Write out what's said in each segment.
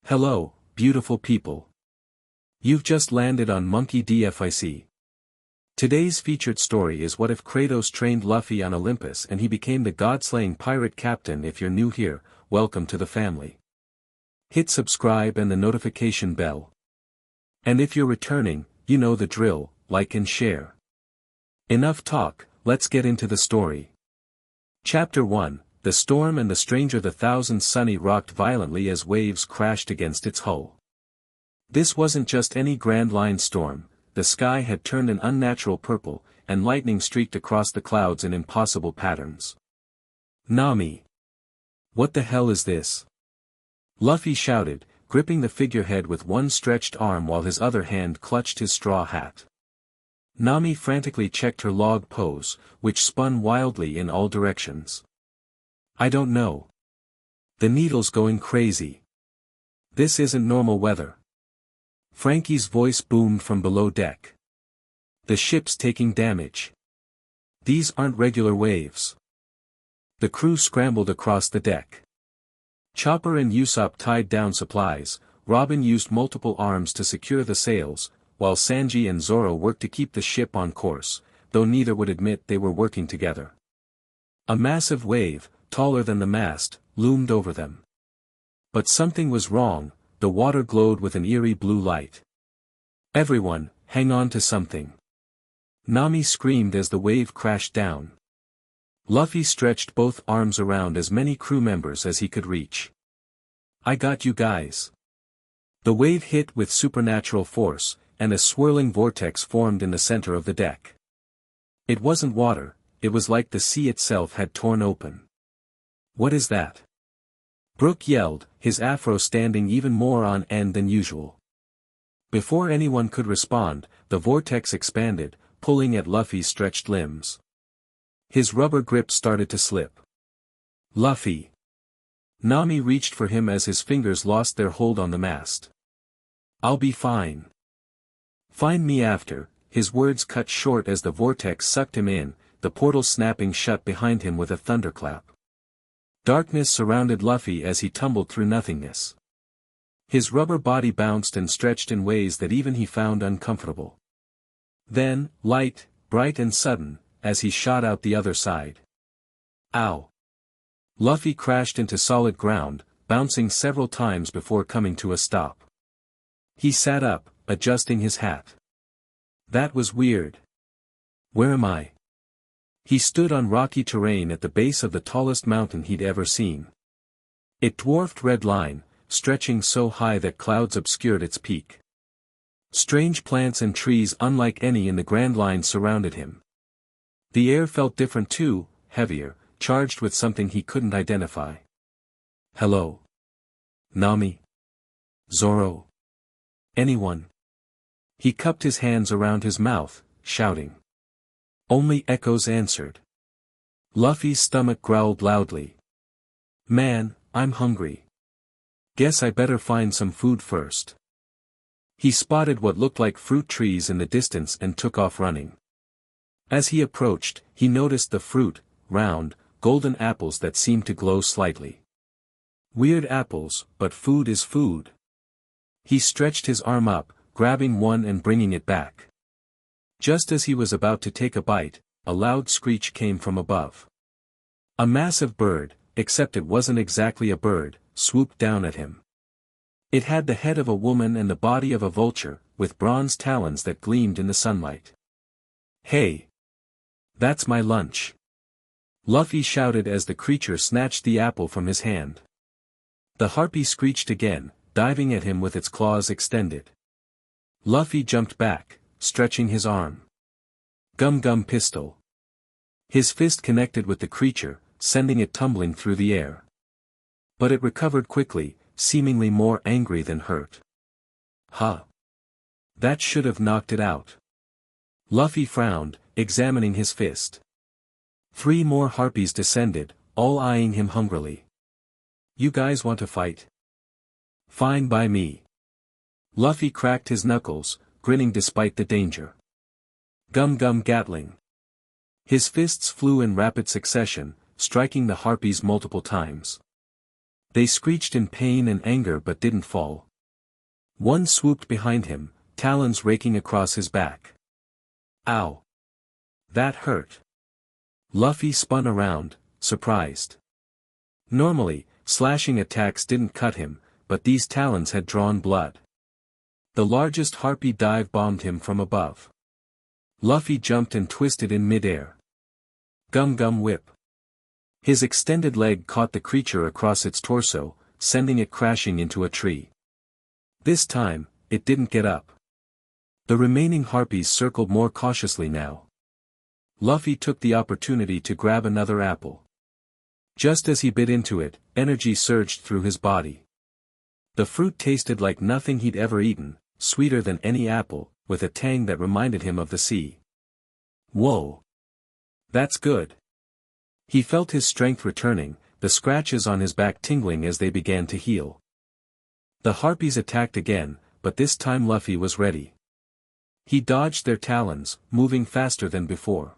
Hello, beautiful people. You've just landed on Monkey DFIC. Today's featured story is what if Kratos trained Luffy on Olympus and he became the god-slaying pirate captain. If you're new here, welcome to the family. Hit subscribe and the notification bell. And if you're returning, you know the drill, like and share. Enough talk, let's get into the story. Chapter 1, The Storm and the Stranger. The Thousand Sunny rocked violently as waves crashed against its hull. This wasn't just any Grand Line storm, the sky had turned an unnatural purple, and lightning streaked across the clouds in impossible patterns. Nami! What the hell is this? Luffy shouted, gripping the figurehead with one stretched arm while his other hand clutched his straw hat. Nami frantically checked her log pose, which spun wildly in all directions. I don't know. The needle's going crazy. This isn't normal weather. Frankie's voice boomed from below deck. The ship's taking damage. These aren't regular waves. The crew scrambled across the deck. Chopper and Usopp tied down supplies, Robin used multiple arms to secure the sails, while Sanji and Zoro worked to keep the ship on course, though neither would admit they were working together. A massive wave, taller than the mast, loomed over them. But something was wrong, the water glowed with an eerie blue light. Everyone, hang on to something. Nami screamed as the wave crashed down. Luffy stretched both arms around as many crew members as he could reach. I got you guys. The wave hit with supernatural force, and a swirling vortex formed in the center of the deck. It wasn't water, it was like the sea itself had torn open. What is that? Brook yelled, his afro standing even more on end than usual. Before anyone could respond, the vortex expanded, pulling at Luffy's stretched limbs. His rubber grip started to slip. Luffy! Nami reached for him as his fingers lost their hold on the mast. I'll be fine. Find me after. His words cut short as the vortex sucked him in, the portal snapping shut behind him with a thunderclap. Darkness surrounded Luffy as he tumbled through nothingness. His rubber body bounced and stretched in ways that even he found uncomfortable. Then, light, bright and sudden, as he shot out the other side. Ow! Luffy crashed into solid ground, bouncing several times before coming to a stop. He sat up, adjusting his hat. That was weird. Where am I? He stood on rocky terrain at the base of the tallest mountain he'd ever seen. It dwarfed Red Line, stretching so high that clouds obscured its peak. Strange plants and trees unlike any in the Grand Line surrounded him. The air felt different too, heavier, charged with something he couldn't identify. Hello? Nami? Zoro? Anyone? He cupped his hands around his mouth, shouting. Only echoes answered. Luffy's stomach growled loudly. Man, I'm hungry. Guess I better find some food first. He spotted what looked like fruit trees in the distance and took off running. As he approached, he noticed the fruit, round, golden apples that seemed to glow slightly. Weird apples, but food is food. He stretched his arm up, grabbing one and bringing it back. Just as he was about to take a bite, a loud screech came from above. A massive bird, except it wasn't exactly a bird, swooped down at him. It had the head of a woman and the body of a vulture, with bronze talons that gleamed in the sunlight. Hey! That's my lunch! Luffy shouted as the creature snatched the apple from his hand. The harpy screeched again, diving at him with its claws extended. Luffy jumped back, stretching his arm. Gum pistol. His fist connected with the creature, sending it tumbling through the air. But it recovered quickly, seemingly more angry than hurt. Huh. That should have knocked it out. Luffy frowned, examining his fist. 3 more harpies descended, all eyeing him hungrily. You guys want to fight? Fine by me. Luffy cracked his knuckles, grinning despite the danger. Gum Gatling. His fists flew in rapid succession, striking the harpies multiple times. They screeched in pain and anger but didn't fall. One swooped behind him, talons raking across his back. Ow! That hurt. Luffy spun around, surprised. Normally, slashing attacks didn't cut him, but these talons had drawn blood. The largest harpy dive-bombed him from above. Luffy jumped and twisted in midair. Gum Gum Whip. His extended leg caught the creature across its torso, sending it crashing into a tree. This time, it didn't get up. The remaining harpies circled more cautiously now. Luffy took the opportunity to grab another apple. Just as he bit into it, energy surged through his body. The fruit tasted like nothing he'd ever eaten, sweeter than any apple, with a tang that reminded him of the sea. Whoa! That's good. He felt his strength returning, the scratches on his back tingling as they began to heal. The harpies attacked again, but this time Luffy was ready. He dodged their talons, moving faster than before.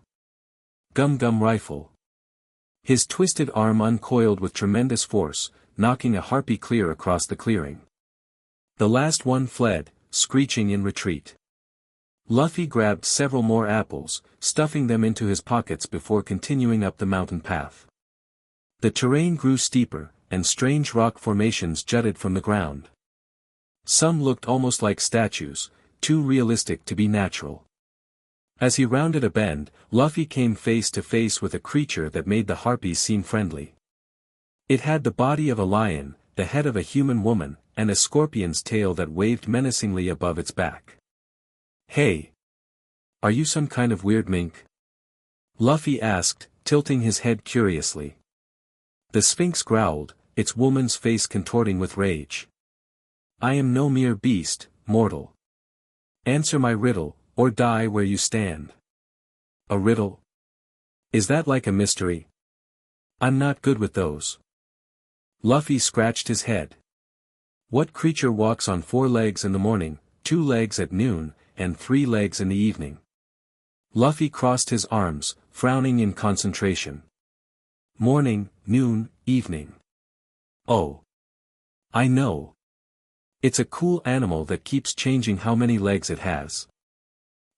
Gum Gum Rifle. His twisted arm uncoiled with tremendous force, knocking a harpy clear across the clearing. The last one fled, screeching in retreat. Luffy grabbed several more apples, stuffing them into his pockets before continuing up the mountain path. The terrain grew steeper, and strange rock formations jutted from the ground. Some looked almost like statues, too realistic to be natural. As he rounded a bend, Luffy came face to face with a creature that made the harpies seem friendly. It had the body of a lion, the head of a human woman, and a scorpion's tail that waved menacingly above its back. Hey! Are you some kind of weird mink? Luffy asked, tilting his head curiously. The Sphinx growled, its woman's face contorting with rage. I am no mere beast, mortal. Answer my riddle, or die where you stand. A riddle? Is that like a mystery? I'm not good with those. Luffy scratched his head. What creature walks on 4 legs in the morning, 2 legs at noon, and 3 legs in the evening? Luffy crossed his arms, frowning in concentration. Morning, noon, evening. Oh. I know. It's a cool animal that keeps changing how many legs it has.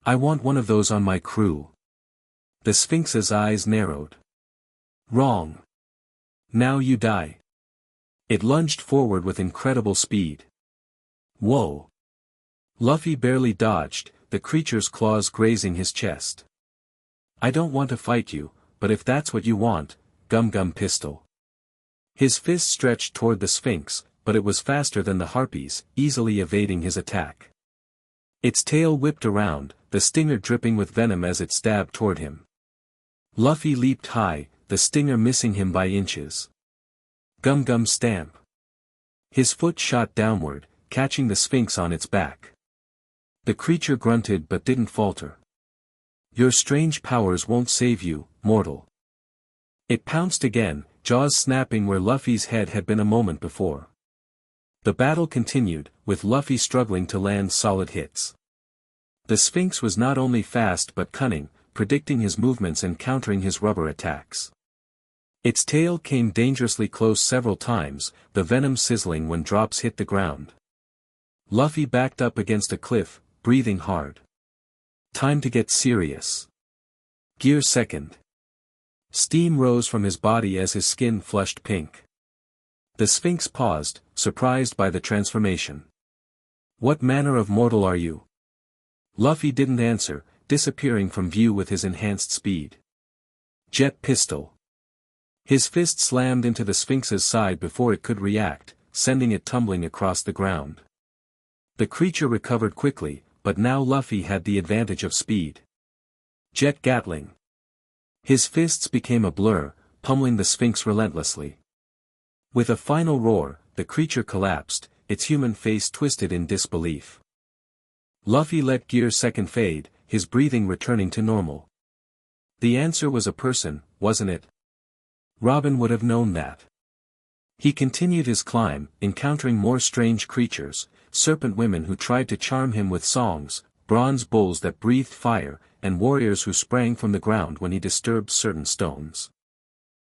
I want one of those on my crew. The Sphinx's eyes narrowed. Wrong. Now you die. It lunged forward with incredible speed. Whoa. Luffy barely dodged, the creature's claws grazing his chest. I don't want to fight you, but if that's what you want, Gum Gum Pistol. His fist stretched toward the Sphinx, but it was faster than the harpies, easily evading his attack. Its tail whipped around, the stinger dripping with venom as it stabbed toward him. Luffy leaped high, the stinger missing him by inches. Gum Gum Stamp. His foot shot downward, catching the Sphinx on its back. The creature grunted but didn't falter. Your strange powers won't save you, mortal. It pounced again, jaws snapping where Luffy's head had been a moment before. The battle continued, with Luffy struggling to land solid hits. The Sphinx was not only fast but cunning, predicting his movements and countering his rubber attacks. Its tail came dangerously close several times, the venom sizzling when drops hit the ground. Luffy backed up against a cliff, breathing hard. Time to get serious. Gear second. Steam rose from his body as his skin flushed pink. The Sphinx paused, surprised by the transformation. What manner of mortal are you? Luffy didn't answer, disappearing from view with his enhanced speed. Jet Pistol. His fist slammed into the Sphinx's side before it could react, sending it tumbling across the ground. The creature recovered quickly, but now Luffy had the advantage of speed. Jet Gatling. His fists became a blur, pummeling the Sphinx relentlessly. With a final roar, the creature collapsed, its human face twisted in disbelief. Luffy let Gear second fade, his breathing returning to normal. The answer was a person, wasn't it? Robin would have known that. He continued his climb, encountering more strange creatures, serpent women who tried to charm him with songs, bronze bulls that breathed fire, and warriors who sprang from the ground when he disturbed certain stones.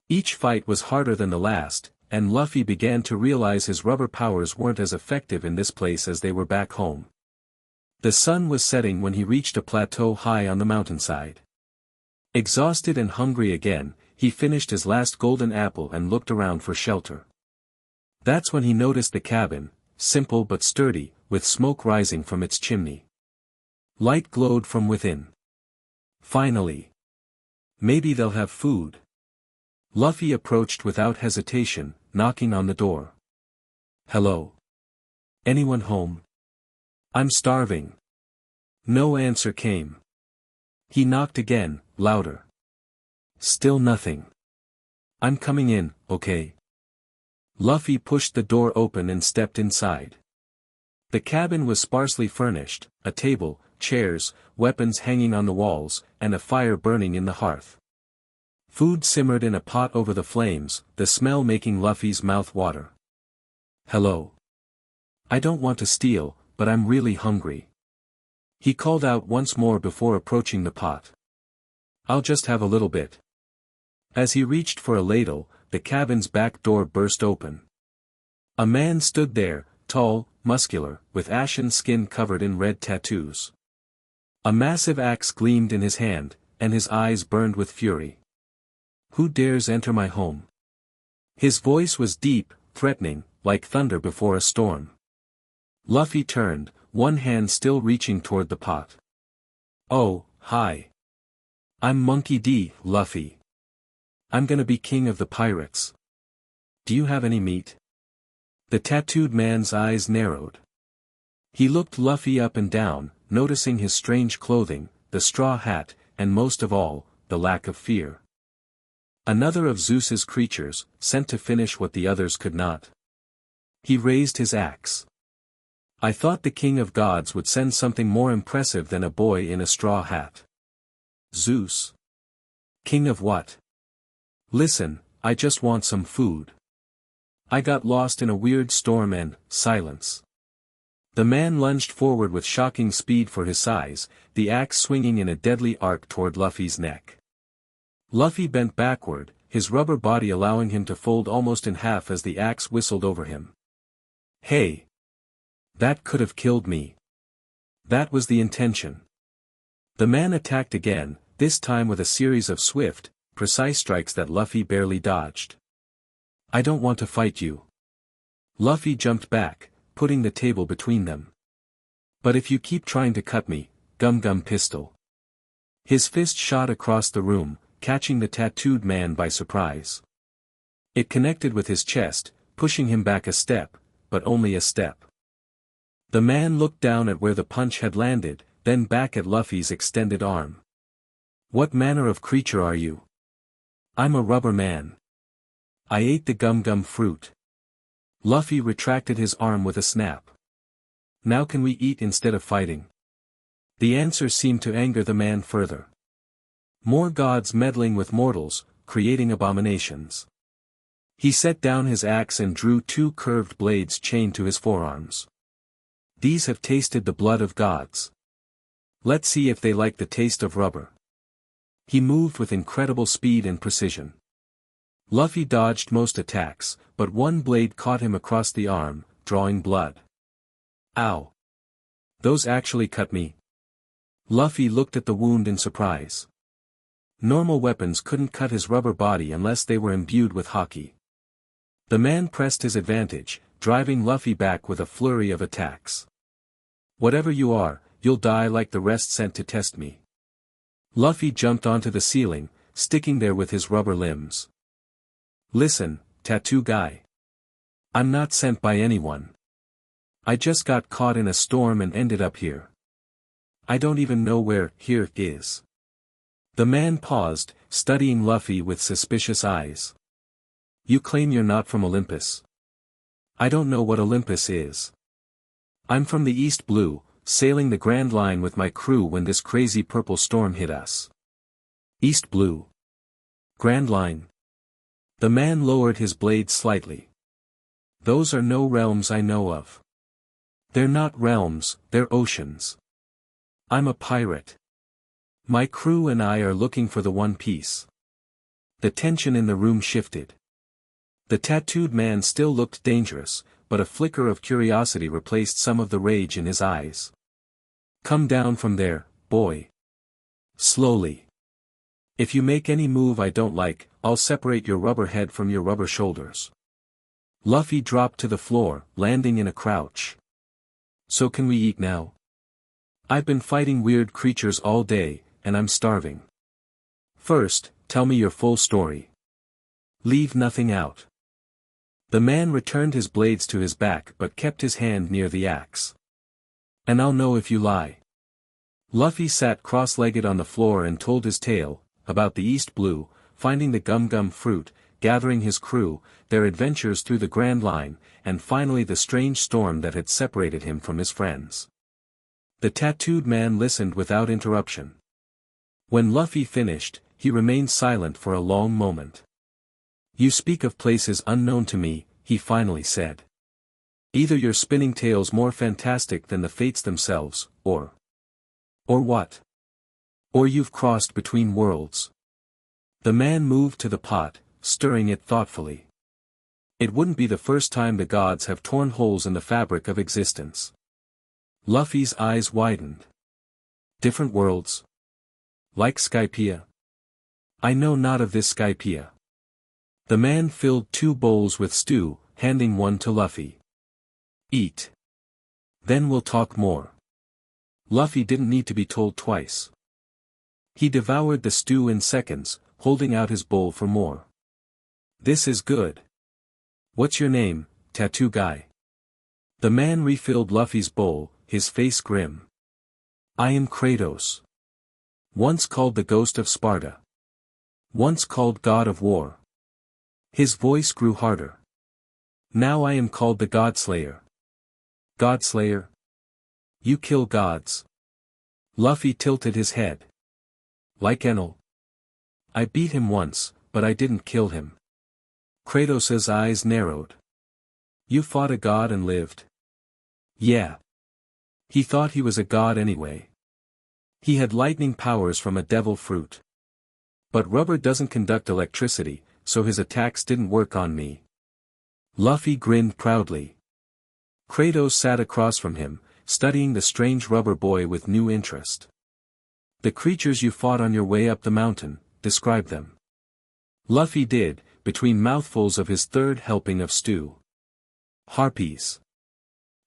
Each fight was harder than the last, and Luffy began to realize his rubber powers weren't as effective in this place as they were back home. The sun was setting when he reached a plateau high on the mountainside. Exhausted and hungry again, he finished his last golden apple and looked around for shelter. That's when he noticed the cabin, simple but sturdy, with smoke rising from its chimney. Light glowed from within. Finally. Maybe they'll have food. Luffy approached without hesitation, knocking on the door. Hello? Anyone home? I'm starving. No answer came. He knocked again, louder. Still nothing. I'm coming in, okay? Luffy pushed the door open and stepped inside. The cabin was sparsely furnished, a table, chairs, weapons hanging on the walls, and a fire burning in the hearth. Food simmered in a pot over the flames, the smell making Luffy's mouth water. Hello. I don't want to steal, but I'm really hungry. He called out once more before approaching the pot. I'll just have a little bit. As he reached for a ladle, the cabin's back door burst open. A man stood there, tall, muscular, with ashen skin covered in red tattoos. A massive axe gleamed in his hand, and his eyes burned with fury. Who dares enter my home? His voice was deep, threatening, like thunder before a storm. Luffy turned, one hand still reaching toward the pot. Oh, hi. I'm Monkey D, Luffy. I'm gonna be king of the pirates. Do you have any meat? The tattooed man's eyes narrowed. He looked Luffy up and down, noticing his strange clothing, the straw hat, and most of all, the lack of fear. Another of Zeus's creatures, sent to finish what the others could not. He raised his axe. I thought the king of gods would send something more impressive than a boy in a straw hat. Zeus. King of what? Listen, I just want some food. I got lost in a weird storm and, silence. The man lunged forward with shocking speed for his size, the axe swinging in a deadly arc toward Luffy's neck. Luffy bent backward, his rubber body allowing him to fold almost in half as the axe whistled over him. Hey! That could have killed me. That was the intention. The man attacked again, this time with a series of swift, precise strikes that Luffy barely dodged. I don't want to fight you. Luffy jumped back, putting the table between them. But if you keep trying to cut me, gum pistol. His fist shot across the room, catching the tattooed man by surprise. It connected with his chest, pushing him back a step, but only a step. The man looked down at where the punch had landed, then back at Luffy's extended arm. What manner of creature are you? I'm a rubber man. I ate the gum fruit. Luffy retracted his arm with a snap. Now can we eat instead of fighting? The answer seemed to anger the man further. More gods meddling with mortals, creating abominations. He set down his axe and drew two curved blades chained to his forearms. These have tasted the blood of gods. Let's see if they like the taste of rubber. He moved with incredible speed and precision. Luffy dodged most attacks, but one blade caught him across the arm, drawing blood. Ow! Those actually cut me. Luffy looked at the wound in surprise. Normal weapons couldn't cut his rubber body unless they were imbued with haki. The man pressed his advantage, driving Luffy back with a flurry of attacks. Whatever you are, you'll die like the rest sent to test me. Luffy jumped onto the ceiling, sticking there with his rubber limbs. Listen, tattoo guy. I'm not sent by anyone. I just got caught in a storm and ended up here. I don't even know where here is. The man paused, studying Luffy with suspicious eyes. You claim you're not from Olympus. I don't know what Olympus is. I'm from the East Blue, sailing the Grand Line with my crew when this crazy purple storm hit us. East Blue. Grand Line. The man lowered his blade slightly. Those are no realms I know of. They're not realms, they're oceans. I'm a pirate. My crew and I are looking for the One Piece. The tension in the room shifted. The tattooed man still looked dangerous, but a flicker of curiosity replaced some of the rage in his eyes. Come down from there, boy. Slowly. If you make any move I don't like, I'll separate your rubber head from your rubber shoulders. Luffy dropped to the floor, landing in a crouch. So can we eat now? I've been fighting weird creatures all day, and I'm starving. First, tell me your full story. Leave nothing out. The man returned his blades to his back but kept his hand near the axe. And I'll know if you lie. Luffy sat cross-legged on the floor and told his tale, about the East Blue, finding the gum-gum fruit, gathering his crew, their adventures through the Grand Line, and finally the strange storm that had separated him from his friends. The tattooed man listened without interruption. When Luffy finished, he remained silent for a long moment. You speak of places unknown to me, he finally said. Either you're spinning tales more fantastic than the fates themselves, or what? Or you've crossed between worlds. The man moved to the pot, stirring it thoughtfully. It wouldn't be the first time the gods have torn holes in the fabric of existence. Luffy's eyes widened. Different worlds? Like Skypiea? I know not of this Skypiea. The man filled 2 bowls with stew, handing one to Luffy. Eat. Then we'll talk more. Luffy didn't need to be told twice. He devoured the stew in seconds, holding out his bowl for more. This is good. What's your name, tattoo guy? The man refilled Luffy's bowl, his face grim. I am Kratos. Once called the Ghost of Sparta. Once called God of War. His voice grew harder. Now I am called the Godslayer. Godslayer? You kill gods. Luffy tilted his head. Like Enel. I beat him once, but I didn't kill him. Kratos's eyes narrowed. You fought a god and lived? Yeah. He thought he was a god anyway. He had lightning powers from a devil fruit. But rubber doesn't conduct electricity, so his attacks didn't work on me. Luffy grinned proudly. Kratos sat across from him, studying the strange rubber boy with new interest. The creatures you fought on your way up the mountain, describe them. Luffy did, between mouthfuls of his third helping of stew. Harpies.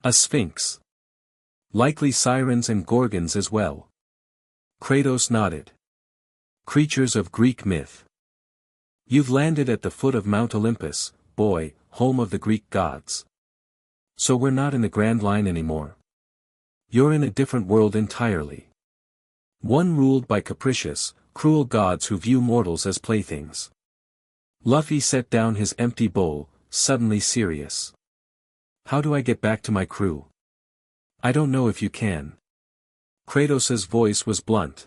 A sphinx. Likely sirens and gorgons as well. Kratos nodded. Creatures of Greek myth. You've landed at the foot of Mount Olympus, boy, home of the Greek gods. So we're not in the Grand Line anymore. You're in a different world entirely. One ruled by capricious, cruel gods who view mortals as playthings. Luffy set down his empty bowl, suddenly serious. How do I get back to my crew? I don't know if you can. Kratos's voice was blunt.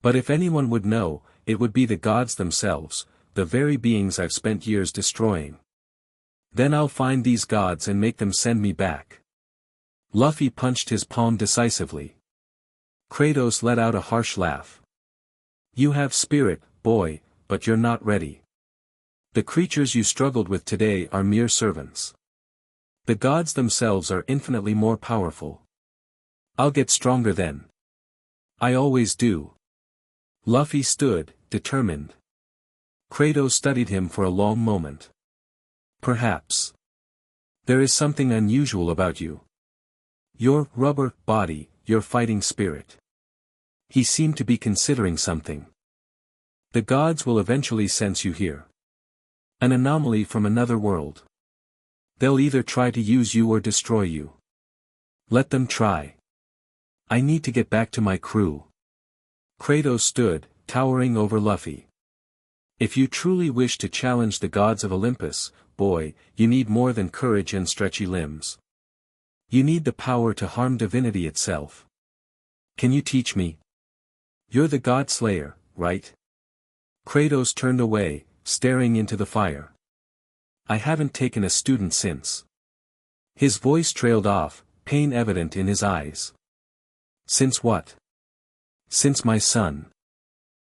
But if anyone would know, it would be the gods themselves, the very beings I've spent years destroying. Then I'll find these gods and make them send me back. Luffy punched his palm decisively. Kratos let out a harsh laugh. You have spirit, boy, but you're not ready. The creatures you struggled with today are mere servants. The gods themselves are infinitely more powerful. I'll get stronger then. I always do. Luffy stood, determined. Kratos studied him for a long moment. Perhaps. There is something unusual about you. Your rubber body, your fighting spirit. He seemed to be considering something. The gods will eventually sense you here. An anomaly from another world. They'll either try to use you or destroy you. Let them try. I need to get back to my crew. Kratos stood, towering over Luffy. If you truly wish to challenge the gods of Olympus, boy, you need more than courage and stretchy limbs. You need the power to harm divinity itself. Can you teach me? You're the God Slayer, right? Kratos turned away, staring into the fire. I haven't taken a student since. His voice trailed off, pain evident in his eyes. Since what? Since my son.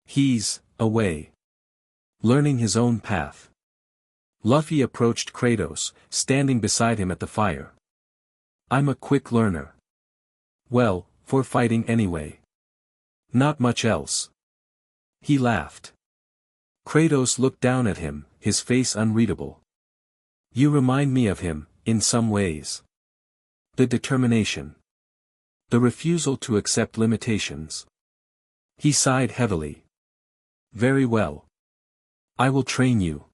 He's away. Learning his own path. Luffy approached Kratos, standing beside him at the fire. I'm a quick learner. Well, for fighting anyway. Not much else. He laughed. Kratos looked down at him, his face unreadable. You remind me of him, in some ways. The determination. The refusal to accept limitations. He sighed heavily. Very well. I will train you.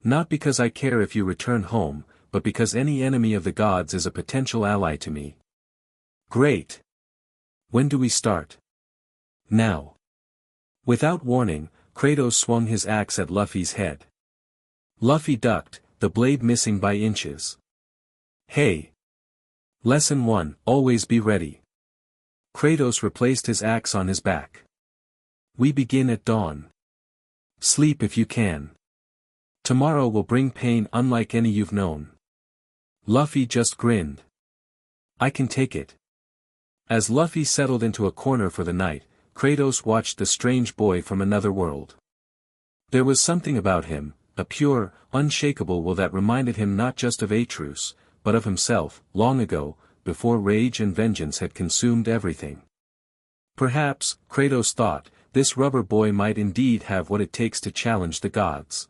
Not because I care if you return home, but because any enemy of the gods is a potential ally to me. Great. When do we start? Now. Without warning, Kratos swung his axe at Luffy's head. Luffy ducked, the blade missing by inches. Hey! Lesson 1, always be ready. Kratos replaced his axe on his back. We begin at dawn. Sleep if you can. Tomorrow will bring pain unlike any you've known. Luffy just grinned. I can take it. As Luffy settled into a corner for the night, Kratos watched the strange boy from another world. There was something about him, a pure, unshakable will that reminded him not just of Atreus, but of himself, long ago, before rage and vengeance had consumed everything. Perhaps, Kratos thought, this rubber boy might indeed have what it takes to challenge the gods.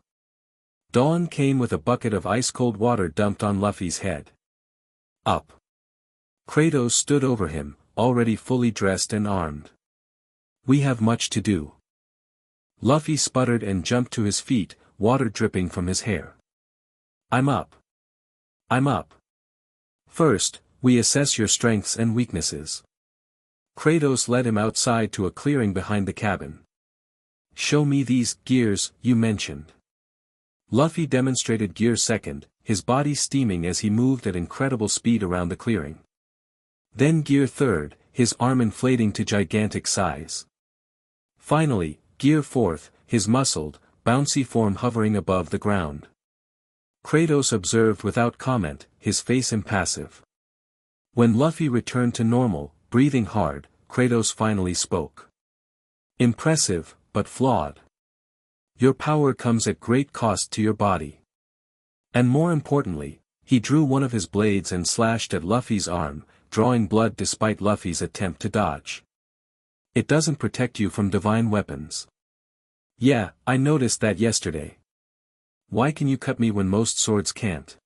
Dawn came with a bucket of ice-cold water dumped on Luffy's head. Up. Kratos stood over him, already fully dressed and armed. We have much to do. Luffy sputtered and jumped to his feet, water dripping from his hair. I'm up. I'm up. First, we assess your strengths and weaknesses. Kratos led him outside to a clearing behind the cabin. Show me these gears you mentioned. Luffy demonstrated gear second, his body steaming as he moved at incredible speed around the clearing. Then gear third, his arm inflating to gigantic size. Finally, gear fourth, his muscled, bouncy form hovering above the ground. Kratos observed without comment, his face impassive. When Luffy returned to normal, breathing hard, Kratos finally spoke. Impressive, but flawed. Your power comes at great cost to your body. And more importantly, he drew one of his blades and slashed at Luffy's arm, drawing blood despite Luffy's attempt to dodge. It doesn't protect you from divine weapons. Yeah, I noticed that yesterday. Why can you cut me when most swords can't?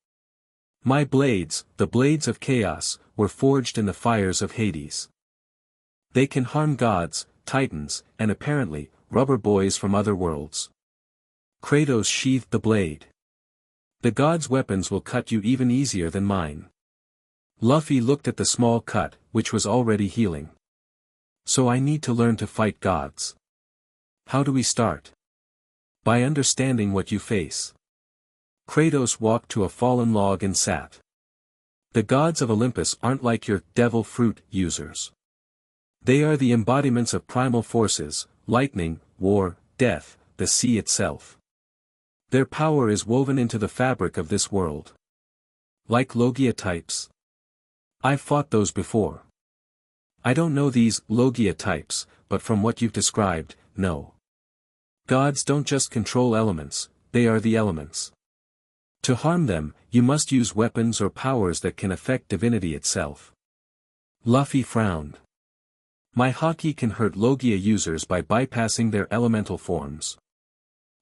My blades, the blades of chaos, were forged in the fires of Hades. They can harm gods, titans, and apparently, rubber boys from other worlds. Kratos sheathed the blade. The gods' weapons will cut you even easier than mine. Luffy looked at the small cut, which was already healing. So I need to learn to fight gods. How do we start? By understanding what you face. Kratos walked to a fallen log and sat. The gods of Olympus aren't like your devil fruit users. They are the embodiments of primal forces, lightning, war, death, the sea itself. Their power is woven into the fabric of this world. Like Logia types. I've fought those before. I don't know these Logia types, but from what you've described, no. Gods don't just control elements, they are the elements. To harm them, you must use weapons or powers that can affect divinity itself. Luffy frowned. My haki can hurt Logia users by bypassing their elemental forms.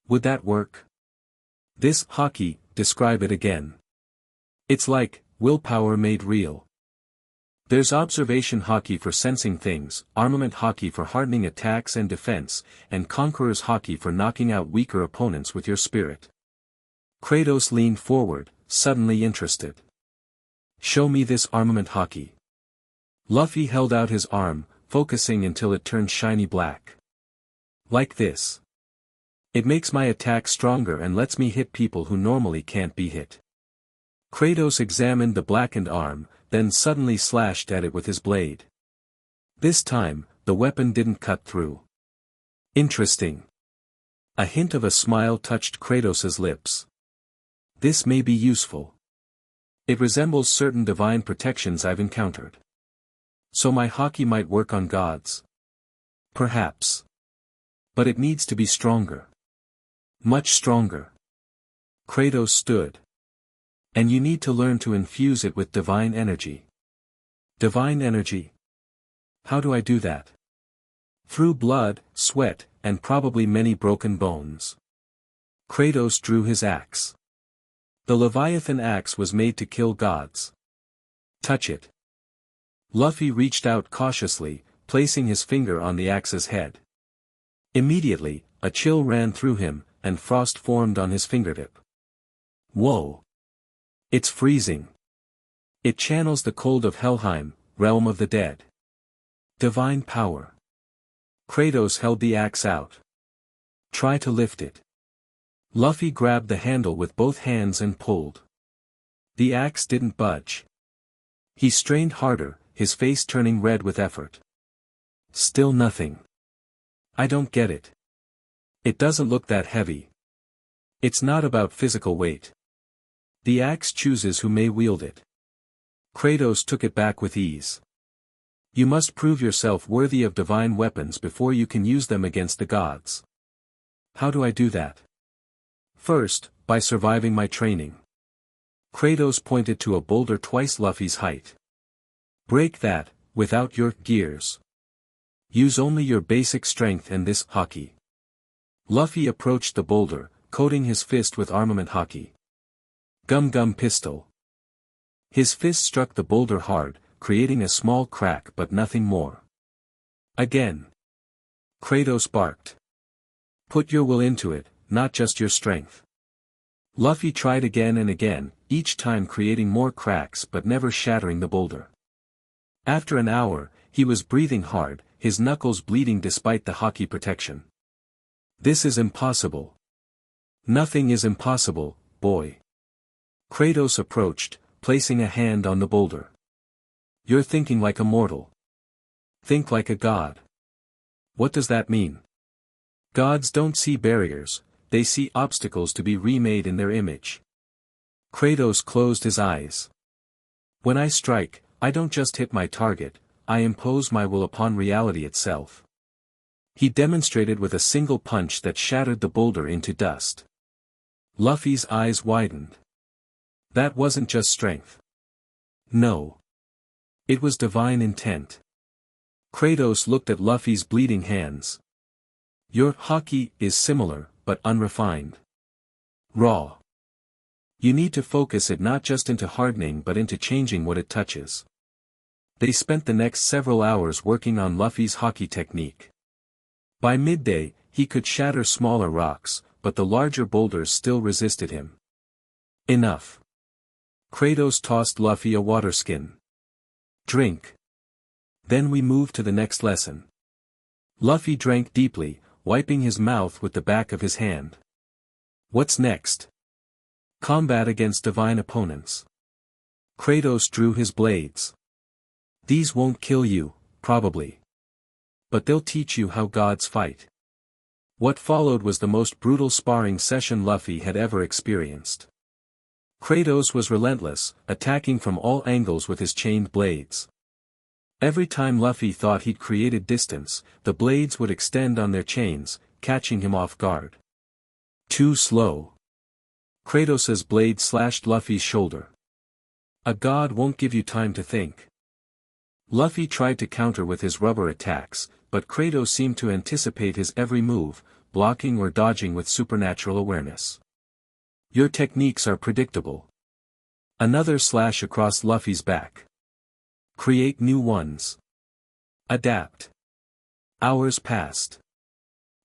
Would that work? This haki, describe it again. It's like willpower made real. There's observation haki for sensing things, armament haki for hardening attacks and defense, and conqueror's haki for knocking out weaker opponents with your spirit. Kratos leaned forward, suddenly interested. Show me this armament haki. Luffy held out his arm, focusing until it turned shiny black. Like this. It makes my attack stronger and lets me hit people who normally can't be hit. Kratos examined the blackened arm, then suddenly slashed at it with his blade. This time, the weapon didn't cut through. Interesting. A hint of a smile touched Kratos's lips. This may be useful. It resembles certain divine protections I've encountered. So my haki might work on gods. Perhaps. But it needs to be stronger. Much stronger. Kratos stood. And you need to learn to infuse it with divine energy. Divine energy? How do I do that? Through blood, sweat, and probably many broken bones. Kratos drew his axe. The Leviathan axe was made to kill gods. Touch it. Luffy reached out cautiously, placing his finger on the axe's head. Immediately, a chill ran through him, and frost formed on his fingertip. Whoa! It's freezing. It channels the cold of Helheim, realm of the dead. Divine power. Kratos held the axe out. Try to lift it. Luffy grabbed the handle with both hands and pulled. The axe didn't budge. He strained harder, his face turning red with effort. Still nothing. I don't get it. It doesn't look that heavy. It's not about physical weight. The axe chooses who may wield it. Kratos took it back with ease. You must prove yourself worthy of divine weapons before you can use them against the gods. How do I do that? First, by surviving my training. Kratos pointed to a boulder twice Luffy's height. Break that, without your gears. Use only your basic strength and this haki. Luffy approached the boulder, coating his fist with armament haki. Gum gum pistol. His fist struck the boulder hard, creating a small crack but nothing more. Again. Kratos barked. Put your will into it, not just your strength. Luffy tried again and again, each time creating more cracks but never shattering the boulder. After an hour, he was breathing hard, his knuckles bleeding despite the haki protection. This is impossible. Nothing is impossible, boy. Kratos approached, placing a hand on the boulder. You're thinking like a mortal. Think like a god. What does that mean? Gods don't see barriers, they see obstacles to be remade in their image. Kratos closed his eyes. When I strike, I don't just hit my target, I impose my will upon reality itself. He demonstrated with a single punch that shattered the boulder into dust. Luffy's eyes widened. That wasn't just strength. No. It was divine intent. Kratos looked at Luffy's bleeding hands. Your haki is similar, but unrefined. Raw. You need to focus it not just into hardening but into changing what it touches. They spent the next several hours working on Luffy's haki technique. By midday, he could shatter smaller rocks, but the larger boulders still resisted him. Enough. Kratos tossed Luffy a water skin. Drink. Then we move to the next lesson. Luffy drank deeply, wiping his mouth with the back of his hand. What's next? Combat against divine opponents. Kratos drew his blades. These won't kill you, probably. But they'll teach you how gods fight. What followed was the most brutal sparring session Luffy had ever experienced. Kratos was relentless, attacking from all angles with his chained blades. Every time Luffy thought he'd created distance, the blades would extend on their chains, catching him off guard. Too slow. Kratos's blade slashed Luffy's shoulder. A god won't give you time to think. Luffy tried to counter with his rubber attacks, but Kratos seemed to anticipate his every move, blocking or dodging with supernatural awareness. Your techniques are predictable. Another slash across Luffy's back. Create new ones. Adapt. Hours passed.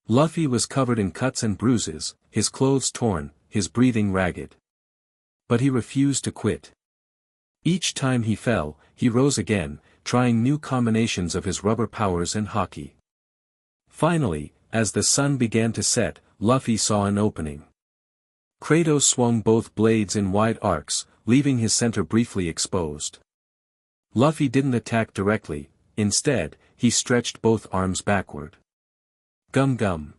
Luffy was covered in cuts and bruises, his clothes torn, his breathing ragged. But he refused to quit. Each time he fell, he rose again, trying new combinations of his rubber powers and haki. Finally, as the sun began to set, Luffy saw an opening. Kratos swung both blades in wide arcs, leaving his center briefly exposed. Luffy didn't attack directly, instead, he stretched both arms backward. Gum gum.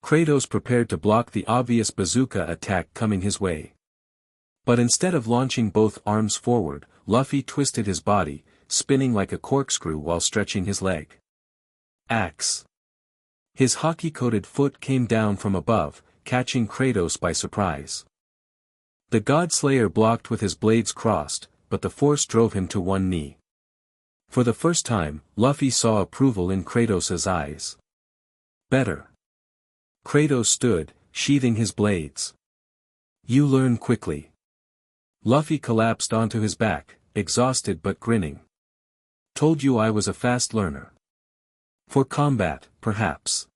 Kratos prepared to block the obvious bazooka attack coming his way. But instead of launching both arms forward, Luffy twisted his body, spinning like a corkscrew while stretching his leg. Axe. His haki-coated foot came down from above, catching Kratos by surprise. The God Slayer blocked with his blades crossed, but the force drove him to one knee. For the first time, Luffy saw approval in Kratos' eyes. Better. Kratos stood, sheathing his blades. You learn quickly. Luffy collapsed onto his back, exhausted but grinning. Told you I was a fast learner. For combat, perhaps.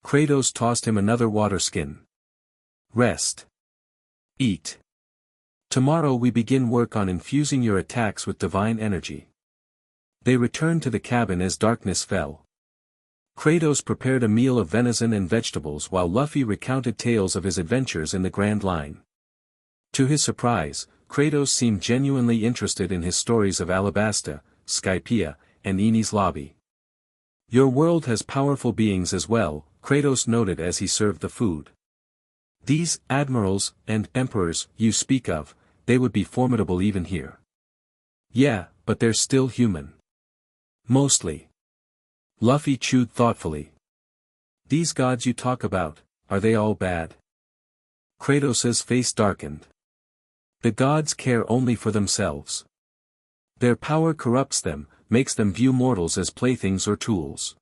Kratos tossed him another water skin. Rest. Eat. Tomorrow we begin work on infusing your attacks with divine energy. They returned to the cabin as darkness fell. Kratos prepared a meal of venison and vegetables while Luffy recounted tales of his adventures in the Grand Line. To his surprise, Kratos seemed genuinely interested in his stories of Alabasta, Skypiea, and Enies Lobby. Your world has powerful beings as well, Kratos noted as he served the food. These admirals and emperors you speak of, they would be formidable even here. Yeah, but they're still human. Mostly. Luffy chewed thoughtfully. These gods you talk about, are they all bad? Kratos' face darkened. The gods care only for themselves. Their power corrupts them, makes them view mortals as playthings or tools.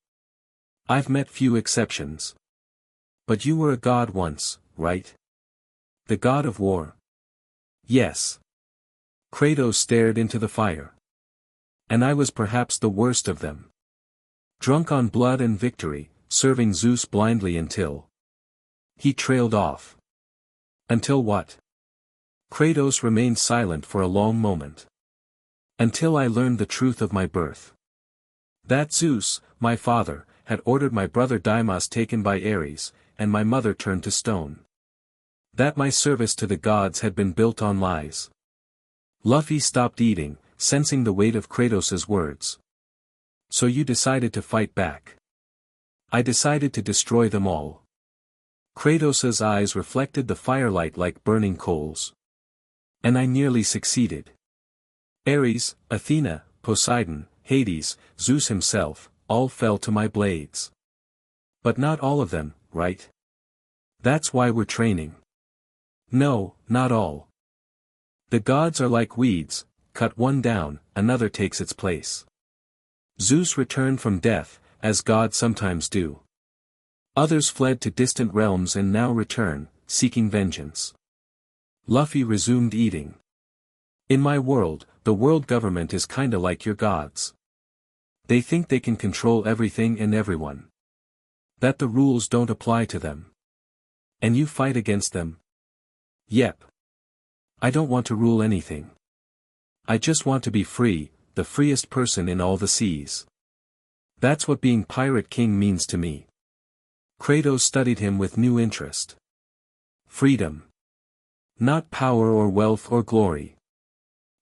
I've met few exceptions. But you were a god once, right? The god of war. Yes. Kratos stared into the fire. And I was perhaps the worst of them. Drunk on blood and victory, serving Zeus blindly until... He trailed off. Until what? Kratos remained silent for a long moment. Until I learned the truth of my birth. That Zeus, my father, had ordered my brother Deimos taken by Ares, and my mother turned to stone. That my service to the gods had been built on lies. Luffy stopped eating, sensing the weight of Kratos' words. So you decided to fight back. I decided to destroy them all. Kratos' eyes reflected the firelight like burning coals. And I nearly succeeded. Ares, Athena, Poseidon, Hades, Zeus himself, all fell to my blades. But not all of them, right? That's why we're training. No, not all. The gods are like weeds, cut one down, another takes its place. Zeus returned from death, as gods sometimes do. Others fled to distant realms and now return, seeking vengeance. Luffy resumed eating. In my world, the world government is kinda like your gods. They think they can control everything and everyone. That the rules don't apply to them. And you fight against them? Yep. I don't want to rule anything. I just want to be free, the freest person in all the seas. That's what being Pirate King means to me. Kratos studied him with new interest. Freedom. Not power or wealth or glory.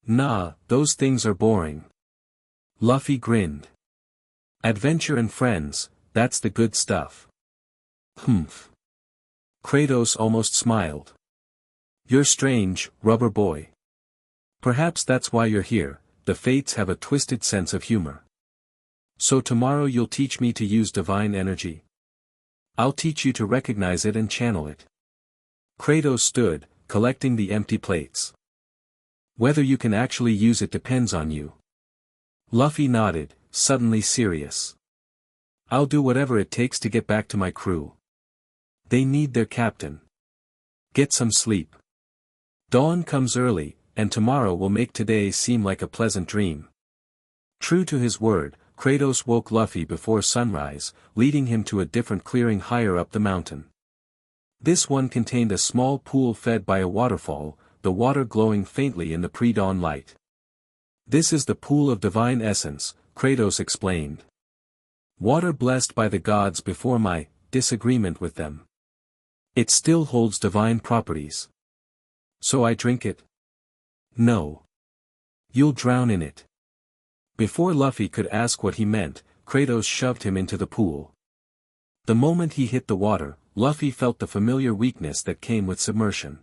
Nah, those things are boring. Luffy grinned. Adventure and friends, that's the good stuff. Humph. Kratos almost smiled. You're strange, rubber boy. Perhaps that's why you're here, the fates have a twisted sense of humor. So tomorrow you'll teach me to use divine energy? I'll teach you to recognize it and channel it. Kratos stood, collecting the empty plates. Whether you can actually use it depends on you. Luffy nodded, suddenly serious. I'll do whatever it takes to get back to my crew. They need their captain. Get some sleep. Dawn comes early, and tomorrow will make today seem like a pleasant dream. True to his word, Kratos woke Luffy before sunrise, leading him to a different clearing higher up the mountain. This one contained a small pool fed by a waterfall, the water glowing faintly in the pre-dawn light. This is the pool of divine essence, Kratos explained. Water blessed by the gods before my disagreement with them. It still holds divine properties. So I drink it? No. You'll drown in it. Before Luffy could ask what he meant, Kratos shoved him into the pool. The moment he hit the water, Luffy felt the familiar weakness that came with submersion.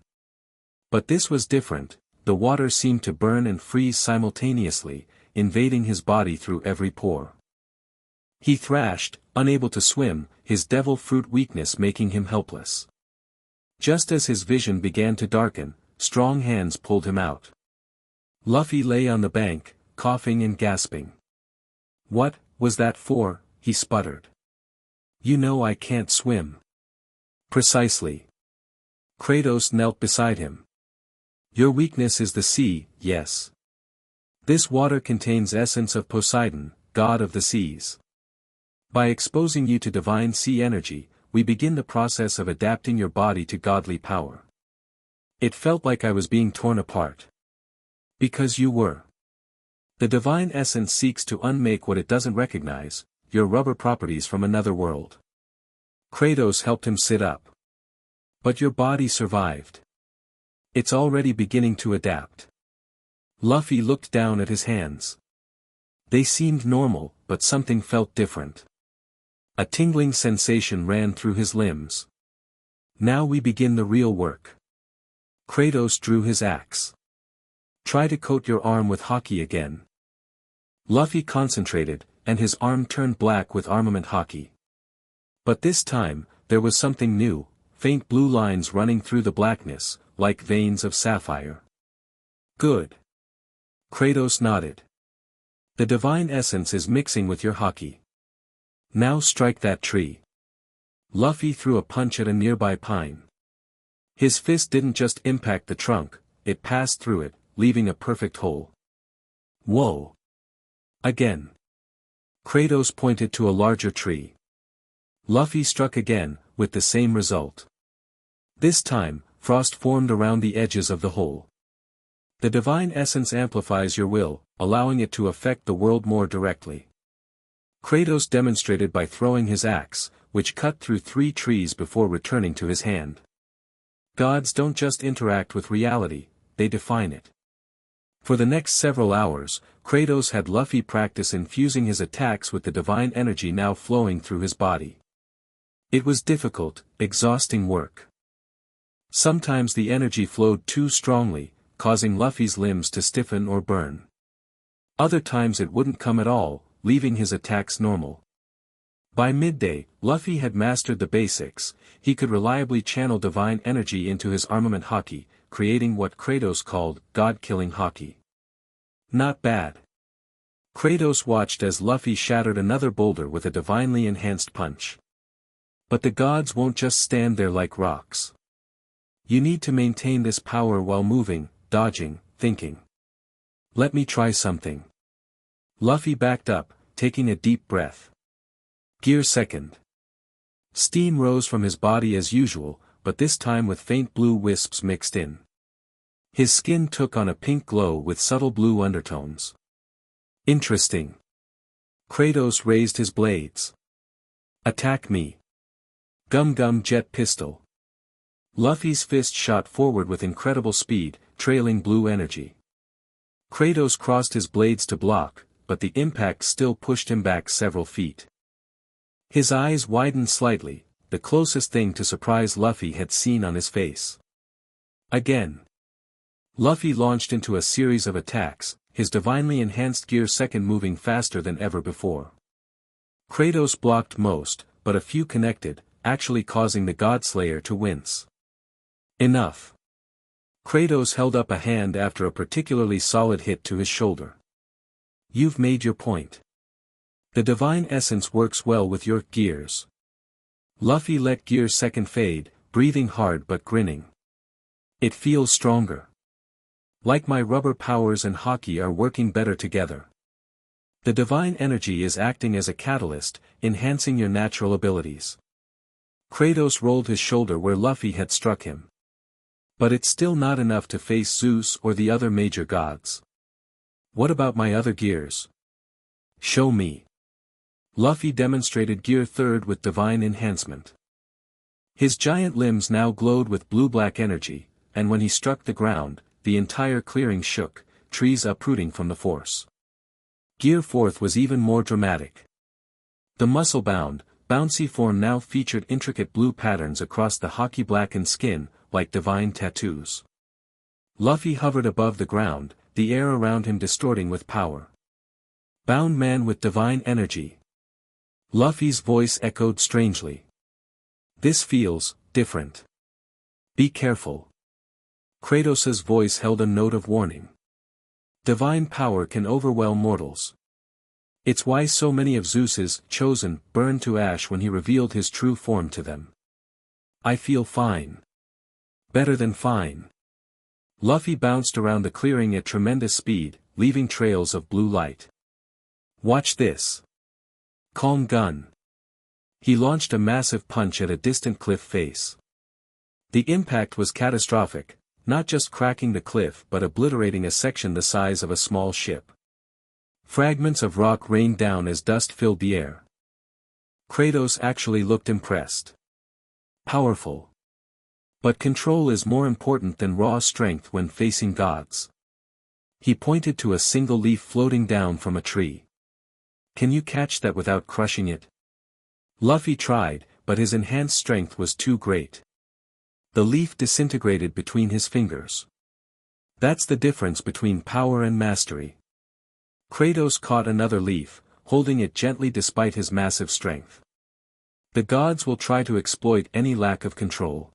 But this was different, the water seemed to burn and freeze simultaneously, invading his body through every pore. He thrashed, unable to swim, his devil fruit weakness making him helpless. Just as his vision began to darken, strong hands pulled him out. Luffy lay on the bank, coughing and gasping. "What was that for?" he sputtered. "You know I can't swim." "Precisely." Kratos knelt beside him. "Your weakness is the sea, yes. This water contains essence of Poseidon, god of the seas. By exposing you to divine sea energy, we begin the process of adapting your body to godly power." It felt like I was being torn apart. Because you were. The divine essence seeks to unmake what it doesn't recognize, your rubber properties from another world. Kratos helped him sit up. "But your body survived. It's already beginning to adapt." Luffy looked down at his hands. They seemed normal, but something felt different. A tingling sensation ran through his limbs. "Now we begin the real work." Kratos drew his axe. "Try to coat your arm with hockey again." Luffy concentrated, and his arm turned black with armament hockey. But this time, there was something new, faint blue lines running through the blackness, like veins of sapphire. "Good." Kratos nodded. "The divine essence is mixing with your hockey. Now strike that tree." Luffy threw a punch at a nearby pine. His fist didn't just impact the trunk, it passed through it, leaving a perfect hole. "Whoa!" Again. Kratos pointed to a larger tree. Luffy struck again, with the same result. This time, frost formed around the edges of the hole. The divine essence amplifies your will, allowing it to affect the world more directly. Kratos demonstrated by throwing his axe, which cut through 3 trees before returning to his hand. Gods don't just interact with reality, they define it. For the next several hours, Kratos had Luffy practice infusing his attacks with the divine energy now flowing through his body. It was difficult, exhausting work. Sometimes the energy flowed too strongly, causing Luffy's limbs to stiffen or burn. Other times it wouldn't come at all, leaving his attacks normal. By midday, Luffy had mastered the basics. He could reliably channel divine energy into his armament hockey, creating what Kratos called God-killing hockey. Not bad. Kratos watched as Luffy shattered another boulder with a divinely enhanced punch. But the gods won't just stand there like rocks. You need to maintain this power while moving, dodging, thinking. "Let me try something." Luffy backed up, taking a deep breath. Gear second. Steam rose from his body as usual, but this time with faint blue wisps mixed in. His skin took on a pink glow with subtle blue undertones. Interesting. Kratos raised his blades. "Attack me." Gum Gum Jet Pistol. Luffy's fist shot forward with incredible speed, trailing blue energy. Kratos crossed his blades to block, but the impact still pushed him back several feet. His eyes widened slightly, the closest thing to surprise Luffy had seen on his face. Again. Luffy launched into a series of attacks, his divinely enhanced gear second moving faster than ever before. Kratos blocked most, but a few connected, actually causing the Godslayer to wince. Enough. Kratos held up a hand after a particularly solid hit to his shoulder. "You've made your point. The divine essence works well with your gears." Luffy let gear second fade, breathing hard but grinning. "It feels stronger. Like my rubber powers and hockey are working better together. The divine energy is acting as a catalyst, enhancing your natural abilities." Kratos rolled his shoulder where Luffy had struck him. "But it's still not enough to face Zeus or the other major gods. What about my other gears? Show me." Luffy demonstrated gear third with divine enhancement. His giant limbs now glowed with blue-black energy, and when he struck the ground, the entire clearing shook, trees uprooting from the force. Gear fourth was even more dramatic. The muscle-bound, bouncy form now featured intricate blue patterns across the hockey-blackened skin, like divine tattoos. Luffy hovered above the ground, the air around him distorting with power. "Bound man with divine energy." Luffy's voice echoed strangely. "This feels different. Be careful." Kratos's voice held a note of warning. Divine power can overwhelm mortals. It's why so many of Zeus's chosen burned to ash when he revealed his true form to them. I feel fine. Better than fine. Luffy bounced around the clearing at tremendous speed, leaving trails of blue light. Watch this. Calm gun. He launched a massive punch at a distant cliff face. The impact was catastrophic, not just cracking the cliff but obliterating a section the size of a small ship. Fragments of rock rained down as dust filled the air. Kratos actually looked impressed. Powerful. But control is more important than raw strength when facing gods. He pointed to a single leaf floating down from a tree. Can you catch that without crushing it? Luffy tried, but his enhanced strength was too great. The leaf disintegrated between his fingers. That's the difference between power and mastery. Kratos caught another leaf, holding it gently despite his massive strength. The gods will try to exploit any lack of control.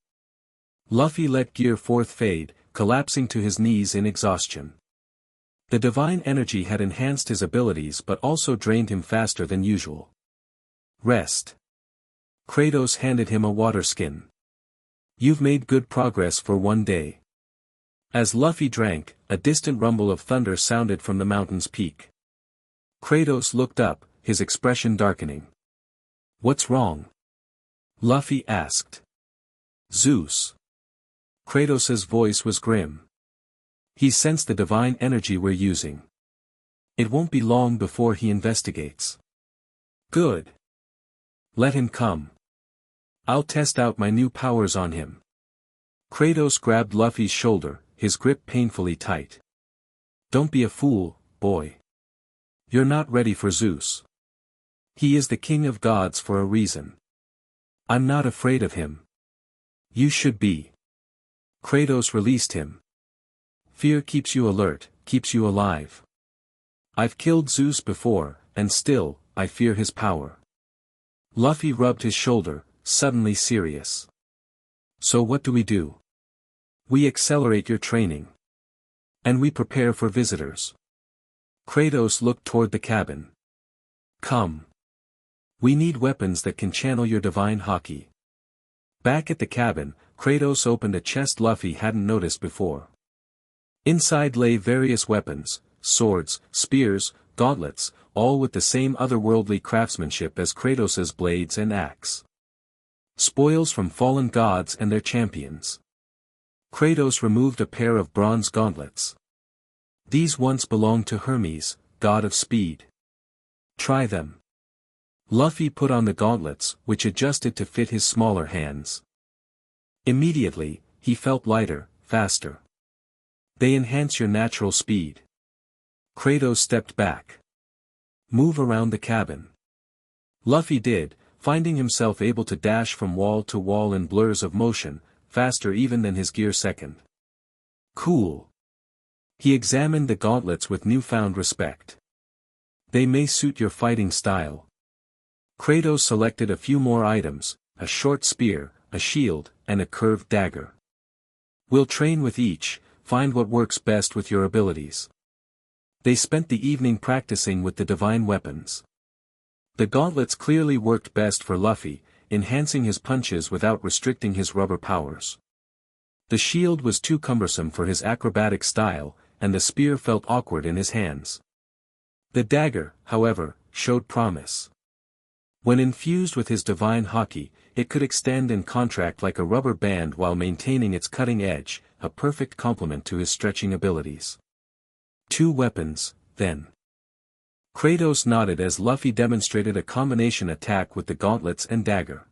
Luffy let Gear 4 fade, collapsing to his knees in exhaustion. The divine energy had enhanced his abilities but also drained him faster than usual. Rest. Kratos handed him a water skin. You've made good progress for one day. As Luffy drank, a distant rumble of thunder sounded from the mountain's peak. Kratos looked up, his expression darkening. What's wrong? Luffy asked. Zeus. Kratos's voice was grim. He sensed the divine energy we're using. It won't be long before he investigates. Good. Let him come. I'll test out my new powers on him. Kratos grabbed Luffy's shoulder, his grip painfully tight. Don't be a fool, boy. You're not ready for Zeus. He is the king of gods for a reason. I'm not afraid of him. You should be. Kratos released him. Fear keeps you alert, keeps you alive. I've killed Zeus before, and still, I fear his power. Luffy rubbed his shoulder, suddenly serious. So what do we do? We accelerate your training. And we prepare for visitors. Kratos looked toward the cabin. Come. We need weapons that can channel your divine haki. Back at the cabin, Kratos opened a chest Luffy hadn't noticed before. Inside lay various weapons, swords, spears, gauntlets, all with the same otherworldly craftsmanship as Kratos's blades and axe. Spoils from fallen gods and their champions. Kratos removed a pair of bronze gauntlets. These once belonged to Hermes, god of speed. Try them. Luffy put on the gauntlets, which adjusted to fit his smaller hands. Immediately, he felt lighter, faster. They enhance your natural speed. Kratos stepped back. Move around the cabin. Luffy did, finding himself able to dash from wall to wall in blurs of motion, faster even than his gear second. Cool. He examined the gauntlets with newfound respect. They may suit your fighting style. Kratos selected a few more items, a short spear, a shield, and a curved dagger. We'll train with each, find what works best with your abilities. They spent the evening practicing with the divine weapons. The gauntlets clearly worked best for Luffy, enhancing his punches without restricting his rubber powers. The shield was too cumbersome for his acrobatic style, and the spear felt awkward in his hands. The dagger, however, showed promise. When infused with his divine haki, it could extend and contract like a rubber band while maintaining its cutting edge, a perfect complement to his stretching abilities. 2 weapons, then. Kratos nodded as Luffy demonstrated a combination attack with the gauntlets and dagger.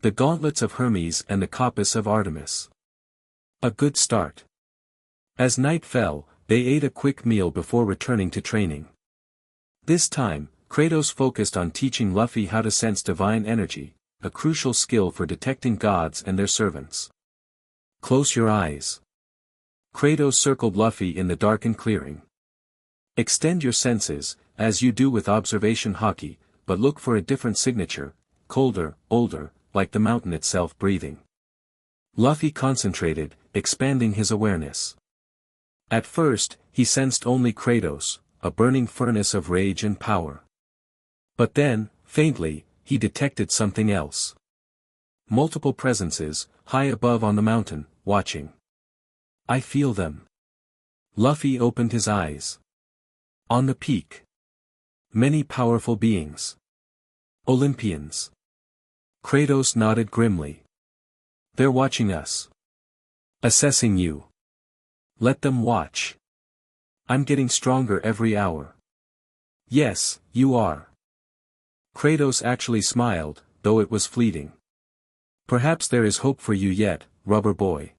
The gauntlets of Hermes and the coppice of Artemis. A good start. As night fell, they ate a quick meal before returning to training. This time, Kratos focused on teaching Luffy how to sense divine energy, a crucial skill for detecting gods and their servants. Close your eyes. Kratos circled Luffy in the darkened clearing. Extend your senses, as you do with observation haki, but look for a different signature, colder, older, like the mountain itself breathing. Luffy concentrated, expanding his awareness. At first, he sensed only Kratos, a burning furnace of rage and power. But then, faintly, he detected something else. Multiple presences, high above on the mountain, watching. I feel them. Luffy opened his eyes. On the peak. Many powerful beings. Olympians. Kratos nodded grimly. They're watching us. Assessing you. Let them watch. I'm getting stronger every hour. Yes, you are. Kratos actually smiled, though it was fleeting. Perhaps there is hope for you yet, rubber boy.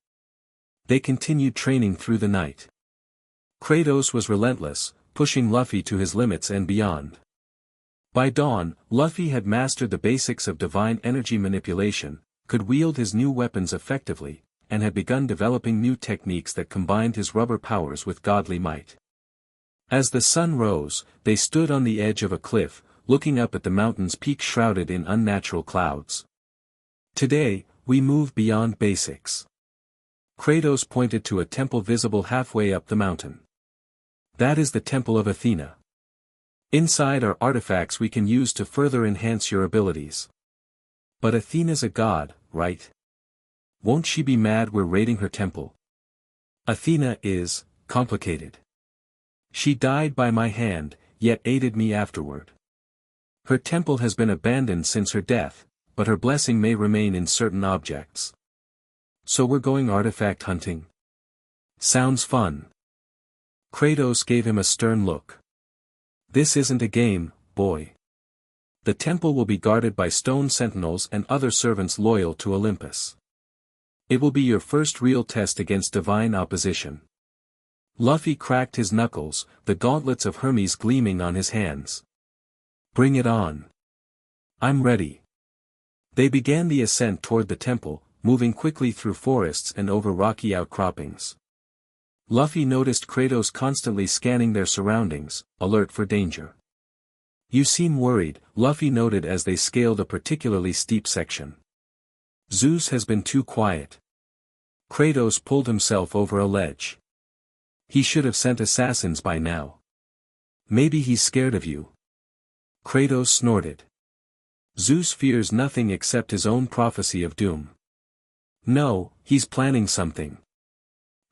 They continued training through the night. Kratos was relentless, pushing Luffy to his limits and beyond. By dawn, Luffy had mastered the basics of divine energy manipulation, could wield his new weapons effectively, and had begun developing new techniques that combined his rubber powers with godly might. As the sun rose, they stood on the edge of a cliff, looking up at the mountain's peak shrouded in unnatural clouds. Today, we move beyond basics. Kratos pointed to a temple visible halfway up the mountain. That is the Temple of Athena. Inside are artifacts we can use to further enhance your abilities. But Athena's a god, right? Won't she be mad we're raiding her temple? Athena is complicated. She died by my hand, yet aided me afterward. Her temple has been abandoned since her death, but her blessing may remain in certain objects. So we're going artifact hunting? Sounds fun. Kratos gave him a stern look. This isn't a game, boy. The temple will be guarded by stone sentinels and other servants loyal to Olympus. It will be your first real test against divine opposition. Luffy cracked his knuckles, the gauntlets of Hermes gleaming on his hands. Bring it on. I'm ready. They began the ascent toward the temple, moving quickly through forests and over rocky outcroppings. Luffy noticed Kratos constantly scanning their surroundings, alert for danger. You seem worried, Luffy noted as they scaled a particularly steep section. Zeus has been too quiet. Kratos pulled himself over a ledge. He should have sent assassins by now. Maybe he's scared of you. Kratos snorted. Zeus fears nothing except his own prophecy of doom. No, he's planning something.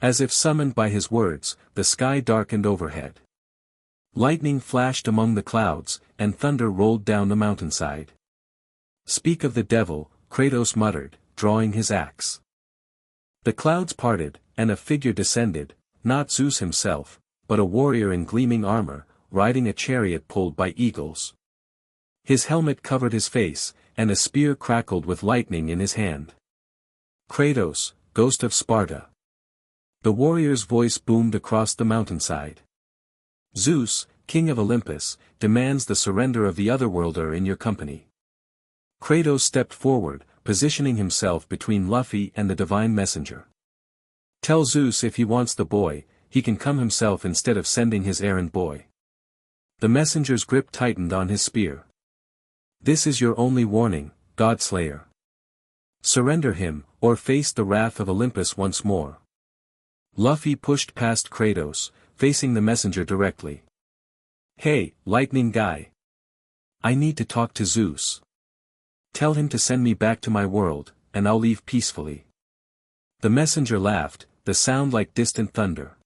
As if summoned by his words, the sky darkened overhead. Lightning flashed among the clouds, and thunder rolled down the mountainside. Speak of the devil, Kratos muttered, drawing his axe. The clouds parted, and a figure descended, not Zeus himself, but a warrior in gleaming armor, riding a chariot pulled by eagles. His helmet covered his face, and a spear crackled with lightning in his hand. Kratos, ghost of Sparta. The warrior's voice boomed across the mountainside. Zeus, king of Olympus, demands the surrender of the otherworlder in your company. Kratos stepped forward, positioning himself between Luffy and the divine messenger. Tell Zeus if he wants the boy, he can come himself instead of sending his errand boy. The messenger's grip tightened on his spear. This is your only warning, Godslayer. Surrender him, or face the wrath of Olympus once more. Luffy pushed past Kratos, facing the messenger directly. Hey, lightning guy. I need to talk to Zeus. Tell him to send me back to my world, and I'll leave peacefully. The messenger laughed, the sound like distant thunder.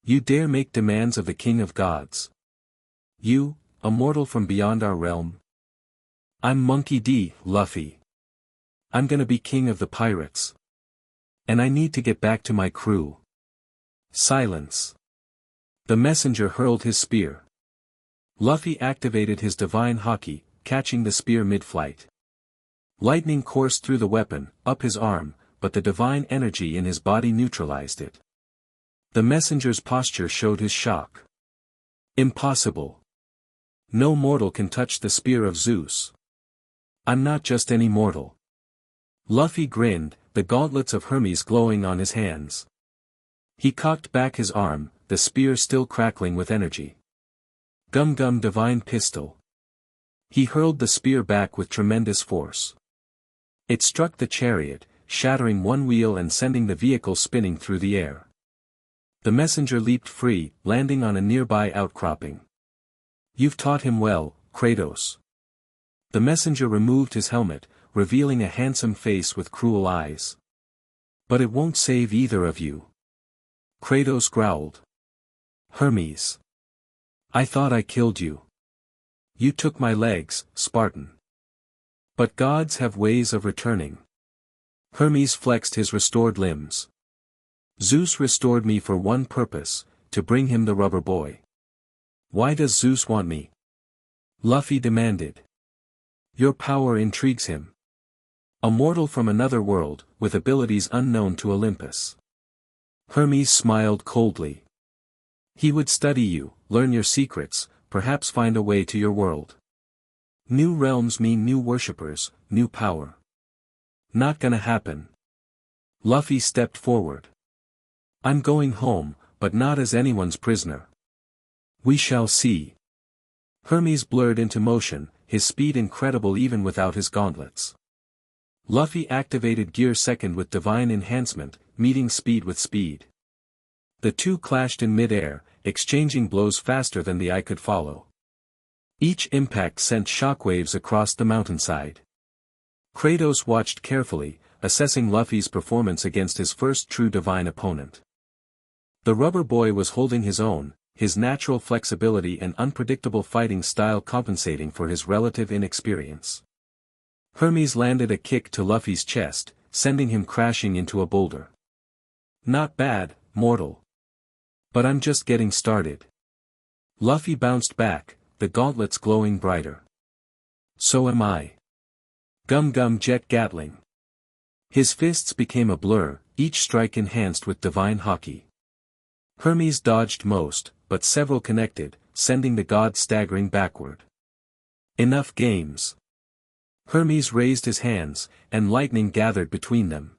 You dare make demands of the king of gods? You, a mortal from beyond our realm? I'm Monkey D, Luffy. I'm gonna be king of the pirates. And I need to get back to my crew. Silence. The messenger hurled his spear. Luffy activated his divine haki, catching the spear mid-flight. Lightning coursed through the weapon, up his arm, but the divine energy in his body neutralized it. The messenger's posture showed his shock. Impossible. No mortal can touch the spear of Zeus. I'm not just any mortal. Luffy grinned, the gauntlets of Hermes glowing on his hands. He cocked back his arm, the spear still crackling with energy. Gum gum divine pistol. He hurled the spear back with tremendous force. It struck the chariot, shattering one wheel and sending the vehicle spinning through the air. The messenger leaped free, landing on a nearby outcropping. "You've taught him well, Kratos." The messenger removed his helmet, revealing a handsome face with cruel eyes. "But it won't save either of you." Kratos growled. "Hermes. I thought I killed you. You took my legs, Spartan. But gods have ways of returning." Hermes flexed his restored limbs. "Zeus restored me for one purpose, to bring him the rubber boy." "Why does Zeus want me?" Luffy demanded. "Your power intrigues him. A mortal from another world, with abilities unknown to Olympus." Hermes smiled coldly. "He would study you, learn your secrets, perhaps find a way to your world. New realms mean new worshippers, new power." "Not gonna happen." Luffy stepped forward. "I'm going home, but not as anyone's prisoner." "We shall see." Hermes blurred into motion, his speed incredible even without his gauntlets. Luffy activated Gear Second with divine enhancement, meeting speed with speed. The two clashed in mid-air, exchanging blows faster than the eye could follow. Each impact sent shockwaves across the mountainside. Kratos watched carefully, assessing Luffy's performance against his first true divine opponent. The rubber boy was holding his own, his natural flexibility and unpredictable fighting style compensating for his relative inexperience. Hermes landed a kick to Luffy's chest, sending him crashing into a boulder. "Not bad, mortal. But I'm just getting started." Luffy bounced back, the gauntlets glowing brighter. "So am I." Gum Gum Jet Gatling. His fists became a blur, each strike enhanced with divine hockey. Hermes dodged most, but several connected, sending the god staggering backward. "Enough games." Hermes raised his hands, and lightning gathered between them.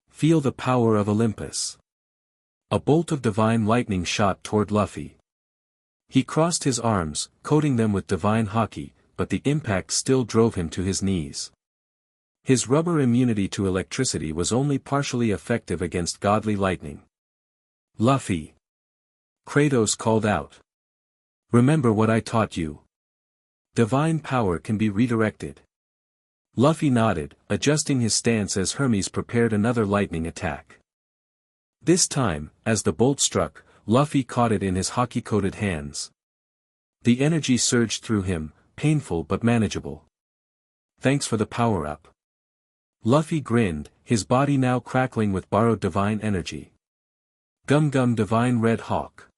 "Feel the power of Olympus." A bolt of divine lightning shot toward Luffy. He crossed his arms, coating them with divine hockey, but the impact still drove him to his knees. His rubber immunity to electricity was only partially effective against godly lightning. "Luffy!" Kratos called out. "Remember what I taught you. Divine power can be redirected." Luffy nodded, adjusting his stance as Hermes prepared another lightning attack. This time, as the bolt struck, Luffy caught it in his hockey-coated hands. The energy surged through him, painful but manageable. "Thanks for the power-up." Luffy grinned, his body now crackling with borrowed divine energy. "Gum Gum Divine Red Hawk."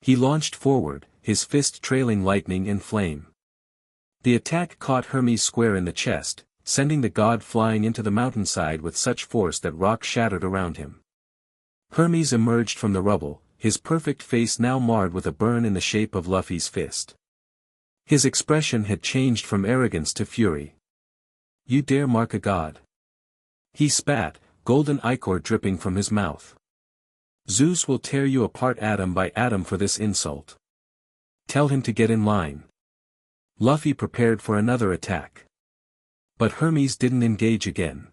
He launched forward, his fist trailing lightning and flame. The attack caught Hermes square in the chest, sending the god flying into the mountainside with such force that rock shattered around him. Hermes emerged from the rubble, his perfect face now marred with a burn in the shape of Luffy's fist. His expression had changed from arrogance to fury. "You dare mark a god?" He spat, golden ichor dripping from his mouth. "Zeus will tear you apart atom by atom for this insult. Tell him to get in line." Luffy prepared for another attack. But Hermes didn't engage again.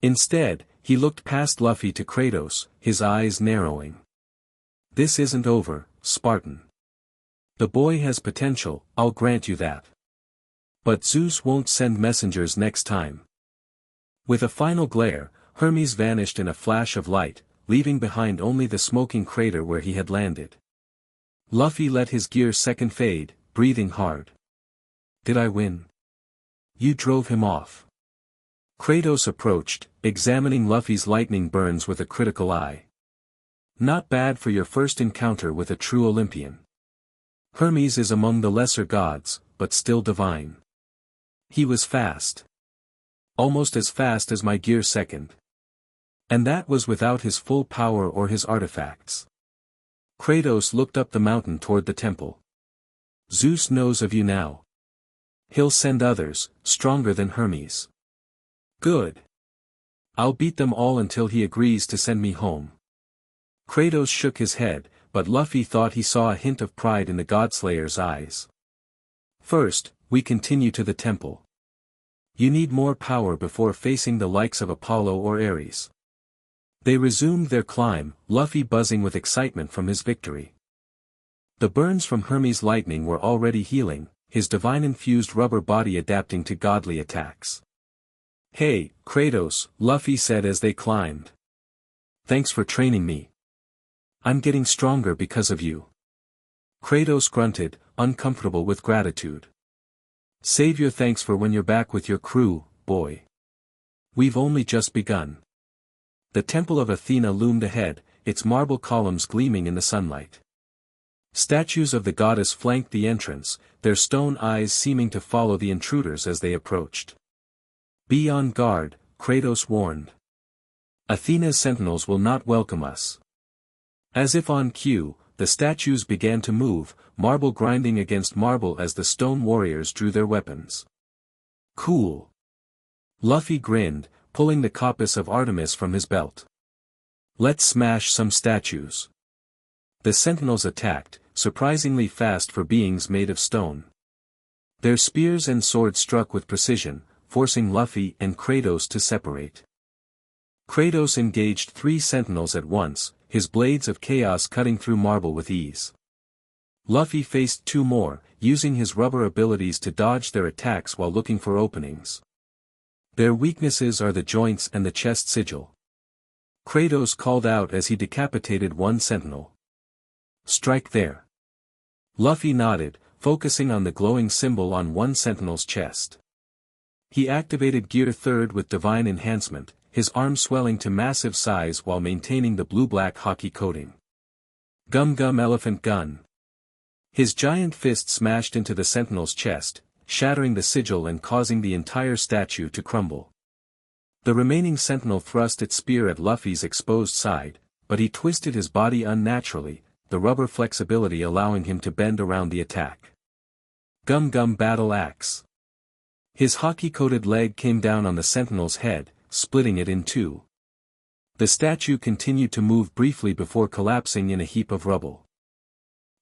Instead, he looked past Luffy to Kratos, his eyes narrowing. "This isn't over, Spartan. The boy has potential, I'll grant you that. But Zeus won't send messengers next time." With a final glare, Hermes vanished in a flash of light, leaving behind only the smoking crater where he had landed. Luffy let his Gear Second fade, breathing hard. "Did I win?" "You drove him off." Kratos approached, examining Luffy's lightning burns with a critical eye. "Not bad for your first encounter with a true Olympian. Hermes is among the lesser gods, but still divine. He was fast. Almost as fast as my Gear Second. And that was without his full power or his artifacts." Kratos looked up the mountain toward the temple. "Zeus knows of you now. He'll send others, stronger than Hermes." "Good. I'll beat them all until he agrees to send me home." Kratos shook his head, but Luffy thought he saw a hint of pride in the Godslayer's eyes. "First, we continue to the temple. You need more power before facing the likes of Apollo or Ares. They resumed their climb, Luffy buzzing with excitement from his victory. The burns from Hermes' lightning were already healing, his divine-infused rubber body adapting to godly attacks. "Hey, Kratos," Luffy said as they climbed. "Thanks for training me. I'm getting stronger because of you." Kratos grunted, uncomfortable with gratitude. "Save your thanks for when you're back with your crew, boy. We've only just begun." The Temple of Athena loomed ahead, its marble columns gleaming in the sunlight. Statues of the goddess flanked the entrance, their stone eyes seeming to follow the intruders as they approached. "Be on guard," Kratos warned. "Athena's sentinels will not welcome us." As if on cue, the statues began to move, marble grinding against marble as the stone warriors drew their weapons. "Cool." Luffy grinned, pulling the coppice of Artemis from his belt. "Let's smash some statues." The sentinels attacked, surprisingly fast for beings made of stone. Their spears and swords struck with precision, forcing Luffy and Kratos to separate. Kratos engaged 3 sentinels at once, his blades of chaos cutting through marble with ease. Luffy faced 2 more, using his rubber abilities to dodge their attacks while looking for openings. Their weaknesses are the joints and the chest sigil. Kratos called out as he decapitated one sentinel. "Strike there." Luffy nodded, focusing on the glowing symbol on one sentinel's chest. He activated Gear 3 with divine enhancement, his arm swelling to massive size while maintaining the blue-black hockey coating. Gum Gum Elephant Gun. His giant fist smashed into the sentinel's chest, shattering the sigil and causing the entire statue to crumble. The remaining sentinel thrust its spear at Luffy's exposed side, but he twisted his body unnaturally, the rubber flexibility allowing him to bend around the attack. Gum Gum Battle Axe. His hockey-coated leg came down on the sentinel's head, splitting it in 2. The statue continued to move briefly before collapsing in a heap of rubble.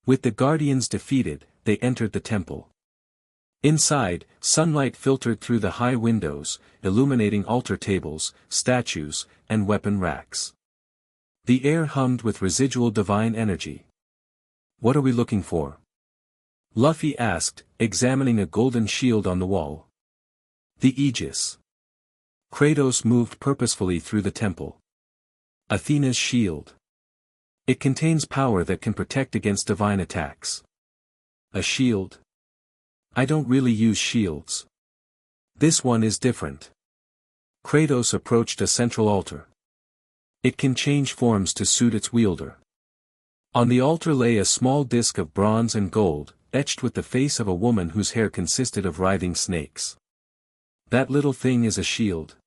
With the guardians defeated, they entered the temple. Inside, sunlight filtered through the high windows, illuminating altar tables, statues, and weapon racks. The air hummed with residual divine energy. "What are we looking for?" Luffy asked, examining a golden shield on the wall. "The Aegis." Kratos moved purposefully through the temple. "Athena's shield. It contains power that can protect against divine attacks." "A shield? I don't really use shields. This one is different." Kratos approached a central altar. It can change forms to suit its wielder. On the altar lay a small disc of bronze and gold, etched with the face of a woman whose hair consisted of writhing snakes. "That little thing is a shield.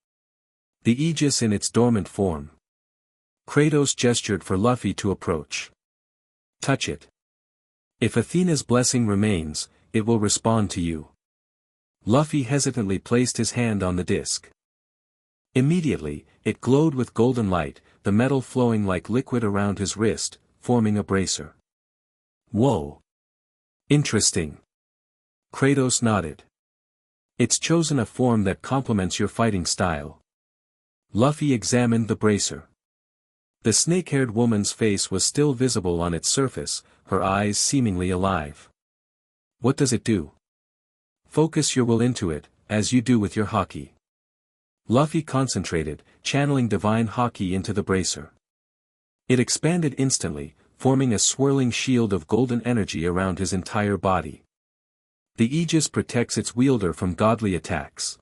The Aegis in its dormant form." Kratos gestured for Luffy to approach. "Touch it. If Athena's blessing remains, it will respond to you." Luffy hesitantly placed his hand on the disc. Immediately, it glowed with golden light, the metal flowing like liquid around his wrist, forming a bracer. "Whoa. Interesting." Kratos nodded. "It's chosen a form that complements your fighting style." Luffy examined the bracer. The snake-haired woman's face was still visible on its surface, her eyes seemingly alive. "What does it do?" "Focus your will into it, as you do with your haki." Luffy concentrated, channeling divine haki into the bracer. It expanded instantly, forming a swirling shield of golden energy around his entire body. The Aegis protects its wielder from godly attacks.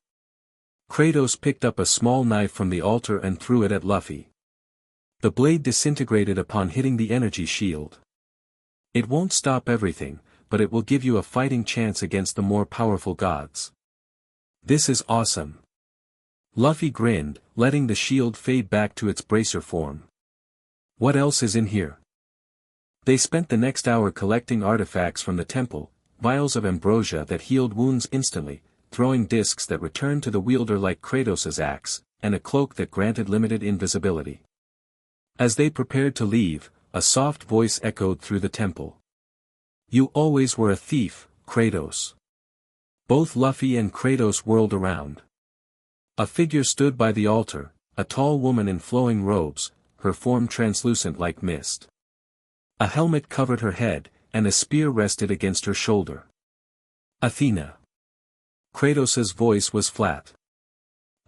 Kratos picked up a small knife from the altar and threw it at Luffy. The blade disintegrated upon hitting the energy shield. "It won't stop everything, but it will give you a fighting chance against the more powerful gods." "This is awesome." Luffy grinned, letting the shield fade back to its bracer form. "What else is in here?" They spent the next hour collecting artifacts from the temple, vials of ambrosia that healed wounds instantly, throwing discs that returned to the wielder like Kratos' axe, and a cloak that granted limited invisibility. As they prepared to leave, a soft voice echoed through the temple. "You always were a thief, Kratos." Both Luffy and Kratos whirled around. A figure stood by the altar, a tall woman in flowing robes, her form translucent like mist. A helmet covered her head, and a spear rested against her shoulder. Athena. Kratos's voice was flat.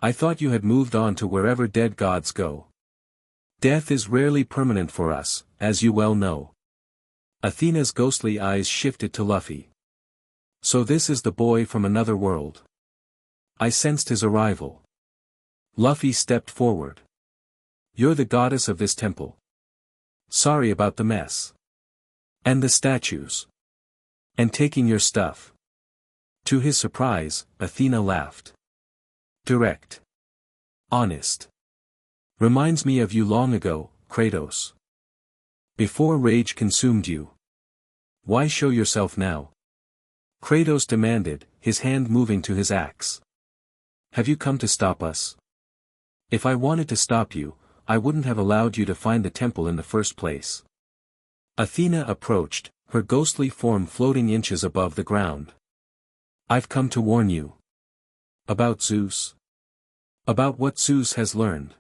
I thought you had moved on to wherever dead gods go. Death is rarely permanent for us, as you well know. Athena's ghostly eyes shifted to Luffy. So this is the boy from another world. I sensed his arrival. Luffy stepped forward. You're the goddess of this temple. Sorry about the mess. And the statues. And taking your stuff. To his surprise, Athena laughed. Direct. Honest. Reminds me of you long ago, Kratos. Before rage consumed you. Why show yourself now? Kratos demanded, his hand moving to his axe. Have you come to stop us? If I wanted to stop you, I wouldn't have allowed you to find the temple in the first place. Athena approached, her ghostly form floating inches above the ground. I've come to warn you. About Zeus. About what Zeus has learned.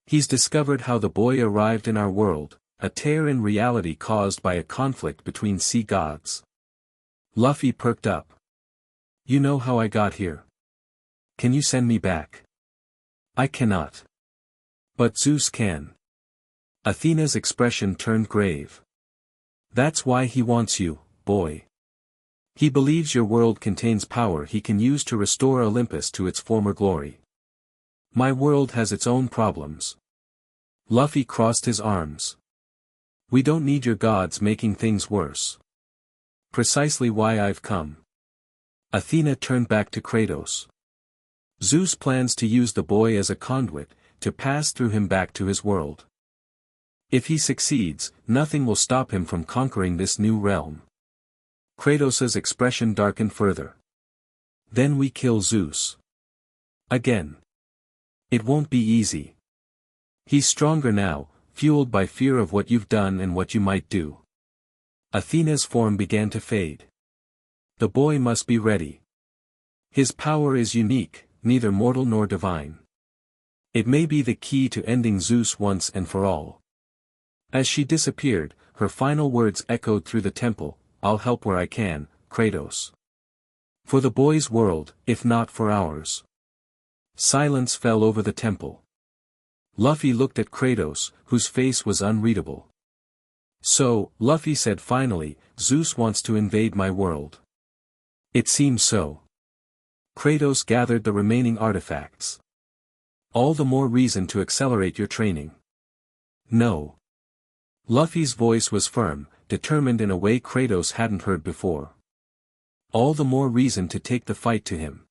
He's discovered how the boy arrived in our world, a tear in reality caused by a conflict between sea gods. Luffy perked up. You know how I got here. Can you send me back? I cannot. But Zeus can. Athena's expression turned grave. That's why he wants you, boy. He believes your world contains power he can use to restore Olympus to its former glory. My world has its own problems. Luffy crossed his arms. We don't need your gods making things worse. Precisely why I've come. Athena turned back to Kratos. Zeus plans to use the boy as a conduit, to pass through him back to his world. If he succeeds, nothing will stop him from conquering this new realm. Kratos's expression darkened further. Then we kill Zeus. Again. It won't be easy. He's stronger now, fueled by fear of what you've done and what you might do. Athena's form began to fade. The boy must be ready. His power is unique, neither mortal nor divine. It may be the key to ending Zeus once and for all. As she disappeared, her final words echoed through the temple, I'll help where I can, Kratos. For the boy's world, if not for ours. Silence fell over the temple. Luffy looked at Kratos, whose face was unreadable. So, Luffy said finally, Zeus wants to invade my world. It seems so. Kratos gathered the remaining artifacts. All the more reason to accelerate your training. No. Luffy's voice was firm, determined in a way Kratos hadn't heard before. All the more reason to take the fight to him.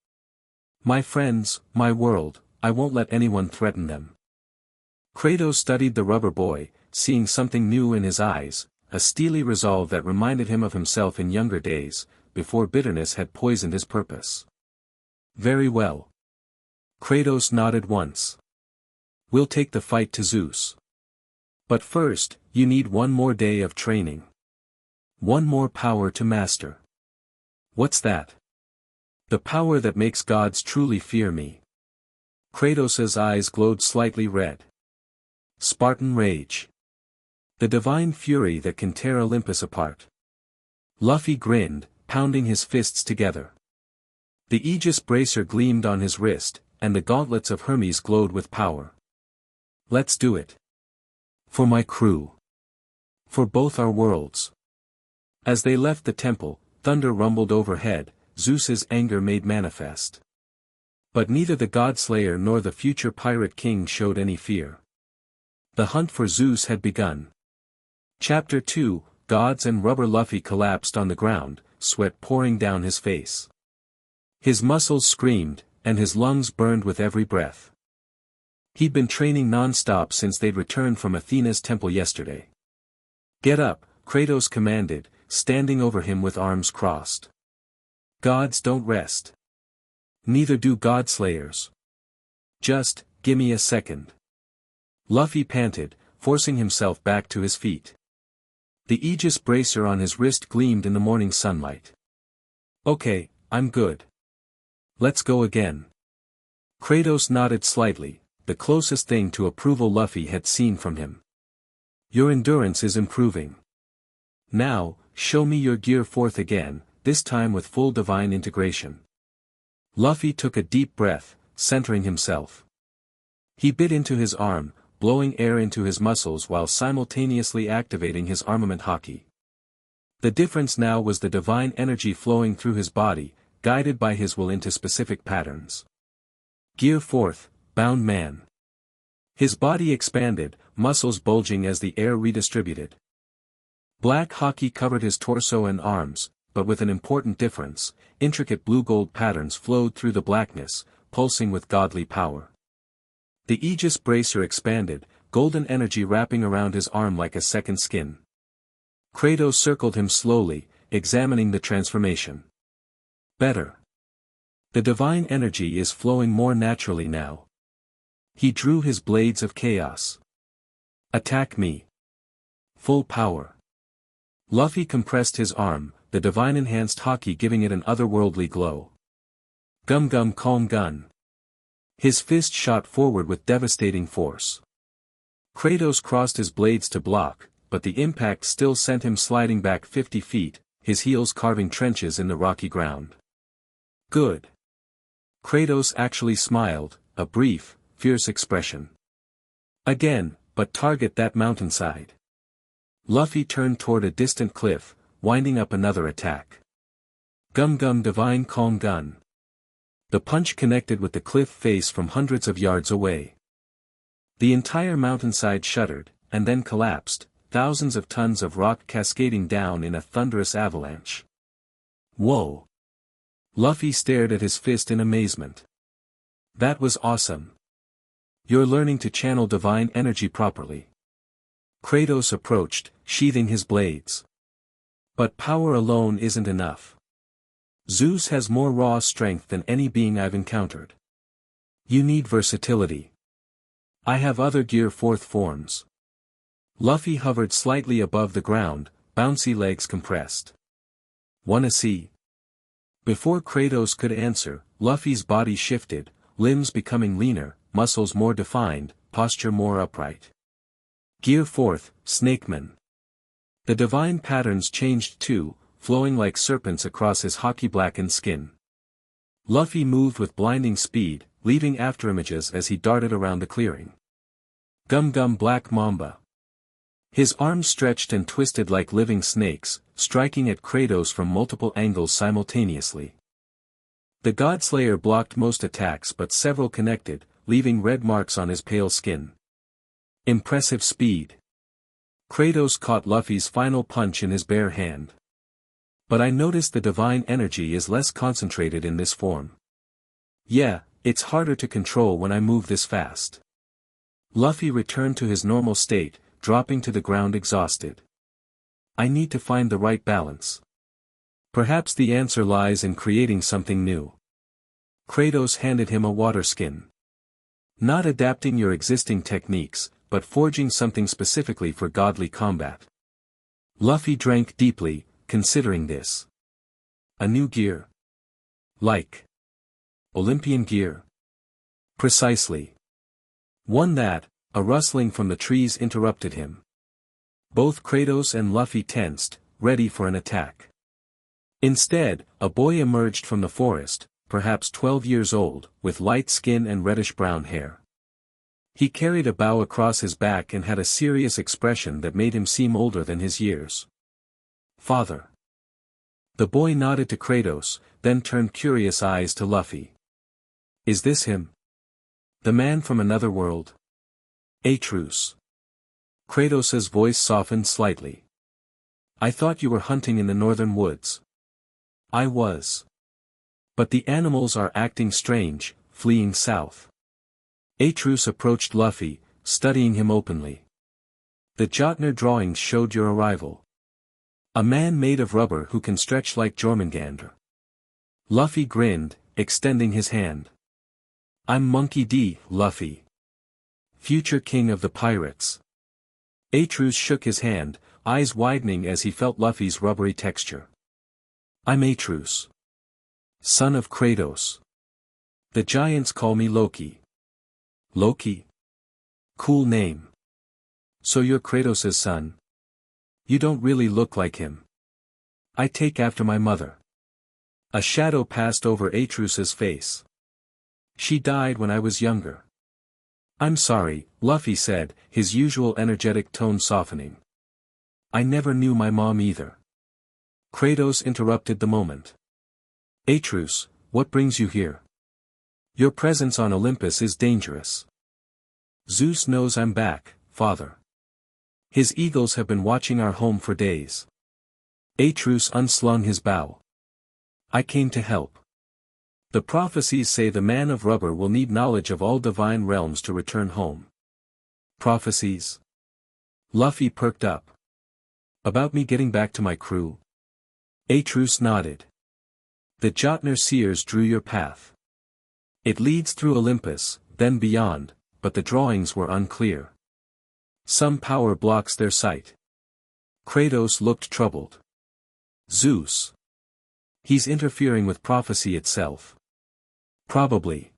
My friends, my world, I won't let anyone threaten them. Kratos studied the rubber boy, seeing something new in his eyes, a steely resolve that reminded him of himself in younger days, before bitterness had poisoned his purpose. Very well. Kratos nodded once. We'll take the fight to Zeus. But first, you need one more day of training. One more power to master. What's that? The power that makes gods truly fear me. Kratos's eyes glowed slightly red. Spartan rage. The divine fury that can tear Olympus apart. Luffy grinned, pounding his fists together. The Aegis bracer gleamed on his wrist, and the gauntlets of Hermes glowed with power. Let's do it. For my crew. For both our worlds. As they left the temple, thunder rumbled overhead, Zeus's anger made manifest. But neither the Godslayer nor the future Pirate King showed any fear. The hunt for Zeus had begun. Chapter 2, Gods and Rubber. Luffy collapsed on the ground, sweat pouring down his face. His muscles screamed, and his lungs burned with every breath. He'd been training non-stop since they'd returned from Athena's temple yesterday. Get up, Kratos commanded, standing over him with arms crossed. Gods don't rest. Neither do Godslayers. Just, gimme a second. Luffy panted, forcing himself back to his feet. The Aegis bracer on his wrist gleamed in the morning sunlight. Okay, I'm good. Let's go again. Kratos nodded slightly, the closest thing to approval Luffy had seen from him. Your endurance is improving. Now, show me your gear fourth again, this time with full divine integration. Luffy took a deep breath, centering himself. He bit into his arm, blowing air into his muscles while simultaneously activating his armament haki. The difference now was the divine energy flowing through his body, guided by his will into specific patterns. Gear fourth, Bound Man. His body expanded, muscles bulging as the air redistributed. Black haki covered his torso and arms, but with an important difference: intricate blue-gold patterns flowed through the blackness, pulsing with godly power. The Aegis bracer expanded, golden energy wrapping around his arm like a second skin. Kratos circled him slowly, examining the transformation. Better. The divine energy is flowing more naturally now. He drew his blades of chaos. Attack me. Full power. Luffy compressed his arm, the divine enhanced haki giving it an otherworldly glow. Gum gum calm gun. His fist shot forward with devastating force. Kratos crossed his blades to block, but the impact still sent him sliding back 50 feet, his heels carving trenches in the rocky ground. Good. Kratos actually smiled, a brief, fierce expression. Again, but target that mountainside. Luffy turned toward a distant cliff, winding up another attack. Gum gum divine calm gun. The punch connected with the cliff face from hundreds of yards away. The entire mountainside shuddered, and then collapsed, thousands of tons of rock cascading down in a thunderous avalanche. Whoa! Luffy stared at his fist in amazement. That was awesome. You're learning to channel divine energy properly. Kratos approached, sheathing his blades. But power alone isn't enough. Zeus has more raw strength than any being I've encountered. You need versatility. I have other gear fourth forms. Luffy hovered slightly above the ground, bouncy legs compressed. Wanna see? Before Kratos could answer, Luffy's body shifted, limbs becoming leaner, muscles more defined, posture more upright. Gear fourth, Snakeman. The divine patterns changed too, flowing like serpents across his haki-blackened skin. Luffy moved with blinding speed, leaving afterimages as he darted around the clearing. Gum gum black mamba. His arms stretched and twisted like living snakes, striking at Kratos from multiple angles simultaneously. The Godslayer blocked most attacks but several connected, leaving red marks on his pale skin. Impressive speed. Kratos caught Luffy's final punch in his bare hand. But I noticed the divine energy is less concentrated in this form. Yeah, it's harder to control when I move this fast. Luffy returned to his normal state, dropping to the ground exhausted. I need to find the right balance. Perhaps the answer lies in creating something new. Kratos handed him a water skin. Not adapting your existing techniques, but forging something specifically for godly combat. Luffy drank deeply, considering this. A new gear. Like Olympian gear. Precisely. One that, a rustling from the trees interrupted him. Both Kratos and Luffy tensed, ready for an attack. Instead, a boy emerged from the forest, perhaps 12 years old, with light skin and reddish-brown hair. He carried a bow across his back and had a serious expression that made him seem older than his years. Father. The boy nodded to Kratos, then turned curious eyes to Luffy. Is this him? The man from another world? Atreus. Kratos' voice softened slightly. I thought you were hunting in the northern woods. I was. But the animals are acting strange, fleeing south. Atreus approached Luffy, studying him openly. The Jotner drawings showed your arrival. A man made of rubber who can stretch like Jormungandr. Luffy grinned, extending his hand. I'm Monkey D, Luffy. Future king of the pirates. Atreus shook his hand, eyes widening as he felt Luffy's rubbery texture. I'm Atreus. Son of Kratos. The giants call me Loki. Loki? Cool name. So you're Kratos' son? You don't really look like him. I take after my mother. A shadow passed over Atreus' face. She died when I was younger. I'm sorry, Luffy said, his usual energetic tone softening. I never knew my mom either. Kratos interrupted the moment. Atreus, what brings you here? Your presence on Olympus is dangerous. Zeus knows I'm back, father. His eagles have been watching our home for days. Atreus unslung his bow. I came to help. The prophecies say the man of rubber will need knowledge of all divine realms to return home. Prophecies? Luffy perked up. About me getting back to my crew? Atreus nodded. The Jotnar seers drew your path. It leads through Olympus, then beyond, but the drawings were unclear. Some power blocks their sight. Kratos looked troubled. Zeus. He's interfering with prophecy itself. Probably.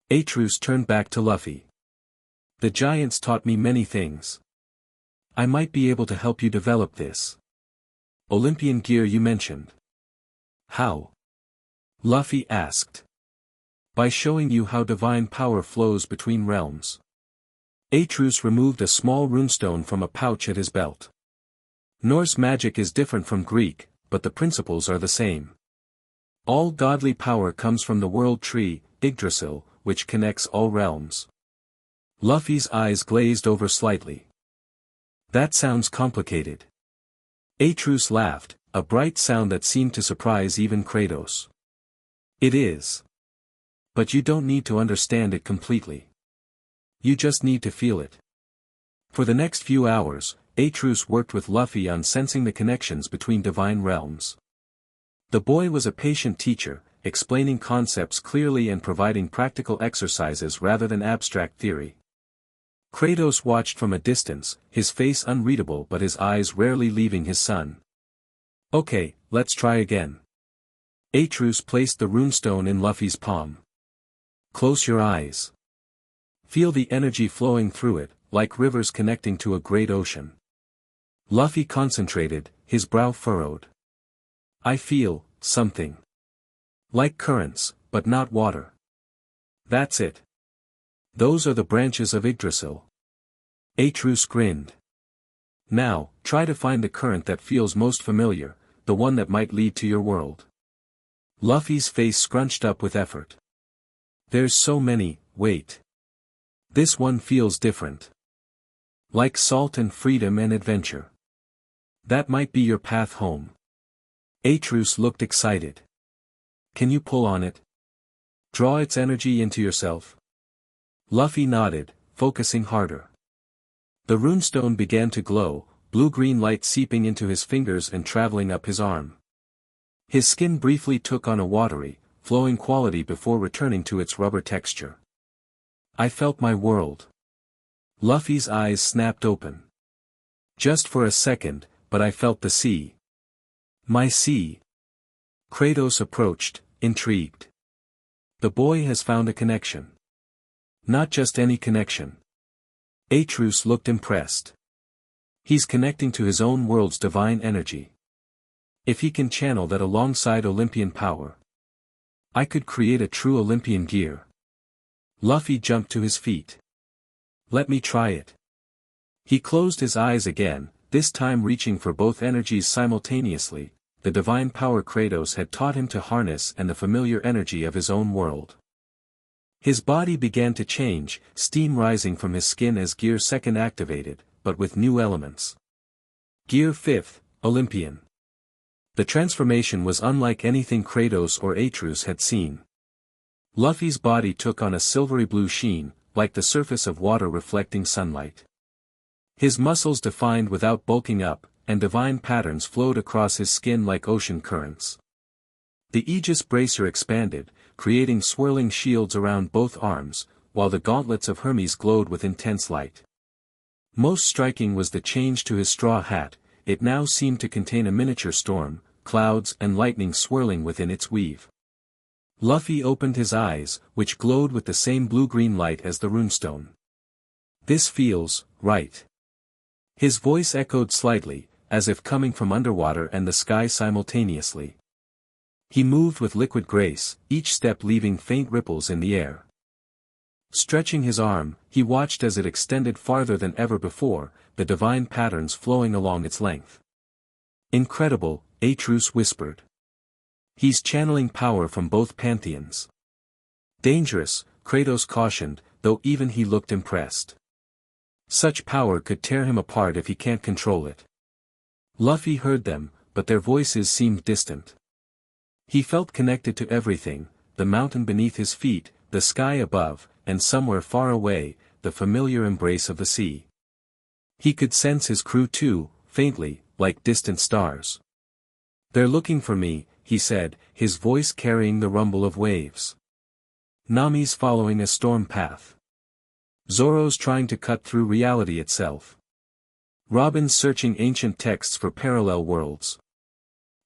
Atreus turned back to Luffy. The giants taught me many things. I might be able to help you develop this Olympian gear you mentioned. How? Luffy asked. By showing you how divine power flows between realms. Atreus removed a small runestone from a pouch at his belt. Norse magic is different from Greek, but the principles are the same. All godly power comes from the world tree, Yggdrasil, which connects all realms. Luffy's eyes glazed over slightly. That sounds complicated. Atreus laughed, a bright sound that seemed to surprise even Kratos. It is. But you don't need to understand it completely. You just need to feel it. For the next few hours, Atreus worked with Luffy on sensing the connections between divine realms. The boy was a patient teacher, explaining concepts clearly and providing practical exercises rather than abstract theory. Kratos watched from a distance, his face unreadable but his eyes rarely leaving his son. Okay, let's try again. Atreus placed the runestone in Luffy's palm. Close your eyes. Feel the energy flowing through it, like rivers connecting to a great ocean. Luffy concentrated, his brow furrowed. I feel something. Like currents, but not water. That's it. Those are the branches of Yggdrasil. Atreus grinned. Now, try to find the current that feels most familiar, the one that might lead to your world. Luffy's face scrunched up with effort. There's so many, wait. This one feels different. Like salt and freedom and adventure. That might be your path home. Atreus looked excited. Can you pull on it? Draw its energy into yourself? Luffy nodded, focusing harder. The runestone began to glow, blue-green light seeping into his fingers and traveling up his arm. His skin briefly took on a watery, flowing quality before returning to its rubber texture. I felt my world. Luffy's eyes snapped open. Just for a second, but I felt the sea. My sea. Kratos approached, intrigued. The boy has found a connection. Not just any connection. Atreus looked impressed. He's connecting to his own world's divine energy. If he can channel that alongside Olympian power, I could create a true Olympian gear. Luffy jumped to his feet. Let me try it. He closed his eyes again, this time reaching for both energies simultaneously, the divine power Kratos had taught him to harness and the familiar energy of his own world. His body began to change, steam rising from his skin as Gear 2 activated, but with new elements. Gear 5, Olympian. The transformation was unlike anything Kratos or Atreus had seen. Luffy's body took on a silvery blue sheen, like the surface of water reflecting sunlight. His muscles defined without bulking up, and divine patterns flowed across his skin like ocean currents. The Aegis bracer expanded, creating swirling shields around both arms, while the gauntlets of Hermes glowed with intense light. Most striking was the change to his straw hat, it now seemed to contain a miniature storm, clouds and lightning swirling within its weave. Luffy opened his eyes, which glowed with the same blue-green light as the runestone. This feels right. His voice echoed slightly, as if coming from underwater and the sky simultaneously. He moved with liquid grace, each step leaving faint ripples in the air. Stretching his arm, he watched as it extended farther than ever before, the divine patterns flowing along its length. Incredible, Atreus whispered. He's channeling power from both pantheons. Dangerous, Kratos cautioned, though even he looked impressed. Such power could tear him apart if he can't control it. Luffy heard them, but their voices seemed distant. He felt connected to everything, the mountain beneath his feet, the sky above, and somewhere far away, the familiar embrace of the sea. He could sense his crew too, faintly, like distant stars. "They're looking for me," he said, his voice carrying the rumble of waves. "Nami's following a storm path. Zoro's trying to cut through reality itself. Robin's searching ancient texts for parallel worlds.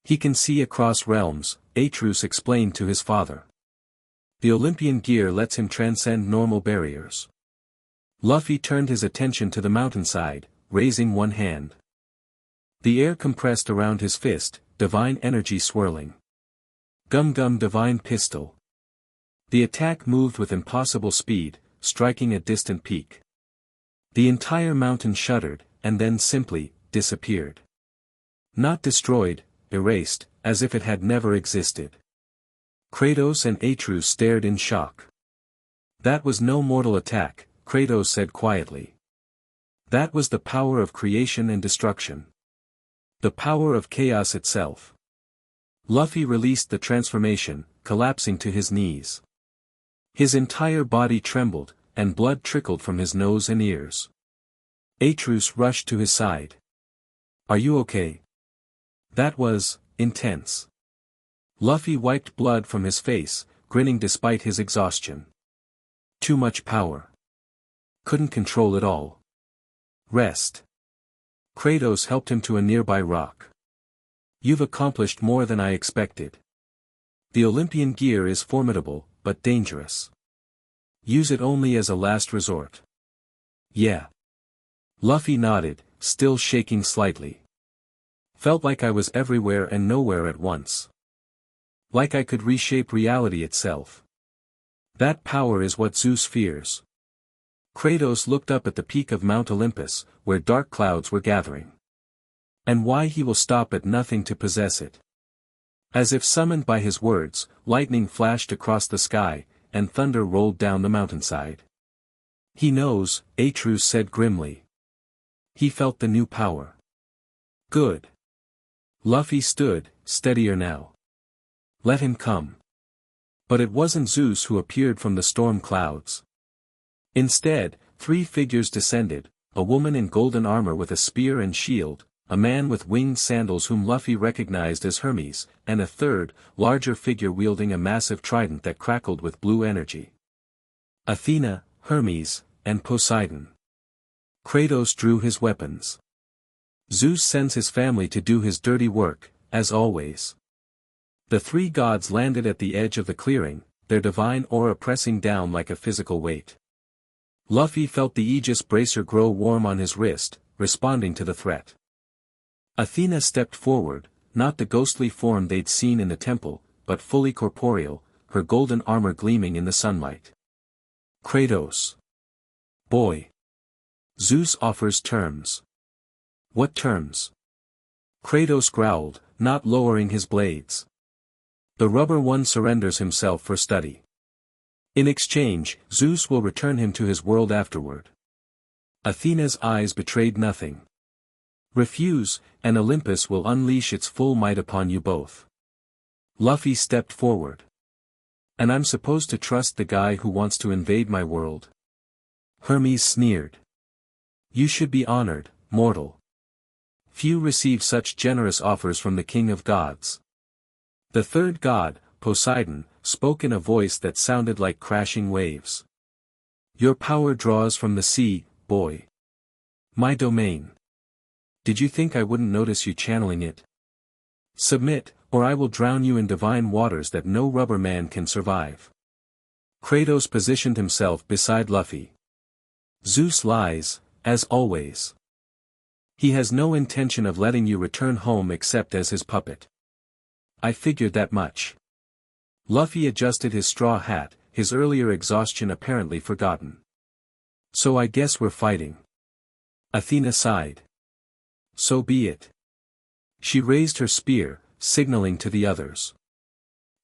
He can see across realms," Atreus explained to his father. "The Olympian gear lets him transcend normal barriers." Luffy turned his attention to the mountainside, raising one hand. The air compressed around his fist, divine energy swirling. Gum Gum Divine Pistol. The attack moved with impossible speed, striking a distant peak. The entire mountain shuddered, and then simply disappeared. Not destroyed, erased, as if it had never existed. Kratos and Atreus stared in shock. "That was no mortal attack," Kratos said quietly. "That was the power of creation and destruction. The power of chaos itself." Luffy released the transformation, collapsing to his knees. His entire body trembled, and blood trickled from his nose and ears. Atreus rushed to his side. "Are you okay? That was intense." Luffy wiped blood from his face, grinning despite his exhaustion. "Too much power. Couldn't control it all. Rest." Kratos helped him to a nearby rock. "You've accomplished more than I expected. The Olympian gear is formidable, but dangerous. Use it only as a last resort." "Yeah." Luffy nodded, still shaking slightly. "Felt like I was everywhere and nowhere at once. Like I could reshape reality itself. That power is what Zeus fears." Kratos looked up at the peak of Mount Olympus, where dark clouds were gathering. "And why he will stop at nothing to possess it." As if summoned by his words, lightning flashed across the sky, and thunder rolled down the mountainside. "He knows," Atreus said grimly. He felt the new power. "Good." Luffy stood, steadier now. "Let him come." But it wasn't Zeus who appeared from the storm clouds. Instead, three figures descended, a woman in golden armor with a spear and shield, a man with winged sandals whom Luffy recognized as Hermes, and a third, larger figure wielding a massive trident that crackled with blue energy. Athena, Hermes, and Poseidon. Kratos drew his weapons. Zeus sends his family to do his dirty work, as always. The three gods landed at the edge of the clearing, their divine aura pressing down like a physical weight. Luffy felt the Aegis bracer grow warm on his wrist, responding to the threat. Athena stepped forward, not the ghostly form they'd seen in the temple, but fully corporeal, her golden armor gleaming in the sunlight. "Kratos. Boy. Zeus offers terms." "What terms?" Kratos growled, not lowering his blades. "The rubber one surrenders himself for study. In exchange, Zeus will return him to his world afterward." Athena's eyes betrayed nothing. "Refuse, and Olympus will unleash its full might upon you both." Luffy stepped forward. "And I'm supposed to trust the guy who wants to invade my world?" Hermes sneered. "You should be honored, mortal. Few receive such generous offers from the king of gods." The third god, Poseidon, spoke in a voice that sounded like crashing waves. "Your power draws from the sea, boy. My domain. Did you think I wouldn't notice you channeling it? Submit, Or I will drown you in divine waters that no rubber man can survive. Kratos positioned himself beside Luffy. Zeus lies, as always. He has no intention of letting you return home except as his puppet. I figured that much. Luffy adjusted his straw hat, his earlier exhaustion apparently forgotten. So I guess we're fighting. Athena sighed. So be it. She raised her spear, signaling to the others.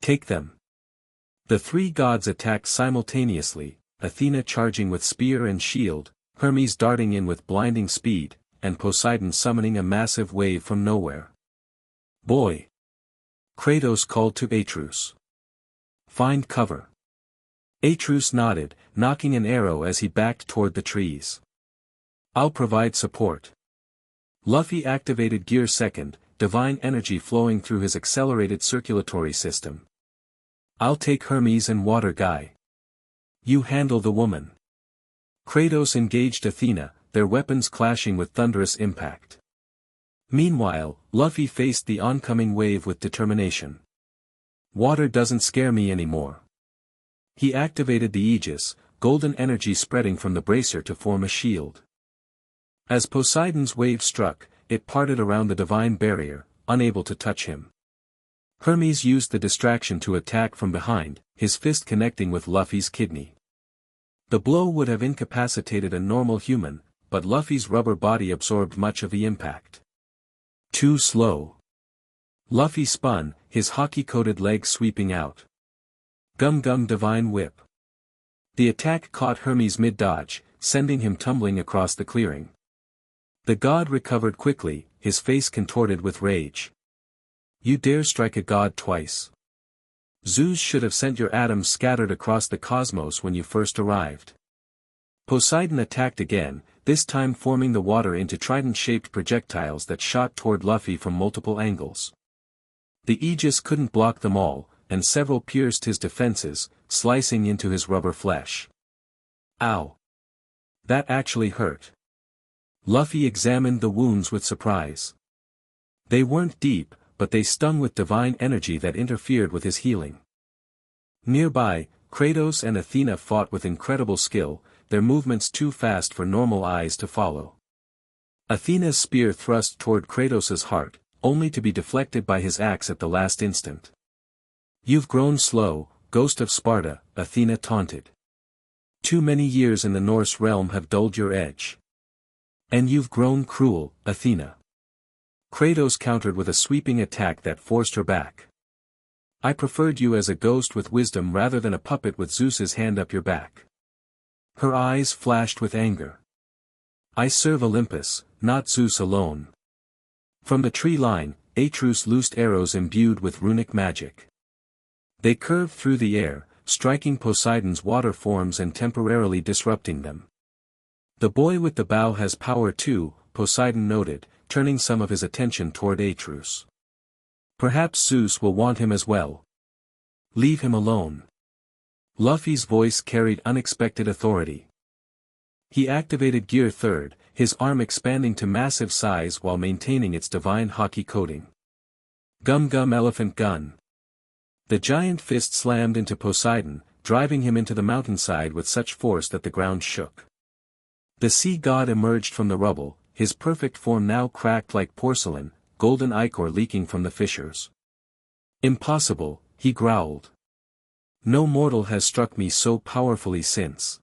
Take them. The three gods attacked simultaneously, Athena charging with spear and shield, Hermes darting in with blinding speed, and Poseidon summoning a massive wave from nowhere. Boy! Kratos called to Atreus. Find cover. Atreus nodded, knocking an arrow as he backed toward the trees. I'll provide support. Luffy activated Gear Second, divine energy flowing through his accelerated circulatory system. I'll take Hermes and Water Guy. You handle the woman. Kratos engaged Athena, their weapons clashing with thunderous impact. Meanwhile, Luffy faced the oncoming wave with determination. Water doesn't scare me anymore. He activated the Aegis, golden energy spreading from the bracer to form a shield. As Poseidon's wave struck, it parted around the divine barrier, unable to touch him. Hermes used the distraction to attack from behind, his fist connecting with Luffy's kidney. The blow would have incapacitated a normal human, but Luffy's rubber body absorbed much of the impact. Too slow. Luffy spun, his hockey-coated legs sweeping out. Gum Gum Divine Whip. The attack caught Hermes mid-dodge, sending him tumbling across the clearing. The god recovered quickly, his face contorted with rage. You dare strike a god twice. Zeus should have sent your atoms scattered across the cosmos when you first arrived. Poseidon attacked again, this time forming the water into trident-shaped projectiles that shot toward Luffy from multiple angles. The Aegis couldn't block them all, and several pierced his defenses, slicing into his rubber flesh. Ow! That actually hurt. Luffy examined the wounds with surprise. They weren't deep, but they stung with divine energy that interfered with his healing. Nearby, Kratos and Athena fought with incredible skill, their movements too fast for normal eyes to follow. Athena's spear thrust toward Kratos' heart, only to be deflected by his axe at the last instant. You've grown slow, ghost of Sparta, Athena taunted. Too many years in the Norse realm have dulled your edge. And you've grown cruel, Athena. Kratos countered with a sweeping attack that forced her back. I preferred you as a ghost with wisdom rather than a puppet with Zeus's hand up your back. Her eyes flashed with anger. I serve Olympus, not Zeus alone. From the tree line, Atreus loosed arrows imbued with runic magic. They curved through the air, striking Poseidon's water forms and temporarily disrupting them. The boy with the bow has power too, Poseidon noted, turning some of his attention toward Atreus. Perhaps Zeus will want him as well. Leave him alone. Luffy's voice carried unexpected authority. He activated Gear Third, his arm expanding to massive size while maintaining its divine hockey coating. Gum Gum Elephant Gun. The giant fist slammed into Poseidon, driving him into the mountainside with such force that the ground shook. The sea god emerged from the rubble, his perfect form now cracked like porcelain, golden ichor leaking from the fissures. Impossible, he growled. No mortal has struck me so powerfully since.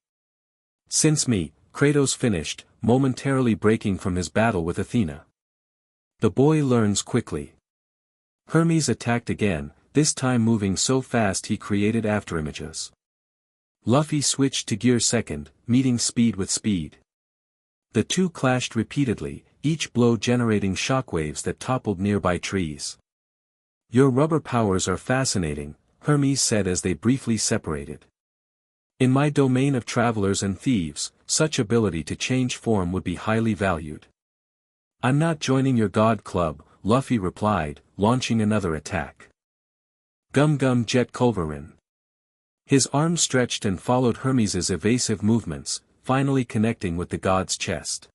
Since me, Kratos finished, momentarily breaking from his battle with Athena. The boy learns quickly. Hermes attacked again, this time moving so fast he created afterimages. Luffy switched to Gear Second, meeting speed with speed. The two clashed repeatedly, each blow generating shockwaves that toppled nearby trees. Your rubber powers are fascinating, Hermes said as they briefly separated. In my domain of travelers and thieves, such ability to change form would be highly valued. I'm not joining your god club, Luffy replied, launching another attack. Gum Gum Jet Culverin. His arm stretched and followed Hermes's evasive movements, finally connecting with the god's chest.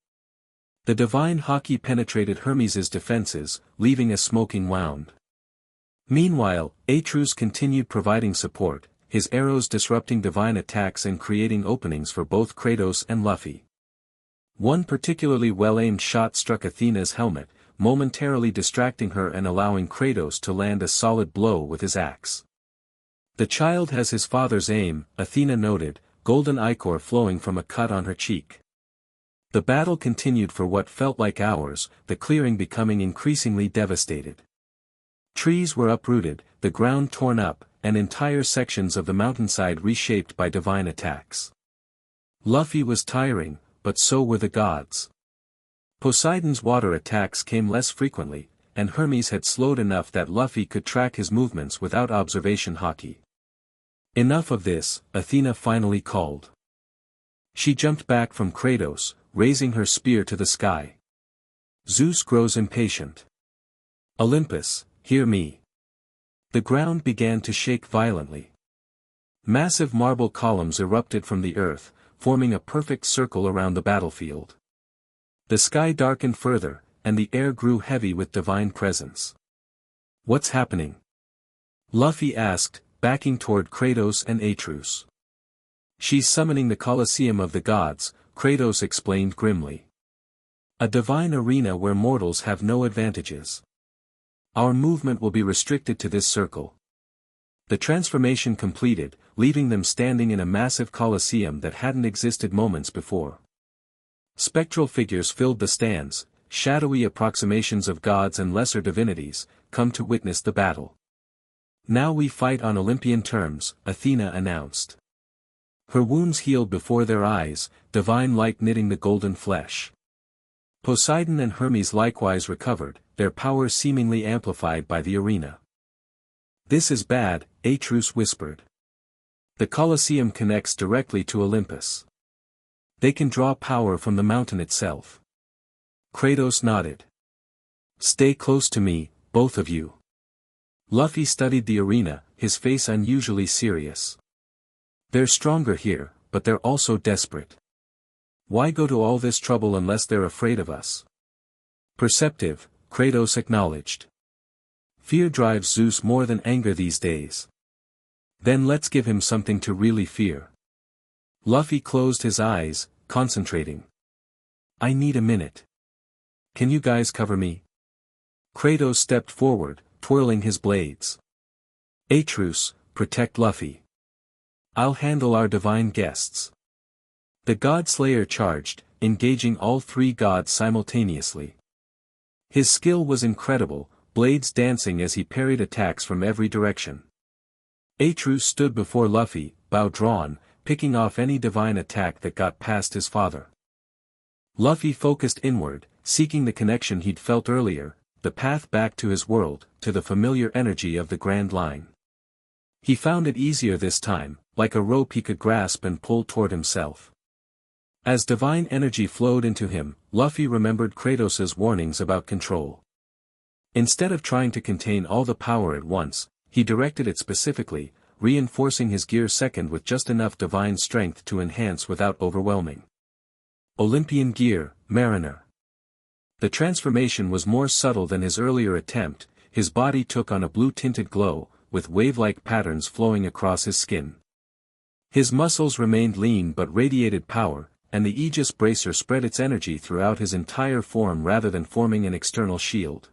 The divine hockey penetrated Hermes's defenses, leaving a smoking wound. Meanwhile, Atreus continued providing support, his arrows disrupting divine attacks and creating openings for both Kratos and Luffy. One particularly well-aimed shot struck Athena's helmet, momentarily distracting her and allowing Kratos to land a solid blow with his axe. "The child has his father's aim," Athena noted, golden ichor flowing from a cut on her cheek. The battle continued for what felt like hours, the clearing becoming increasingly devastated. Trees were uprooted, the ground torn up, and entire sections of the mountainside reshaped by divine attacks. Luffy was tiring, but so were the gods. Poseidon's water attacks came less frequently, and Hermes had slowed enough that Luffy could track his movements without observation hockey. "Enough of this," Athena finally called. She jumped back from Kratos, raising her spear to the sky. Zeus grows impatient. "Olympus, hear me." The ground began to shake violently. Massive marble columns erupted from the earth, forming a perfect circle around the battlefield. The sky darkened further, and the air grew heavy with divine presence. "What's happening?" Luffy asked, backing toward Kratos and Atreus. "She's summoning the Colosseum of the gods," Kratos explained grimly. "A divine arena where mortals have no advantages. Our movement will be restricted to this circle." The transformation completed, leaving them standing in a massive colosseum that hadn't existed moments before. Spectral figures filled the stands, shadowy approximations of gods and lesser divinities, come to witness the battle. "Now we fight on Olympian terms," Athena announced. Her wounds healed before their eyes, divine light knitting the golden flesh. Poseidon and Hermes likewise recovered, their power seemingly amplified by the arena. "This is bad," Atreus whispered. "The Colosseum connects directly to Olympus. They can draw power from the mountain itself." Kratos nodded. "Stay close to me, both of you." Luffy studied the arena, his face unusually serious. "They're stronger here, but they're also desperate. Why go to all this trouble unless they're afraid of us?" "Perceptive," Kratos acknowledged. "Fear drives Zeus more than anger these days." "Then let's give him something to really fear." Luffy closed his eyes, concentrating. "I need a minute. Can you guys cover me?" Kratos stepped forward, twirling his blades. "Atreus, protect Luffy. I'll handle our divine guests." The God Slayer charged, engaging all three gods simultaneously. His skill was incredible, blades dancing as he parried attacks from every direction. Atreus stood before Luffy, bow drawn, picking off any divine attack that got past his father. Luffy focused inward, seeking the connection he'd felt earlier, the path back to his world, to the familiar energy of the Grand Line. He found it easier this time, like a rope he could grasp and pull toward himself. As divine energy flowed into him, Luffy remembered Kratos' warnings about control. Instead of trying to contain all the power at once, he directed it specifically, reinforcing his gear second with just enough divine strength to enhance without overwhelming. Olympian gear, Mariner. The transformation was more subtle than his earlier attempt, his body took on a blue-tinted glow, with wave-like patterns flowing across his skin. His muscles remained lean but radiated power, and the Aegis bracer spread its energy throughout his entire form rather than forming an external shield.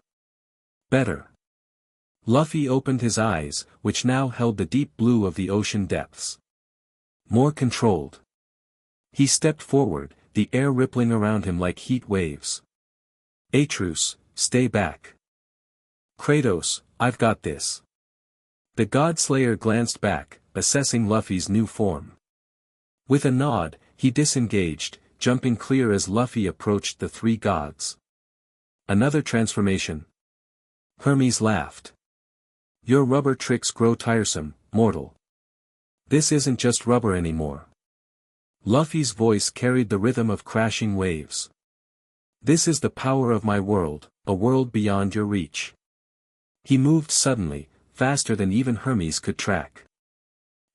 Better. Luffy opened his eyes, which now held the deep blue of the ocean depths. More controlled. He stepped forward, the air rippling around him like heat waves. "Atreus, stay back." "Kratos, I've got this." The God Slayer glanced back, assessing Luffy's new form. With a nod, he disengaged, jumping clear as Luffy approached the three gods. "Another transformation?" Hermes laughed. "Your rubber tricks grow tiresome, mortal. This isn't just rubber anymore." Luffy's voice carried the rhythm of crashing waves. "This is the power of my world, a world beyond your reach." He moved suddenly, faster than even Hermes could track.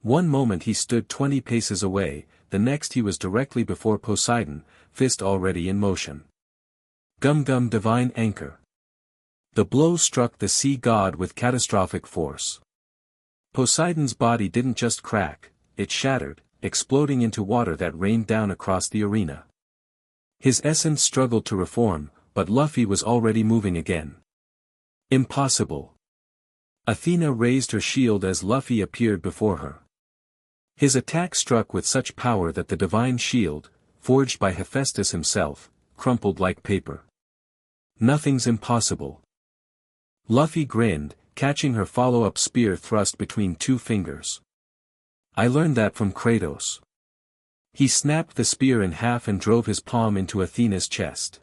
One moment he stood 20 paces away, the next he was directly before Poseidon, fist already in motion. Gum Gum Divine Anchor. The blow struck the sea god with catastrophic force. Poseidon's body didn't just crack, it shattered, exploding into water that rained down across the arena. His essence struggled to reform, but Luffy was already moving again. Impossible. Athena raised her shield as Luffy appeared before her. His attack struck with such power that the divine shield, forged by Hephaestus himself, crumpled like paper. Nothing's impossible. Luffy grinned, catching her follow-up spear thrust between two fingers. I learned that from Kratos. He snapped the spear in half and drove his palm into Athena's chest.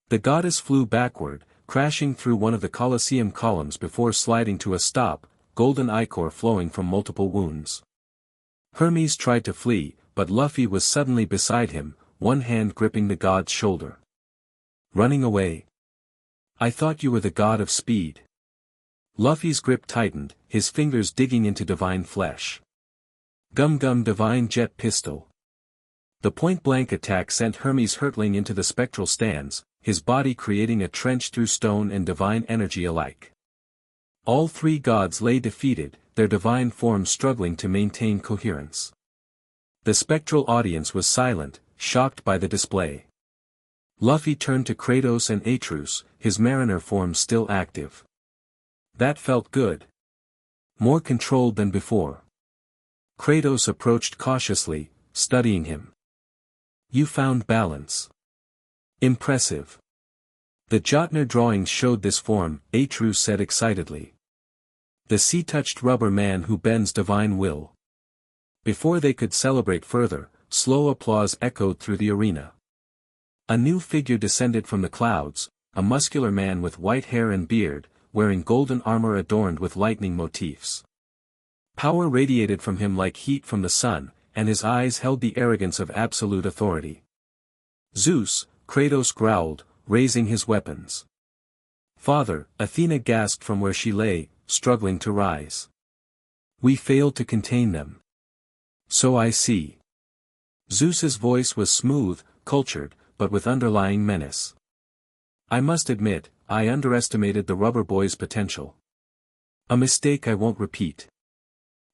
The goddess flew backward, crashing through one of the Colosseum columns before sliding to a stop, golden ichor flowing from multiple wounds. Hermes tried to flee, but Luffy was suddenly beside him, one hand gripping the god's shoulder. Running away? I thought you were the god of speed. Luffy's grip tightened, his fingers digging into divine flesh. Gum divine jet pistol. The point-blank attack sent Hermes hurtling into the spectral stands, his body creating a trench through stone and divine energy alike. All three gods lay defeated, their divine forms struggling to maintain coherence. The spectral audience was silent, shocked by the display. Luffy turned to Kratos and Atreus, his mariner form still active. That felt good. More controlled than before. Kratos approached cautiously, studying him. You found balance. Impressive. The Jotner drawings showed this form, Atreus said excitedly. The sea-touched rubber man who bends divine will. Before they could celebrate further, slow applause echoed through the arena. A new figure descended from the clouds, a muscular man with white hair and beard, wearing golden armor adorned with lightning motifs. Power radiated from him like heat from the sun, and his eyes held the arrogance of absolute authority. Zeus, Kratos growled, raising his weapons. Father, Athena gasped from where she lay, struggling to rise. We failed to contain them. So I see. Zeus's voice was smooth, cultured, but with underlying menace. I must admit, I underestimated the rubber boy's potential. A mistake I won't repeat.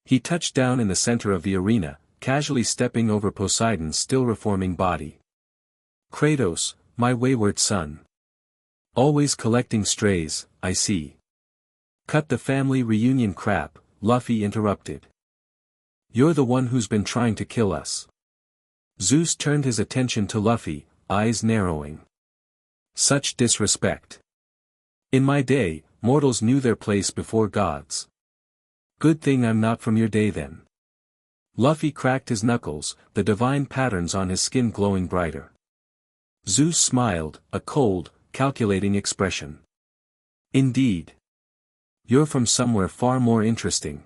He touched down in the center of the arena, casually stepping over Poseidon's still reforming body. Kratos, my wayward son. Always collecting strays, I see. Cut the family reunion crap, Luffy interrupted. You're the one who's been trying to kill us. Zeus turned his attention to Luffy, eyes narrowing. Such disrespect. In my day, mortals knew their place before gods. Good thing I'm not from your day then. Luffy cracked his knuckles, the divine patterns on his skin glowing brighter. Zeus smiled, a cold, calculating expression. Indeed. You're from somewhere far more interesting.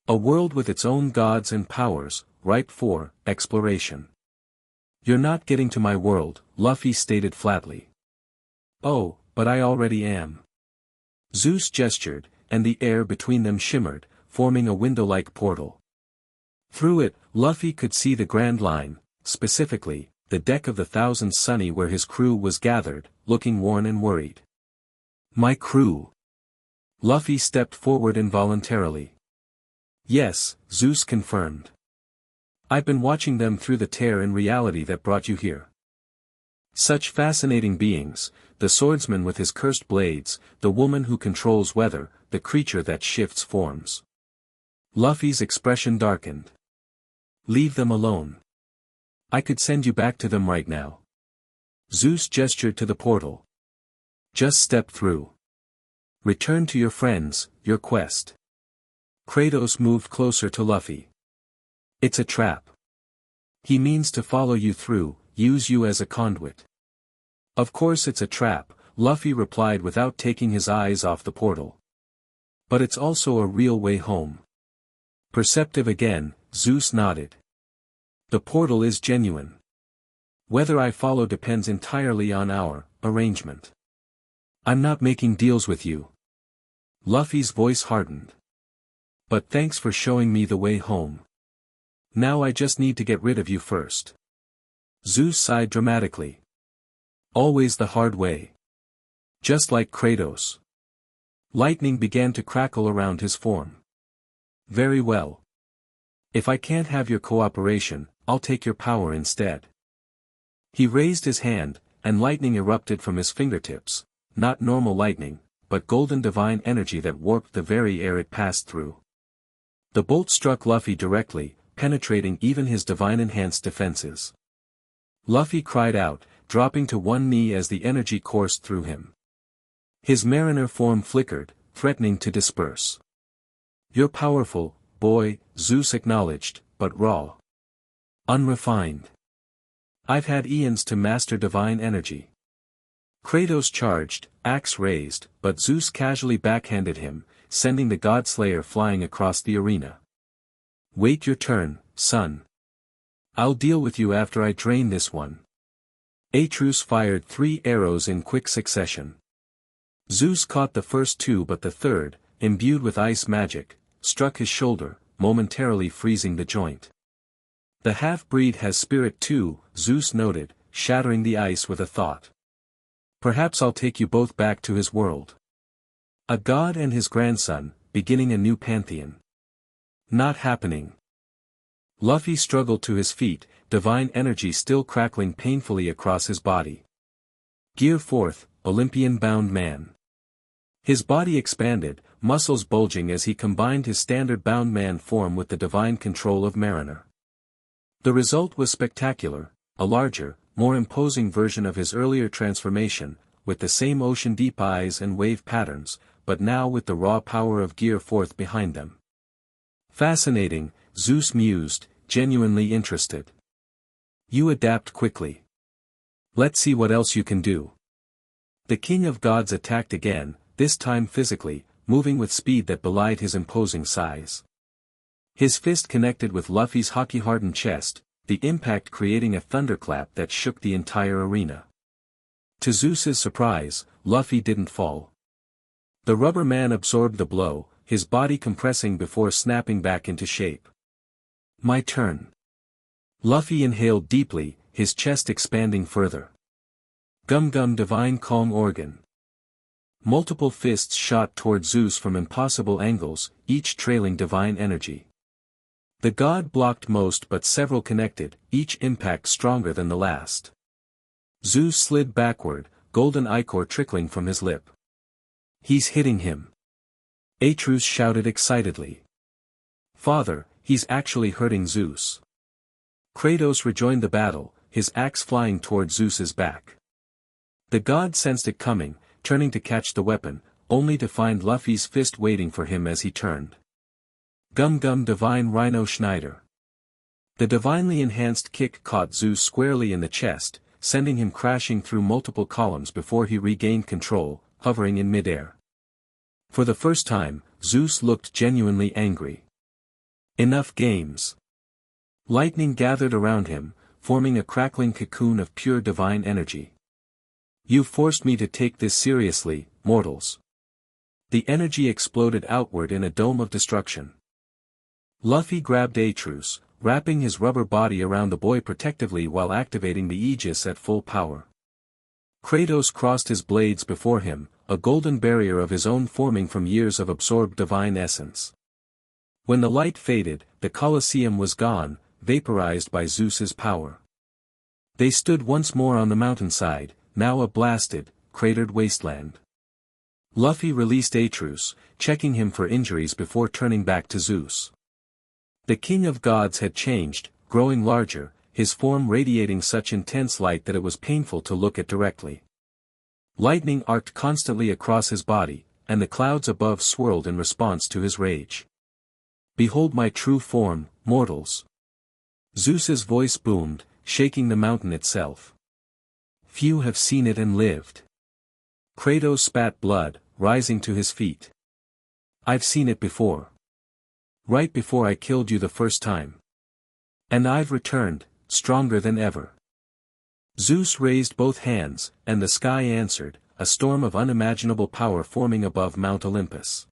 A world with its own gods and powers, ripe for exploration. You're not getting to my world, Luffy stated flatly. Oh, but I already am. Zeus gestured, and the air between them shimmered, forming a window-like portal. Through it, Luffy could see the Grand Line, specifically, the deck of the Thousand Sunny where his crew was gathered, looking worn and worried. My crew. Luffy stepped forward involuntarily. Yes, Zeus confirmed. I've been watching them through the tear in reality that brought you here. Such fascinating beings, the swordsman with his cursed blades, the woman who controls weather, the creature that shifts forms. Luffy's expression darkened. Leave them alone. I could send you back to them right now. Zeus gestured to the portal. Just step through. Return to your friends, your quest. Kratos moved closer to Luffy. It's a trap. He means to follow you through, use you as a conduit. Of course it's a trap, Luffy replied without taking his eyes off the portal. But it's also a real way home. Perceptive again, Zeus nodded. The portal is genuine. Whether I follow depends entirely on our arrangement. I'm not making deals with you. Luffy's voice hardened. But thanks for showing me the way home. Now I just need to get rid of you first. Zeus sighed dramatically. Always the hard way. Just like Kratos. Lightning began to crackle around his form. Very well. If I can't have your cooperation, I'll take your power instead. He raised his hand, and lightning erupted from his fingertips, not normal lightning, but golden divine energy that warped the very air it passed through. The bolt struck Luffy directly, penetrating even his divine-enhanced defenses. Luffy cried out, dropping to one knee as the energy coursed through him. His mariner form flickered, threatening to disperse. You're powerful, boy, Zeus acknowledged, but raw. Unrefined. I've had eons to master divine energy. Kratos charged, axe raised, but Zeus casually backhanded him, sending the God-Slayer flying across the arena. Wait your turn, son. I'll deal with you after I drain this one. Atreus fired 3 arrows in quick succession. Zeus caught the first 2 but the third, imbued with ice magic, struck his shoulder, momentarily freezing the joint. The half-breed has spirit too, Zeus noted, shattering the ice with a thought. Perhaps I'll take you both back to his world. A god and his grandson, beginning a new pantheon. Not happening. Luffy struggled to his feet, divine energy still crackling painfully across his body. Gear 4th, Olympian-bound man. His body expanded, muscles bulging as he combined his standard bound man form with the divine control of Mariner. The result was spectacular, a larger, more imposing version of his earlier transformation, with the same ocean-deep eyes and wave patterns, but now with the raw power of Gear 4th behind them. Fascinating, Zeus mused, genuinely interested. You adapt quickly. Let's see what else you can do. The King of Gods attacked again, this time physically, moving with speed that belied his imposing size. His fist connected with Luffy's hockey-hardened chest, the impact creating a thunderclap that shook the entire arena. To Zeus's surprise, Luffy didn't fall. The rubber man absorbed the blow, his body compressing before snapping back into shape. My turn. Luffy inhaled deeply, his chest expanding further. Gum Gum Divine Calm Organ. Multiple fists shot toward Zeus from impossible angles, each trailing divine energy. The god blocked most but several connected, each impact stronger than the last. Zeus slid backward, golden ichor trickling from his lip. He's hitting him. Atreus shouted excitedly. Father, he's actually hurting Zeus. Kratos rejoined the battle, his axe flying toward Zeus's back. The god sensed it coming, turning to catch the weapon, only to find Luffy's fist waiting for him as he turned. Gum Gum Divine Rhino Schneider. The divinely enhanced kick caught Zeus squarely in the chest, sending him crashing through multiple columns before he regained control, hovering in midair. For the first time, Zeus looked genuinely angry. Enough games. Lightning gathered around him, forming a crackling cocoon of pure divine energy. You forced me to take this seriously, mortals. The energy exploded outward in a dome of destruction. Luffy grabbed Atreus, wrapping his rubber body around the boy protectively while activating the Aegis at full power. Kratos crossed his blades before him, a golden barrier of his own forming from years of absorbed divine essence. When the light faded, the Colosseum was gone, vaporized by Zeus's power. They stood once more on the mountainside, now a blasted, cratered wasteland. Luffy released Atreus, checking him for injuries before turning back to Zeus. The King of Gods had changed, growing larger, his form radiating such intense light that it was painful to look at directly. Lightning arced constantly across his body, and the clouds above swirled in response to his rage. Behold my true form, mortals. Zeus's voice boomed, shaking the mountain itself. Few have seen it and lived. Kratos spat blood, rising to his feet. I've seen it before. Right before I killed you the first time. And I've returned, stronger than ever. Zeus raised both hands, and the sky answered, a storm of unimaginable power forming above Mount Olympus.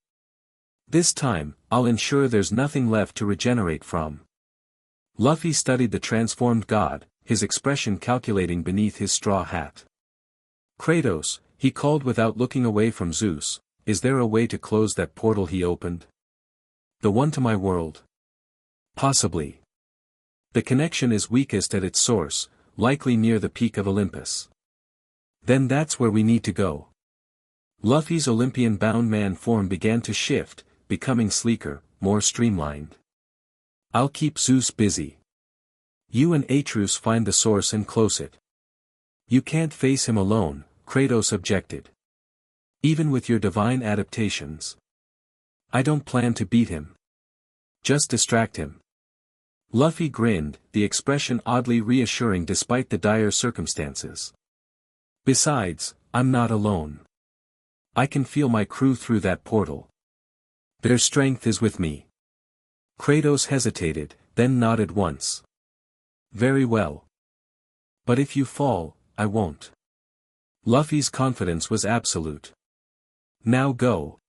This time, I'll ensure there's nothing left to regenerate from. Luffy studied the transformed god, his expression calculating beneath his straw hat. Kratos, He called without looking away from Zeus, "Is there a way to close that portal he opened? The one to my world?" "Possibly. The connection is weakest at its source, likely near the peak of Olympus." "Then that's where we need to go." Luffy's Olympian-bound man form began to shift, becoming sleeker, more streamlined. "I'll keep Zeus busy. You and Atreus find the source and close it." "You can't face him alone," Kratos objected. "Even with your divine adaptations. I don't plan to beat him. Just distract him." Luffy grinned, the expression oddly reassuring despite the dire circumstances. "Besides, I'm not alone. I can feel my crew through that portal. Their strength is with me." Kratos hesitated, then nodded once. "Very well. But if you fall, I won't." Luffy's confidence was absolute. "Now go."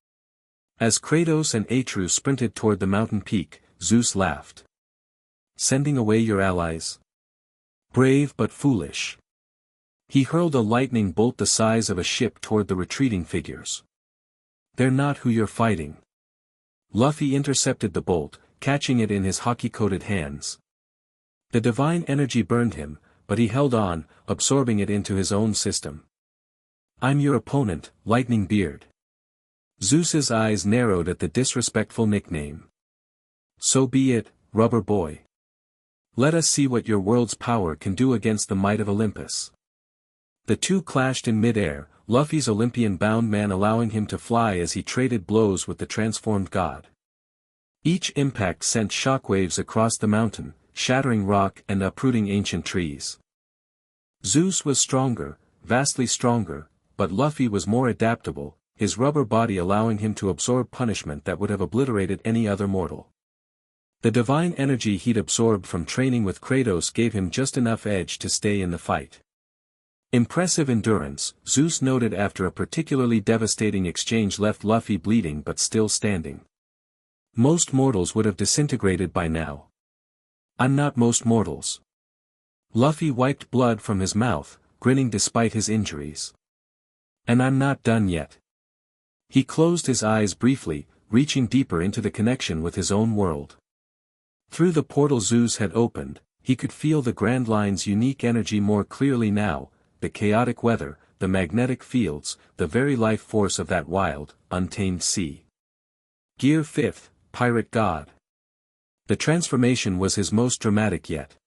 As Kratos and Atreus sprinted toward the mountain peak, Zeus laughed. "Sending away your allies? Brave but foolish." He hurled a lightning bolt the size of a ship toward the retreating figures. "They're not who you're fighting." Luffy intercepted the bolt, catching it in his hockey-coated hands. The divine energy burned him, but he held on, absorbing it into his own system. "I'm your opponent, Lightning Beard." Zeus's eyes narrowed at the disrespectful nickname. "So be it, Rubber Boy. Let us see what your world's power can do against the might of Olympus." The two clashed in mid-air, Luffy's Olympian-bound man allowing him to fly as he traded blows with the transformed god. Each impact sent shockwaves across the mountain, shattering rock and uprooting ancient trees. Zeus was stronger, vastly stronger, but Luffy was more adaptable, his rubber body allowing him to absorb punishment that would have obliterated any other mortal. The divine energy he'd absorbed from training with Kratos gave him just enough edge to stay in the fight. Impressive endurance, Zeus noted after a particularly devastating exchange left Luffy bleeding but still standing. Most mortals would have disintegrated by now. "I'm not most mortals." Luffy wiped blood from his mouth, grinning despite his injuries. "And I'm not done yet." He closed his eyes briefly, reaching deeper into the connection with his own world. Through the portal Zeus had opened, he could feel the Grand Line's unique energy more clearly now, the chaotic weather, the magnetic fields, the very life force of that wild, untamed sea. Gear 5th, Pirate God. The transformation was his most dramatic yet.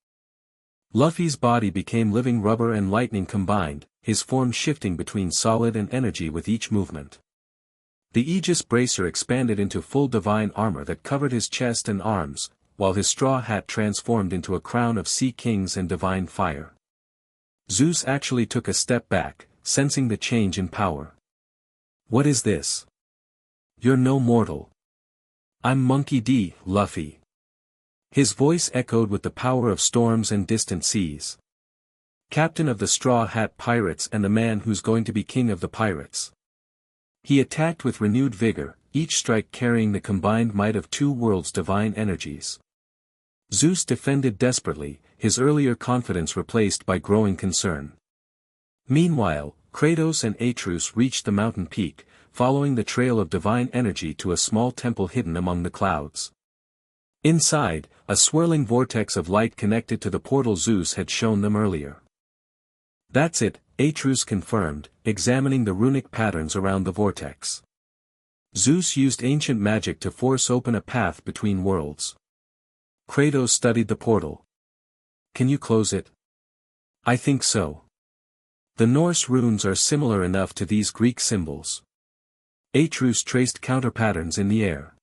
Luffy's body became living rubber and lightning combined, his form shifting between solid and energy with each movement. The Aegis bracer expanded into full divine armor that covered his chest and arms, while his straw hat transformed into a crown of sea kings and divine fire. Zeus actually took a step back, sensing the change in power. "What is this? You're no mortal." "I'm Monkey D. Luffy." His voice echoed with the power of storms and distant seas. "Captain of the Straw Hat Pirates and the man who's going to be king of the pirates." He attacked with renewed vigor, each strike carrying the combined might of two worlds' divine energies. Zeus defended desperately, his earlier confidence replaced by growing concern. Meanwhile, Kratos and Atreus reached the mountain peak, following the trail of divine energy to a small temple hidden among the clouds. Inside, a swirling vortex of light connected to the portal Zeus had shown them earlier. "That's it," Atreus confirmed, examining the runic patterns around the vortex. Zeus used ancient magic to force open a path between worlds. Kratos studied the portal. "Can you close it?" "I think so. The Norse runes are similar enough to these Greek symbols." Atreus traced counter-patterns in the air.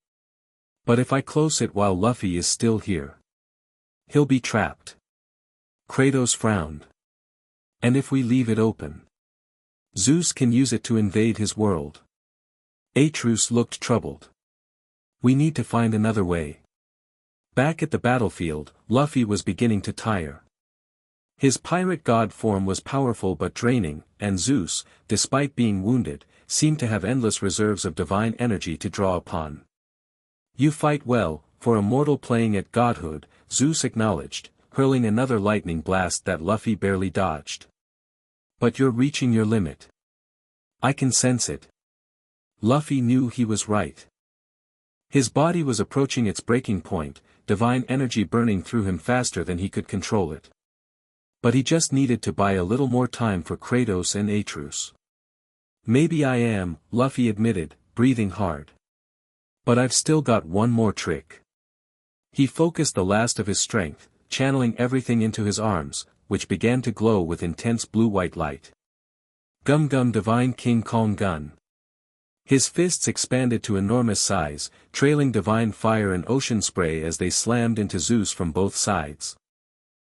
"But if I close it while Luffy is still here? He'll be trapped." Kratos frowned. "And if we leave it open? Zeus can use it to invade his world." Atreus looked troubled. "We need to find another way." Back at the battlefield, Luffy was beginning to tire. His pirate god form was powerful but draining, and Zeus, despite being wounded, seemed to have endless reserves of divine energy to draw upon. "You fight well, for a mortal playing at godhood," Zeus acknowledged, hurling another lightning blast that Luffy barely dodged. "But you're reaching your limit. I can sense it. Luffy knew he was right. His body was approaching its breaking point, divine energy burning through him faster than he could control it. But he just needed to buy a little more time for Kratos and Atreus. Maybe I am, Luffy admitted, breathing hard. But I've still got one more trick. He focused the last of his strength, channeling everything into his arms, which began to glow with intense blue-white light. Gum Gum Divine King Kong Gun. His fists expanded to enormous size, trailing divine fire and ocean spray as they slammed into Zeus from both sides.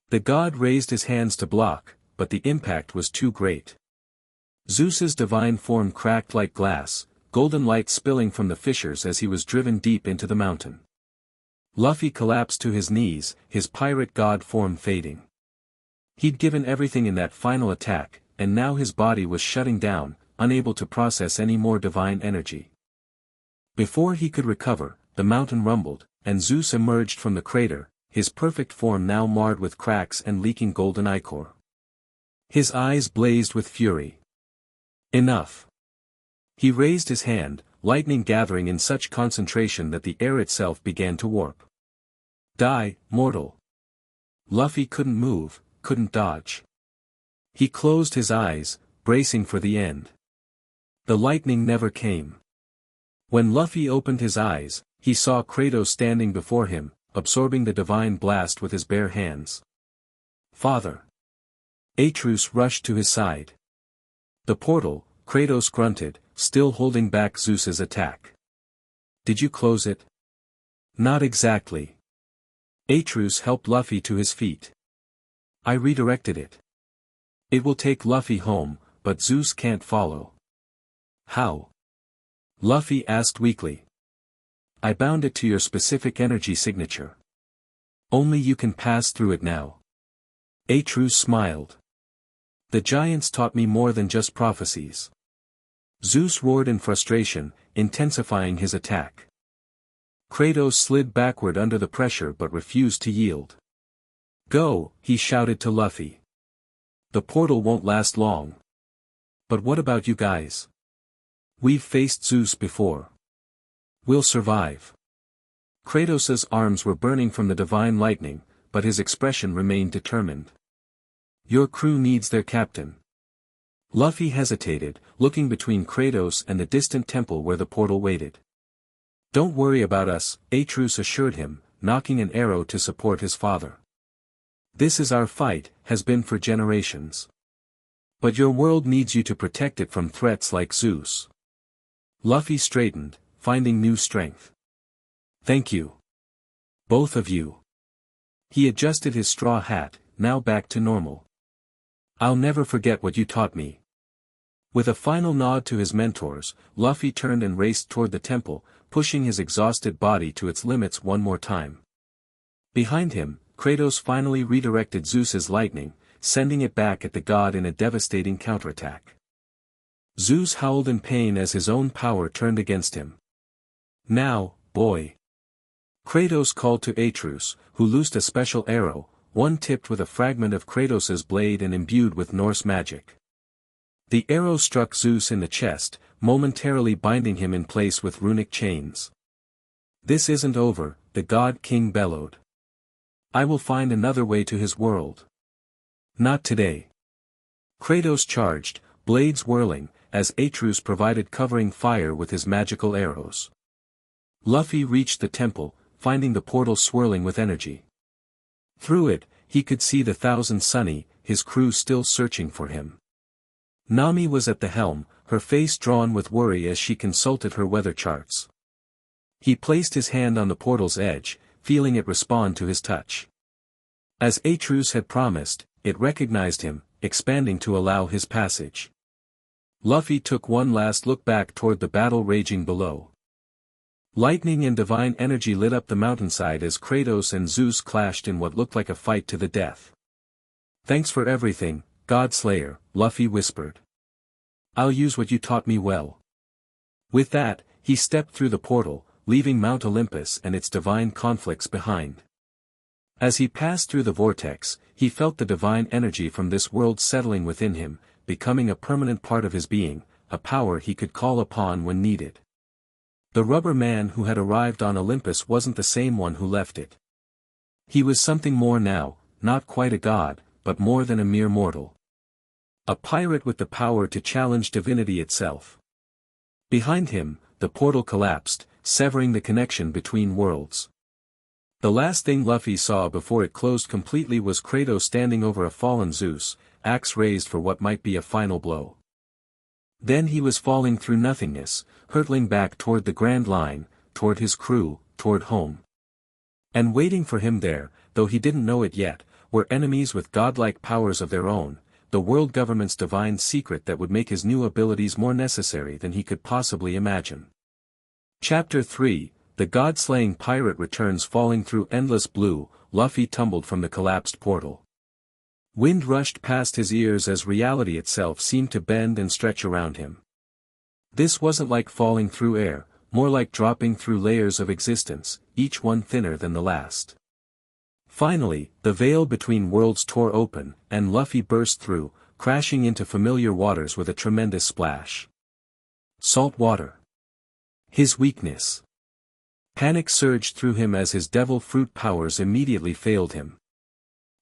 The god raised his hands to block, but the impact was too great. Zeus's divine form cracked like glass, golden light spilling from the fissures as he was driven deep into the mountain. Luffy collapsed to his knees, his pirate god form fading. He'd given everything in that final attack, and now his body was shutting down, unable to process any more divine energy. Before he could recover, the mountain rumbled, and Zeus emerged from the crater, his perfect form now marred with cracks and leaking golden ichor. His eyes blazed with fury. Enough. He raised his hand, lightning gathering in such concentration that the air itself began to warp. Die, mortal. Luffy couldn't move, couldn't dodge. He closed his eyes, bracing for the end. The lightning never came. When Luffy opened his eyes, he saw Kratos standing before him, absorbing the divine blast with his bare hands. Father. Atreus rushed to his side. The portal, Kratos grunted, still holding back Zeus's attack. Did you close it? Not exactly. Atreus helped Luffy to his feet. I redirected it. It will take Luffy home, but Zeus can't follow. How? Luffy asked weakly. I bound it to your specific energy signature. Only you can pass through it now. Atreus smiled. The giants taught me more than just prophecies. Zeus roared in frustration, intensifying his attack. Kratos slid backward under the pressure but refused to yield. Go, he shouted to Luffy. The portal won't last long. But what about you guys? We've faced Zeus before. We'll survive. Kratos's arms were burning from the divine lightning, but his expression remained determined. Your crew needs their captain. Luffy hesitated, looking between Kratos and the distant temple where the portal waited. Don't worry about us, Atreus assured him, knocking an arrow to support his father. This is our fight, has been for generations. But your world needs you to protect it from threats like Zeus. Luffy straightened, finding new strength. Thank you. Both of you. He adjusted his straw hat, now back to normal. I'll never forget what you taught me. With a final nod to his mentors, Luffy turned and raced toward the temple, pushing his exhausted body to its limits one more time. Behind him, Kratos finally redirected Zeus's lightning, sending it back at the god in a devastating counterattack. Zeus howled in pain as his own power turned against him. Now, boy. Kratos called to Atreus, who loosed a special arrow, one tipped with a fragment of Kratos's blade and imbued with Norse magic. The arrow struck Zeus in the chest, momentarily binding him in place with runic chains. This isn't over, the god king bellowed. I will find another way to his world. Not today. Kratos charged, blades whirling, as Atreus provided covering fire with his magical arrows. Luffy reached the temple, finding the portal swirling with energy. Through it, he could see the Thousand Sunny, his crew still searching for him. Nami was at the helm, her face drawn with worry as she consulted her weather charts. He placed his hand on the portal's edge, feeling it respond to his touch. As Atreus had promised, it recognized him, expanding to allow his passage. Luffy took one last look back toward the battle raging below. Lightning and divine energy lit up the mountainside as Kratos and Zeus clashed in what looked like a fight to the death. Thanks for everything, God Slayer, Luffy whispered. I'll use what you taught me well. With that, he stepped through the portal, leaving Mount Olympus and its divine conflicts behind. As he passed through the vortex, he felt the divine energy from this world settling within him, becoming a permanent part of his being, a power he could call upon when needed. The rubber man who had arrived on Olympus wasn't the same one who left it. He was something more now, not quite a god, but more than a mere mortal. A pirate with the power to challenge divinity itself. Behind him, the portal collapsed, severing the connection between worlds. The last thing Luffy saw before it closed completely was Kratos standing over a fallen Zeus, axe raised for what might be a final blow. Then he was falling through nothingness, hurtling back toward the Grand Line, toward his crew, toward home. And waiting for him there, though he didn't know it yet, were enemies with godlike powers of their own, the world government's divine secret that would make his new abilities more necessary than he could possibly imagine. Chapter 3, The God-Slaying Pirate returns. Falling through endless blue, Luffy tumbled from the collapsed portal. Wind rushed past his ears as reality itself seemed to bend and stretch around him. This wasn't like falling through air, more like dropping through layers of existence, each one thinner than the last. Finally, the veil between worlds tore open, and Luffy burst through, crashing into familiar waters with a tremendous splash. Salt water. His weakness. Panic surged through him as his devil fruit powers immediately failed him.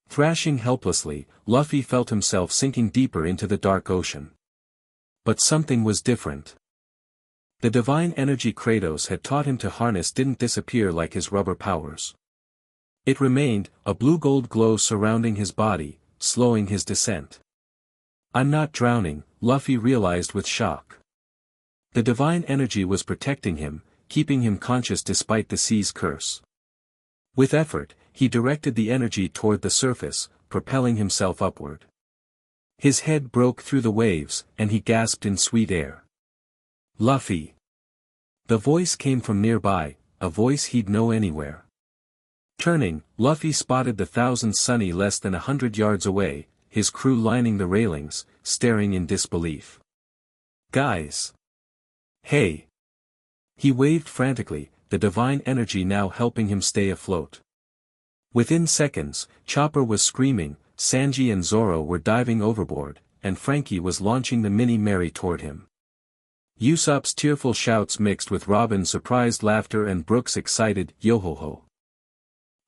Thrashing helplessly, Luffy felt himself sinking deeper into the dark ocean. But something was different. The divine energy Kratos had taught him to harness didn't disappear like his rubber powers. It remained, a blue-gold glow surrounding his body, slowing his descent. I'm not drowning, Luffy realized with shock. The divine energy was protecting him, keeping him conscious despite the sea's curse. With effort, he directed the energy toward the surface, propelling himself upward. His head broke through the waves, and he gasped in sweet air. Luffy! The voice came from nearby, a voice he'd know anywhere. Turning, Luffy spotted the Thousand Sunny less than 100 yards away, his crew lining the railings, staring in disbelief. Guys! Hey! He waved frantically, the divine energy now helping him stay afloat. Within seconds, Chopper was screaming, Sanji and Zoro were diving overboard, and Frankie was launching the Mini Mary toward him. Usopp's tearful shouts mixed with Robin's surprised laughter and Brook's excited yo-ho-ho.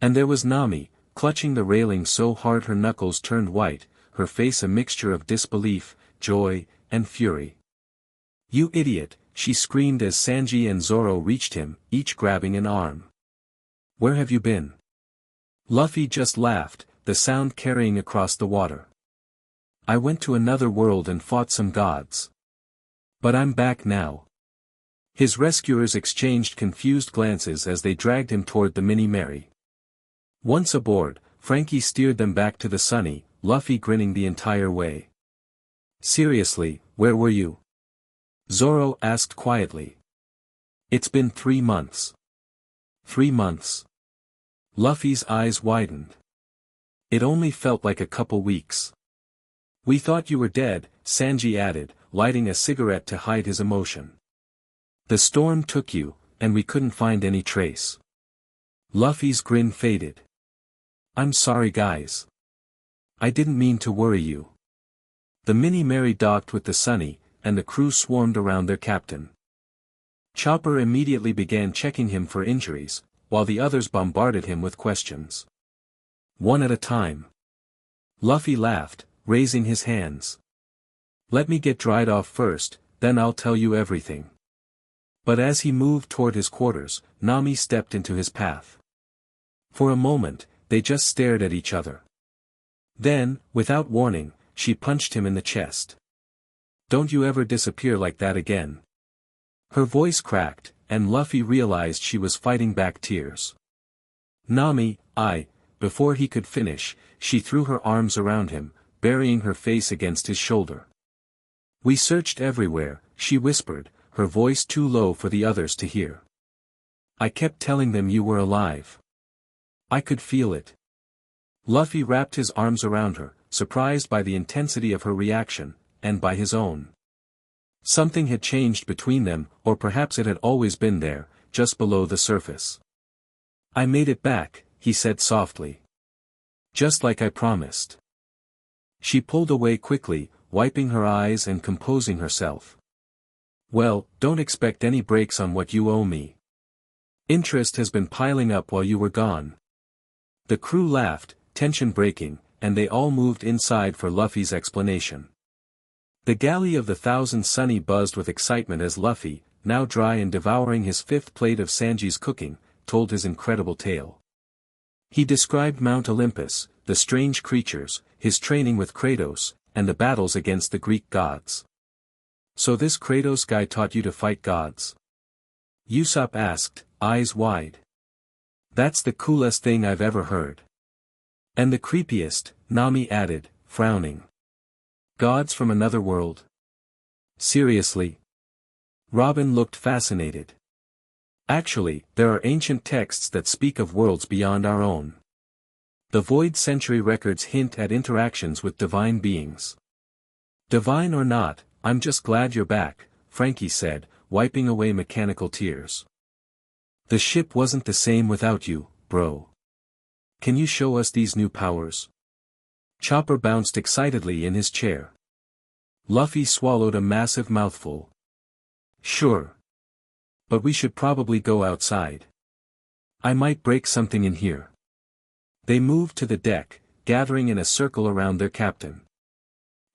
And there was Nami, clutching the railing so hard her knuckles turned white, her face a mixture of disbelief, joy, and fury. You idiot, she screamed as Sanji and Zoro reached him, each grabbing an arm. Where have you been? Luffy just laughed, the sound carrying across the water. I went to another world and fought some gods. But I'm back now. His rescuers exchanged confused glances as they dragged him toward the Mini Mary. Once aboard, Frankie steered them back to the Sunny, Luffy grinning the entire way. Seriously, where were you? Zoro asked quietly. It's been 3 months. 3 months. Luffy's eyes widened. It only felt like a couple weeks. We thought you were dead, Sanji added, lighting a cigarette to hide his emotion. The storm took you, and we couldn't find any trace. Luffy's grin faded. I'm sorry guys. I didn't mean to worry you. The Mini Mary docked with the Sunny, and the crew swarmed around their captain. Chopper immediately began checking him for injuries, while the others bombarded him with questions. One at a time. Luffy laughed, raising his hands. Let me get dried off first, then I'll tell you everything. But as he moved toward his quarters, Nami stepped into his path. For a moment, they just stared at each other. Then, without warning, she punched him in the chest. Don't you ever disappear like that again. Her voice cracked, and Luffy realized she was fighting back tears. Nami, before he could finish, she threw her arms around him, burying her face against his shoulder. We searched everywhere, she whispered, her voice too low for the others to hear. I kept telling them you were alive. I could feel it. Luffy wrapped his arms around her, surprised by the intensity of her reaction, and by his own. Something had changed between them, or perhaps it had always been there, just below the surface. I made it back, he said softly. Just like I promised. She pulled away quickly, wiping her eyes and composing herself. Well, don't expect any breaks on what you owe me. Interest has been piling up while you were gone. The crew laughed, tension breaking, and they all moved inside for Luffy's explanation. The galley of the Thousand Sunny buzzed with excitement as Luffy, now dry and devouring his fifth plate of Sanji's cooking, told his incredible tale. He described Mount Olympus, the strange creatures, his training with Kratos, and the battles against the Greek gods. So this Kratos guy taught you to fight gods? Usopp asked, eyes wide. That's the coolest thing I've ever heard. And the creepiest, Nami added, frowning. Gods from another world? Seriously? Robin looked fascinated. Actually, there are ancient texts that speak of worlds beyond our own. The Void Century records hint at interactions with divine beings. Divine or not, I'm just glad you're back, Frankie said, wiping away mechanical tears. The ship wasn't the same without you, bro. Can you show us these new powers? Chopper bounced excitedly in his chair. Luffy swallowed a massive mouthful. Sure. But we should probably go outside. I might break something in here. They moved to the deck, gathering in a circle around their captain.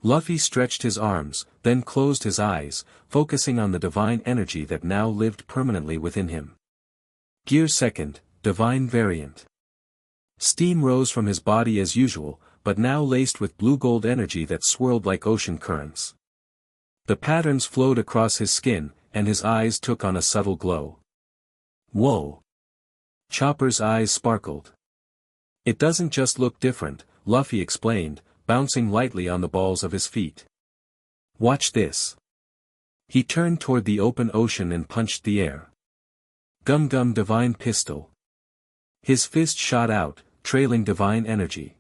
Luffy stretched his arms, then closed his eyes, focusing on the divine energy that now lived permanently within him. Gear second, divine variant. Steam rose from his body as usual, but now laced with blue-gold energy that swirled like ocean currents. The patterns flowed across his skin, and his eyes took on a subtle glow. Whoa! Chopper's eyes sparkled. It doesn't just look different, Luffy explained, bouncing lightly on the balls of his feet. Watch this. He turned toward the open ocean and punched the air. Gum Gum Divine Pistol. His fist shot out, trailing divine energy.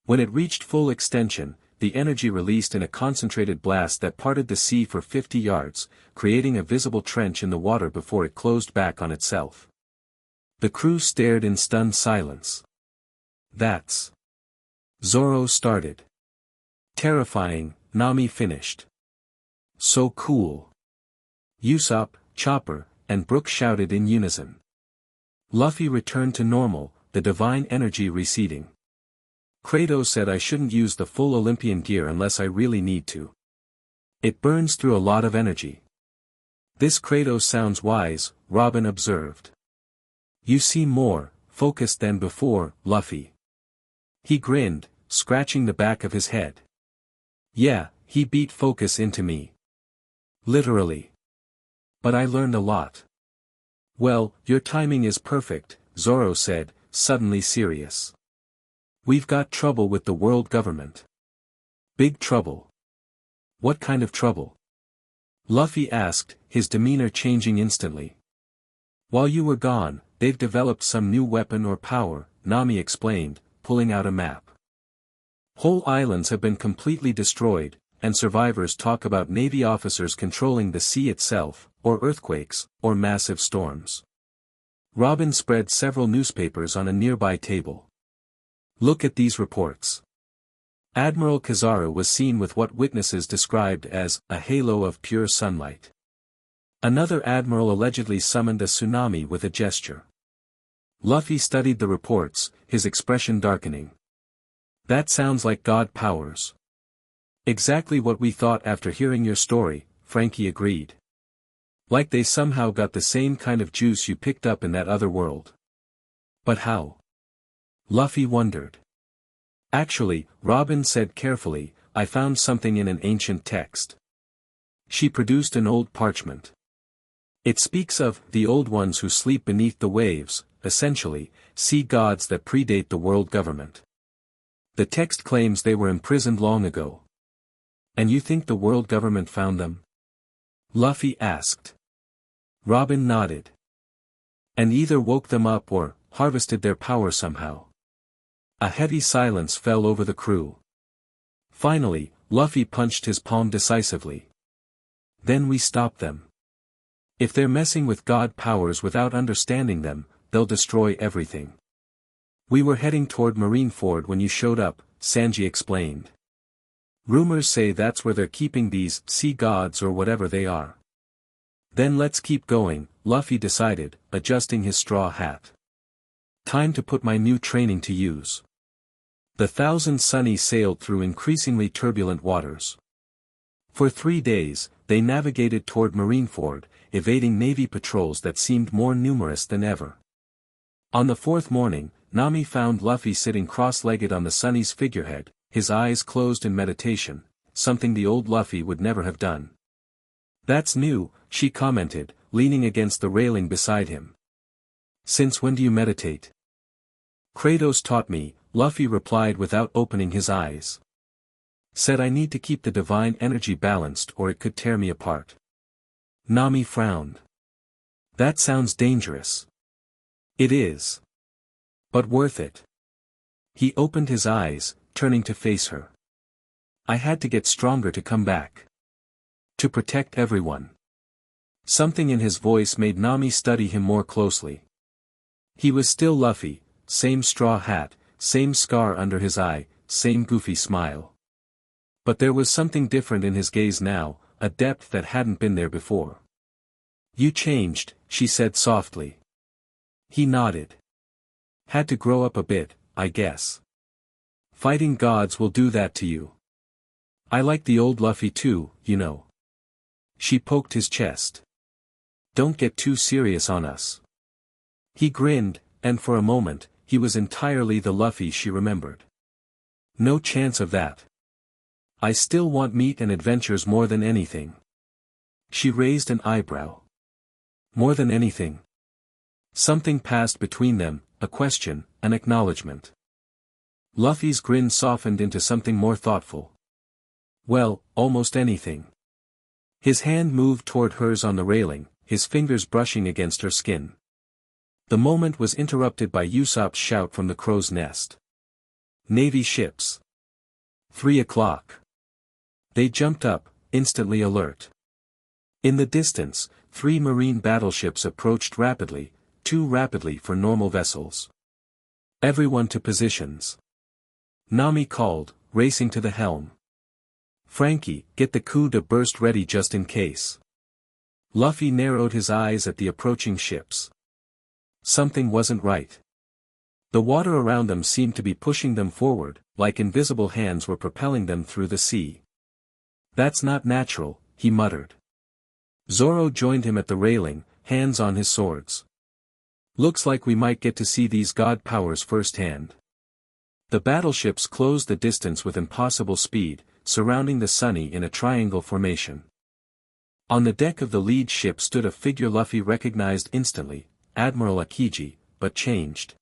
When it reached full extension, the energy released in a concentrated blast that parted the sea for 50 yards, creating a visible trench in the water before it closed back on itself. The crew stared in stunned silence. That's... Zoro started. Terrifying, Nami finished. So cool. Usopp, Chopper, and Brook shouted in unison. Luffy returned to normal, the divine energy receding. Kratos said I shouldn't use the full Olympian gear unless I really need to. It burns through a lot of energy. This Kratos sounds wise, Robin observed. You seem more focused than before, Luffy. He grinned, scratching the back of his head. Yeah, he beat focus into me. Literally. But I learned a lot. Well, your timing is perfect, Zoro said, suddenly serious. We've got trouble with the world government. Big trouble. What kind of trouble? Luffy asked, his demeanor changing instantly. While you were gone, they've developed some new weapon or power, Nami explained, pulling out a map. Whole islands have been completely destroyed, and survivors talk about Navy officers controlling the sea itself, or earthquakes, or massive storms. Robin spread several newspapers on a nearby table. Look at these reports. Admiral Kizaru was seen with what witnesses described as a halo of pure sunlight. Another admiral allegedly summoned a tsunami with a gesture. Luffy studied the reports, his expression darkening. That sounds like god powers. Exactly what we thought after hearing your story, Frankie agreed. Like they somehow got the same kind of juice you picked up in that other world. But how? Luffy wondered. Actually, Robin said carefully, I found something in an ancient text. She produced an old parchment. It speaks of the old ones who sleep beneath the waves, essentially, sea gods that predate the world government. The text claims they were imprisoned long ago. And you think the world government found them? Luffy asked. Robin nodded. And either woke them up or harvested their power somehow. A heavy silence fell over the crew. Finally, Luffy punched his palm decisively. Then we stop them. If they're messing with god powers without understanding them, they'll destroy everything. We were heading toward Marineford when you showed up, Sanji explained. Rumors say that's where they're keeping these sea gods or whatever they are. Then let's keep going, Luffy decided, adjusting his straw hat. Time to put my new training to use. The Thousand Sunnies sailed through increasingly turbulent waters. For 3 days, they navigated toward Marineford, evading Navy patrols that seemed more numerous than ever. On the 4th morning, Nami found Luffy sitting cross-legged on the Sunny's figurehead, his eyes closed in meditation, something the old Luffy would never have done. "That's new," she commented, leaning against the railing beside him. "Since when do you meditate?" "Kratos taught me," Luffy replied without opening his eyes. "Said I need to keep the divine energy balanced or it could tear me apart." Nami frowned. "That sounds dangerous." "It is. But worth it." He opened his eyes, turning to face her. "I had to get stronger to come back. To protect everyone." Something in his voice made Nami study him more closely. He was still Luffy, same straw hat, same scar under his eye, same goofy smile. But there was something different in his gaze now, a depth that hadn't been there before. "You changed," she said softly. He nodded. "Had to grow up a bit, I guess. Fighting gods will do that to you. I like the old Luffy too, you know." She poked his chest. "Don't get too serious on us." He grinned, and for a moment, he was entirely the Luffy she remembered. "No chance of that. I still want meat and adventures more than anything." She raised an eyebrow. "More than anything?" Something passed between them, a question, an acknowledgement. Luffy's grin softened into something more thoughtful. "Well, almost anything." His hand moved toward hers on the railing, his fingers brushing against her skin. The moment was interrupted by Usopp's shout from the crow's nest. "Navy ships. 3 o'clock." They jumped up, instantly alert. In the distance, 3 marine battleships approached rapidly, too rapidly for normal vessels. "Everyone to positions." Nami called, racing to the helm. "Frankie, get the coup de burst ready just in case." Luffy narrowed his eyes at the approaching ships. Something wasn't right. The water around them seemed to be pushing them forward, like invisible hands were propelling them through the sea. "That's not natural," he muttered. Zoro joined him at the railing, hands on his swords. "Looks like we might get to see these god powers firsthand." The battleships closed the distance with impossible speed, surrounding the Sunny in a triangle formation. On the deck of the lead ship stood a figure Luffy recognized instantly, Admiral Akiji, but changed.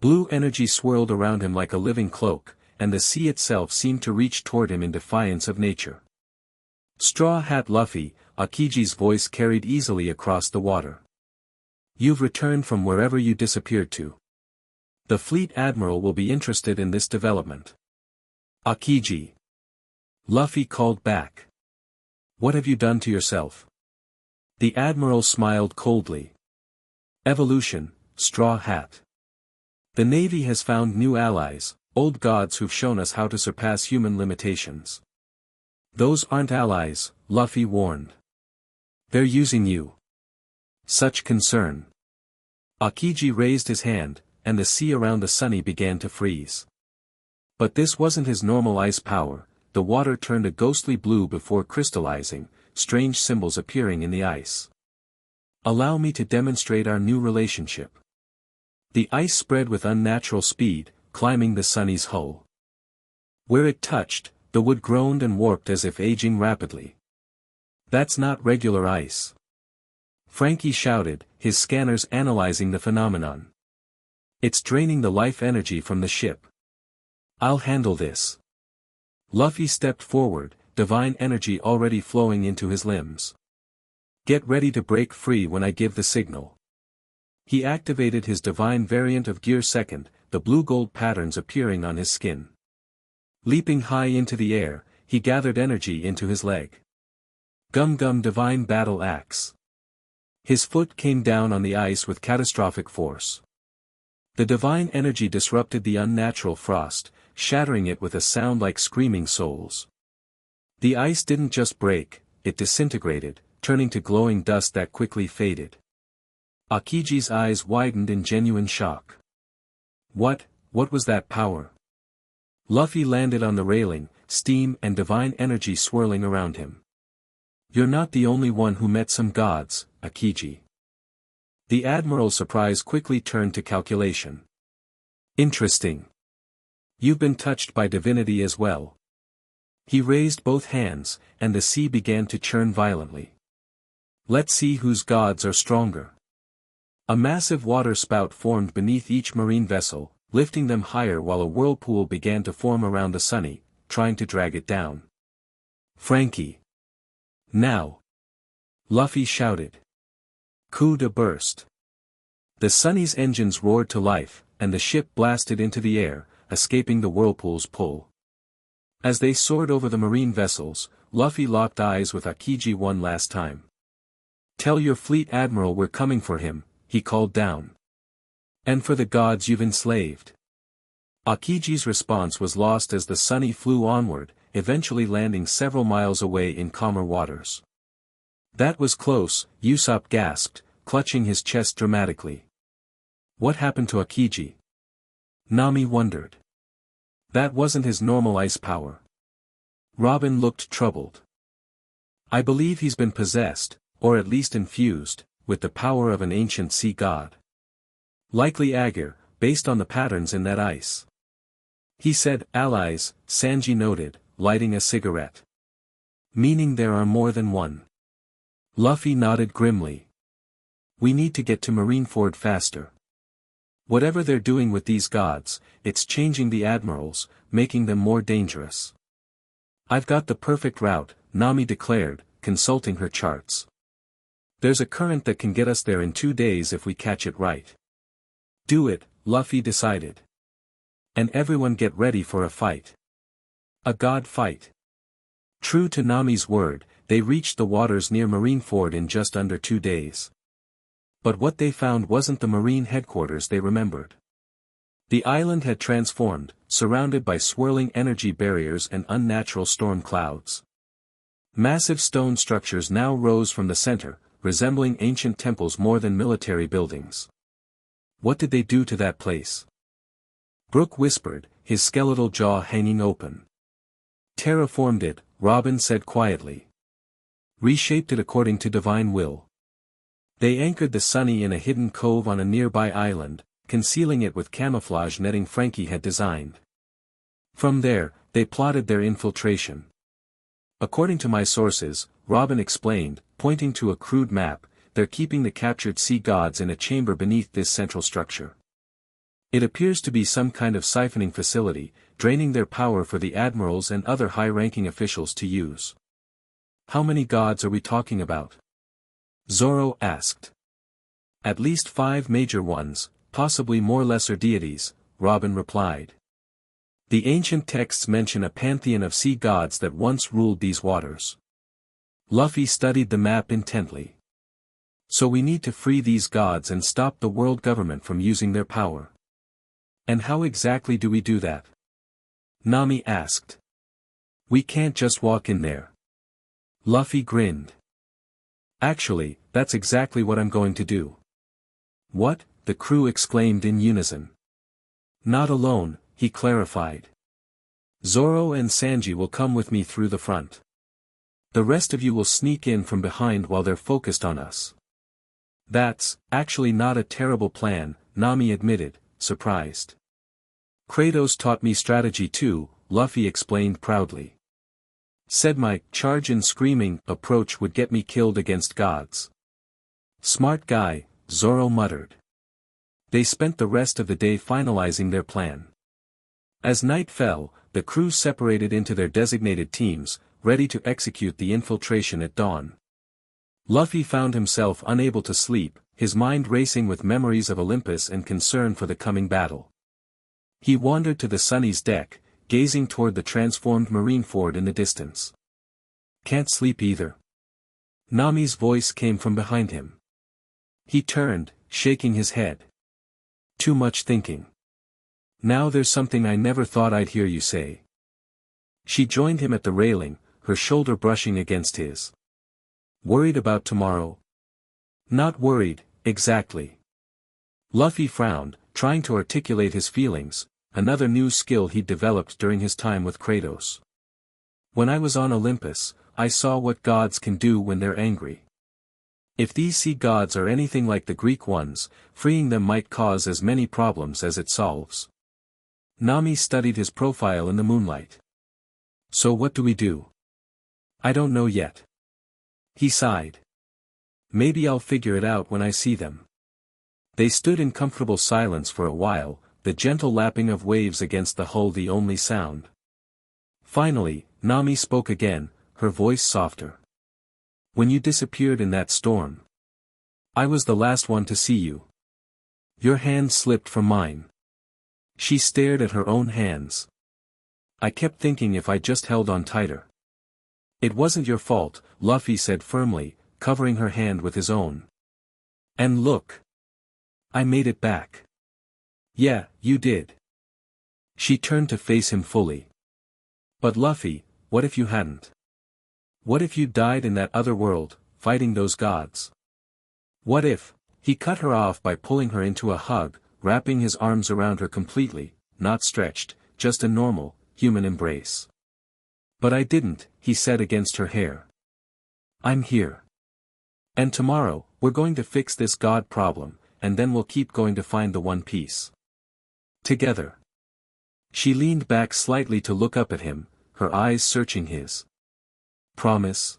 Blue energy swirled around him like a living cloak, and the sea itself seemed to reach toward him in defiance of nature. "Straw Hat Luffy," Akiji's voice carried easily across the water. "You've returned from wherever you disappeared to. The fleet admiral will be interested in this development." "Akiji." Luffy called back. "What have you done to yourself?" The admiral smiled coldly. "Evolution, Straw Hat. The Navy has found new allies, old gods who've shown us how to surpass human limitations." "Those aren't allies," Luffy warned. "They're using you." "Such concern." Akiji raised his hand, and the sea around the Sunny began to freeze. But this wasn't his normal ice power. The water turned a ghostly blue before crystallizing, strange symbols appearing in the ice. "Allow me to demonstrate our new relationship." The ice spread with unnatural speed, climbing the Sunny's hull. Where it touched, the wood groaned and warped as if aging rapidly. "That's not regular ice." Frankie shouted, his scanners analyzing the phenomenon. "It's draining the life energy from the ship." "I'll handle this." Luffy stepped forward, divine energy already flowing into his limbs. "Get ready to break free when I give the signal." He activated his divine variant of Gear Second, the blue-gold patterns appearing on his skin. Leaping high into the air, he gathered energy into his leg. Gum Gum Divine Battle Axe. His foot came down on the ice with catastrophic force. The divine energy disrupted the unnatural frost, shattering it with a sound like screaming souls. The ice didn't just break, it disintegrated, turning to glowing dust that quickly faded. Akiji's eyes widened in genuine shock. What was that power? Luffy landed on the railing, steam and divine energy swirling around him. You're not the only one who met some gods, Akiji. The Admiral's surprise quickly turned to calculation. Interesting. You've been touched by divinity as well. He raised both hands, and the sea began to churn violently. Let's see whose gods are stronger. A massive water spout formed beneath each marine vessel, lifting them higher while a whirlpool began to form around the Sunny, trying to drag it down. Frankie. Now. Luffy shouted. Coup de burst. The Sunny's engines roared to life, and the ship blasted into the air, escaping the whirlpool's pull. As they soared over the marine vessels, Luffy locked eyes with Akiji one last time. Tell your fleet admiral we're coming for him, he called down. And for the gods you've enslaved. Akiji's response was lost as the Sunny flew onward, eventually landing several miles away in calmer waters. That was close, Usopp gasped, clutching his chest dramatically. What happened to Akiji? Nami wondered. That wasn't his normal ice power. Robin looked troubled. I believe he's been possessed, or at least infused, with the power of an ancient sea god. Likely Aegir, based on the patterns in that ice. He said, allies, Sanji noted, lighting a cigarette. Meaning there are more than one. Luffy nodded grimly. We need to get to Marineford faster. Whatever they're doing with these gods, it's changing the admirals, making them more dangerous. I've got the perfect route, Nami declared, consulting her charts. There's a current that can get us there in 2 days if we catch it right. Do it, Luffy decided. And everyone get ready for a fight. A god fight. True to Nami's word, they reached the waters near Marineford in just under 2 days. But what they found wasn't the marine headquarters they remembered. The island had transformed, surrounded by swirling energy barriers and unnatural storm clouds. Massive stone structures now rose from the center, resembling ancient temples more than military buildings. What did they do to that place? Brook whispered, his skeletal jaw hanging open. Terraformed it, Robin said quietly. Reshaped it according to divine will. They anchored the Sunny in a hidden cove on a nearby island, concealing it with camouflage netting Frankie had designed. From there, they plotted their infiltration. According to my sources, Robin explained, pointing to a crude map, they're keeping the captured sea gods in a chamber beneath this central structure. It appears to be some kind of siphoning facility, draining their power for the admirals and other high-ranking officials to use. How many gods are we talking about? Zoro asked. At least 5 major ones, possibly more lesser deities, Robin replied. The ancient texts mention a pantheon of sea gods that once ruled these waters. Luffy studied the map intently. So we need to free these gods and stop the world government from using their power. And how exactly do we do that? Nami asked. We can't just walk in there. Luffy grinned. Actually, that's exactly what I'm going to do. What? The crew exclaimed in unison. Not alone, he clarified. Zoro and Sanji will come with me through the front. The rest of you will sneak in from behind while they're focused on us. That's, actually not a terrible plan, Nami admitted, surprised. Kratos taught me strategy too, Luffy explained proudly. Said my charge and screaming approach would get me killed against gods. Smart guy, Zoro muttered. They spent the rest of the day finalizing their plan. As night fell, the crew separated into their designated teams, ready to execute the infiltration at dawn. Luffy found himself unable to sleep, his mind racing with memories of Olympus and concern for the coming battle. He wandered to the Sunny's deck, gazing toward the transformed Marineford in the distance. Can't sleep either. Nami's voice came from behind him. He turned, shaking his head. Too much thinking. Now there's something I never thought I'd hear you say. She joined him at the railing, her shoulder brushing against his. Worried about tomorrow? Not worried, exactly. Luffy frowned, trying to articulate his feelings, another new skill he'd developed during his time with Kratos. When I was on Olympus, I saw what gods can do when they're angry. If these sea gods are anything like the Greek ones, freeing them might cause as many problems as it solves. Nami studied his profile in the moonlight. So what do we do? I don't know yet. He sighed. Maybe I'll figure it out when I see them. They stood in comfortable silence for a while, the gentle lapping of waves against the hull the only sound. Finally, Nami spoke again, her voice softer. When you disappeared in that storm, I was the last one to see you. Your hand slipped from mine. She stared at her own hands. I kept thinking if I just held on tighter. It wasn't your fault, Luffy said firmly, covering her hand with his own. And look. I made it back. Yeah, you did. She turned to face him fully. But Luffy, what if you hadn't? What if you died in that other world, fighting those gods? What if? He cut her off by pulling her into a hug, wrapping his arms around her completely, not stretched, just a normal, human embrace. But I didn't, he said against her hair. I'm here. And tomorrow, we're going to fix this god problem, and then we'll keep going to find the One Piece. Together. She leaned back slightly to look up at him, her eyes searching his. Promise?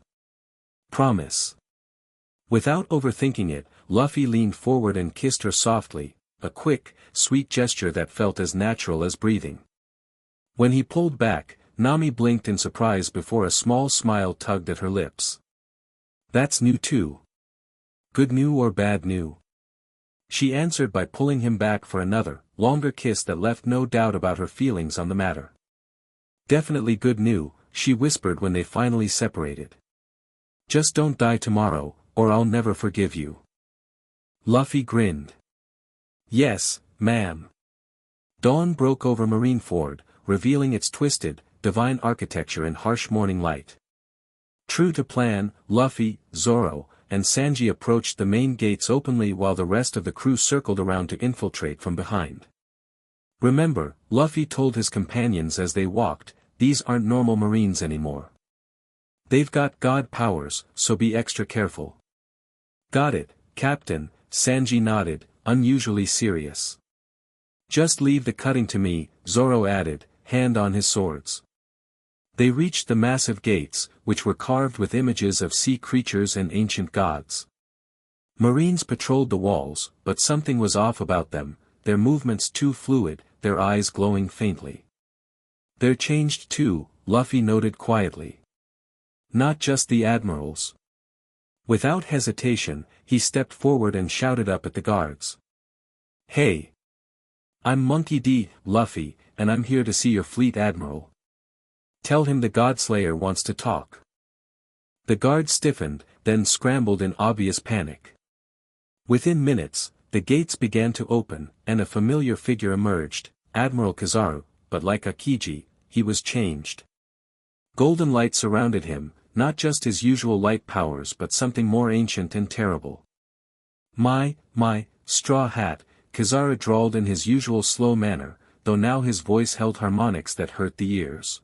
Promise. Without overthinking it, Luffy leaned forward and kissed her softly, a quick, sweet gesture that felt as natural as breathing. When he pulled back, Nami blinked in surprise before a small smile tugged at her lips. That's new too. Good new or bad new? She answered by pulling him back for another, longer kiss that left no doubt about her feelings on the matter. Definitely good new, she whispered when they finally separated. Just don't die tomorrow, or I'll never forgive you. Luffy grinned. Yes, ma'am. Dawn broke over Marineford, revealing its twisted, divine architecture in harsh morning light. True to plan, Luffy, Zoro, and Sanji approached the main gates openly while the rest of the crew circled around to infiltrate from behind. Remember, Luffy told his companions as they walked, these aren't normal Marines anymore. They've got god powers, so be extra careful. Got it, Captain, Sanji nodded, unusually serious. Just leave the cutting to me, Zoro added, hand on his swords. They reached the massive gates, which were carved with images of sea creatures and ancient gods. Marines patrolled the walls, but something was off about them, their movements too fluid, their eyes glowing faintly. They're changed too, Luffy noted quietly. Not just the admirals. Without hesitation, he stepped forward and shouted up at the guards. Hey! I'm Monkey D. Luffy, and I'm here to see your fleet admiral. Tell him the Godslayer wants to talk. The guards stiffened, then scrambled in obvious panic. Within minutes, the gates began to open, and a familiar figure emerged, Admiral Kizaru, but like Akiji, he was changed. Golden light surrounded him, not just his usual light powers but something more ancient and terrible. My, straw hat, Kizaru drawled in his usual slow manner, though now his voice held harmonics that hurt the ears.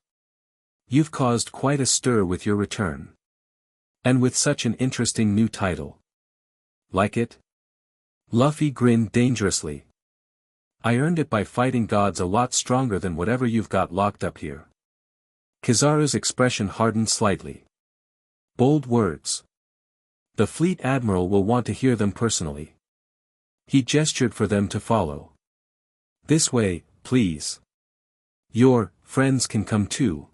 You've caused quite a stir with your return. And with such an interesting new title. Like it? Luffy grinned dangerously. I earned it by fighting gods a lot stronger than whatever you've got locked up here. Kizaru's expression hardened slightly. Bold words. The fleet admiral will want to hear them personally. He gestured for them to follow. This way, please. Your friends can come too.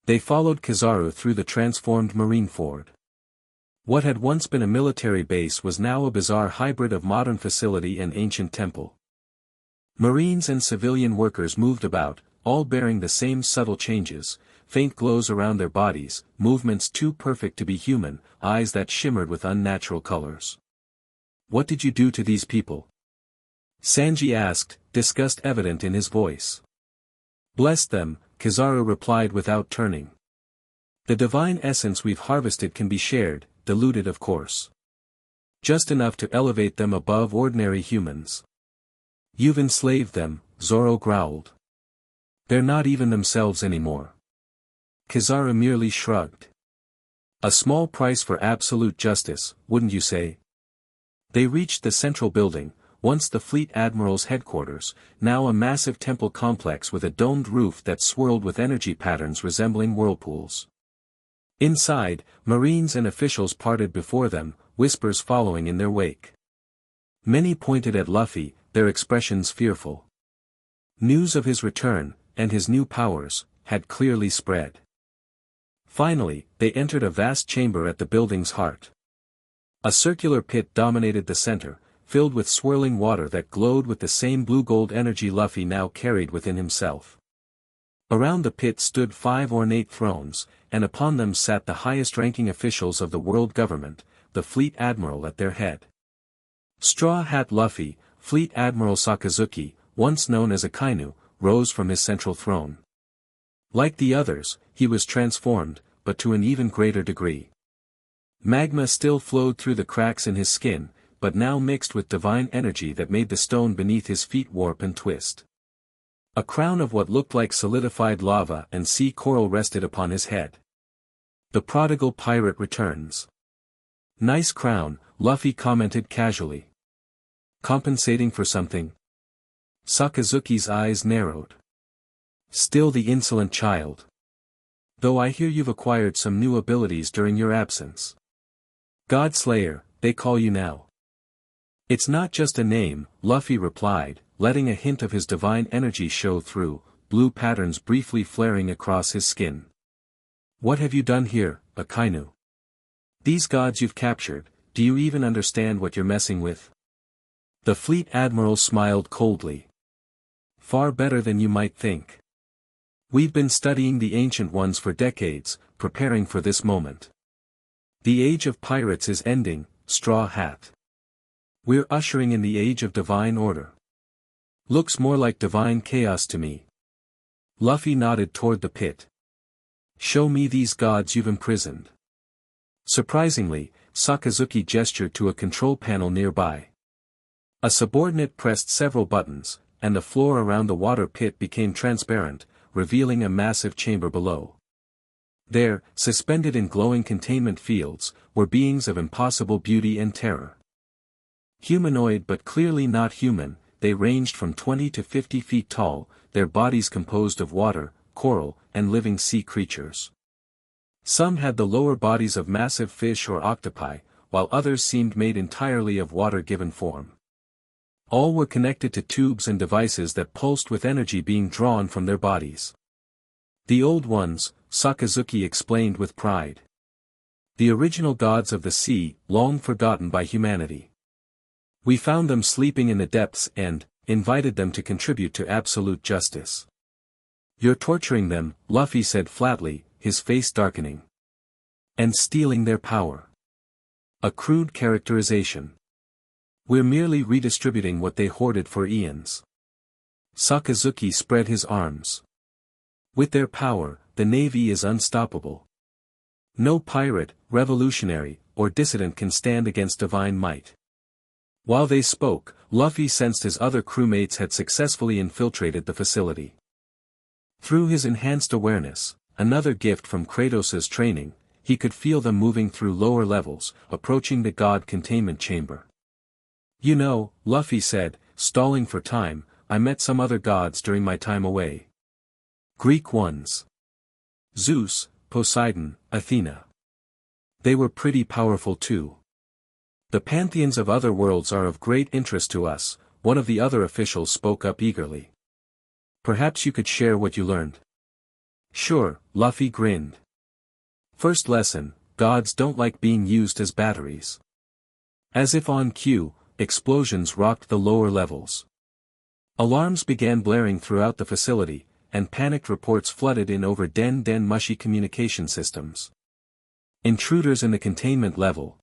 They followed Kizaru through the transformed Marineford. What had once been a military base was now a bizarre hybrid of modern facility and ancient temple. Marines and civilian workers moved about, all bearing the same subtle changes, faint glows around their bodies, movements too perfect to be human, eyes that shimmered with unnatural colors. What did you do to these people? Sanji asked, disgust evident in his voice. Bless them, Kizaru replied without turning. The divine essence we've harvested can be shared, diluted of course. Just enough to elevate them above ordinary humans. You've enslaved them, Zoro growled. They're not even themselves anymore. Kizaru merely shrugged. A small price for absolute justice, wouldn't you say? They reached the central building, once the Fleet Admiral's headquarters, now a massive temple complex with a domed roof that swirled with energy patterns resembling whirlpools. Inside, Marines and officials parted before them, whispers following in their wake. Many pointed at Luffy, their expressions fearful. News of his return, and his new powers, had clearly spread. Finally, they entered a vast chamber at the building's heart. A circular pit dominated the center, filled with swirling water that glowed with the same blue-gold energy Luffy now carried within himself. Around the pit stood 5 ornate thrones, and upon them sat the highest-ranking officials of the world government, the Fleet Admiral at their head. Straw Hat Luffy, Fleet Admiral Sakazuki, once known as Akainu, rose from his central throne. Like the others, he was transformed, but to an even greater degree. Magma still flowed through the cracks in his skin, but now mixed with divine energy that made the stone beneath his feet warp and twist. A crown of what looked like solidified lava and sea coral rested upon his head. The prodigal pirate returns. Nice crown, Luffy commented casually. Compensating for something? Sakazuki's eyes narrowed. Still the insolent child. Though I hear you've acquired some new abilities during your absence. Godslayer, they call you now. It's not just a name, Luffy replied, letting a hint of his divine energy show through, blue patterns briefly flaring across his skin. What have you done here, Akainu? These gods you've captured, do you even understand what you're messing with? The Fleet Admiral smiled coldly. Far better than you might think. We've been studying the Ancient Ones for decades, preparing for this moment. The age of pirates is ending, Straw Hat. We're ushering in the age of divine order. Looks more like divine chaos to me. Luffy nodded toward the pit. Show me these gods you've imprisoned. Surprisingly, Sakazuki gestured to a control panel nearby. A subordinate pressed several buttons, and the floor around the water pit became transparent, revealing a massive chamber below. There, suspended in glowing containment fields, were beings of impossible beauty and terror. Humanoid but clearly not human, they ranged from 20 to 50 feet tall, their bodies composed of water, coral, and living sea creatures. Some had the lower bodies of massive fish or octopi, while others seemed made entirely of water-given form. All were connected to tubes and devices that pulsed with energy being drawn from their bodies. The old ones, Sakazuki explained with pride. The original gods of the sea, long forgotten by humanity. We found them sleeping in the depths and invited them to contribute to absolute justice. You're torturing them, Luffy said flatly, his face darkening. And stealing their power. A crude characterization. We're merely redistributing what they hoarded for eons. Sakazuki spread his arms. With their power, the Navy is unstoppable. No pirate, revolutionary, or dissident can stand against divine might. While they spoke, Luffy sensed his other crewmates had successfully infiltrated the facility. Through his enhanced awareness, another gift from Kratos' training, he could feel them moving through lower levels, approaching the god containment chamber. You know, Luffy said, stalling for time, I met some other gods during my time away. Greek ones. Zeus, Poseidon, Athena. They were pretty powerful too. The pantheons of other worlds are of great interest to us, one of the other officials spoke up eagerly. Perhaps you could share what you learned. Sure, Luffy grinned. First lesson, gods don't like being used as batteries. As if on cue, explosions rocked the lower levels. Alarms began blaring throughout the facility, and panicked reports flooded in over Den mushy communication systems. Intruders in the containment level.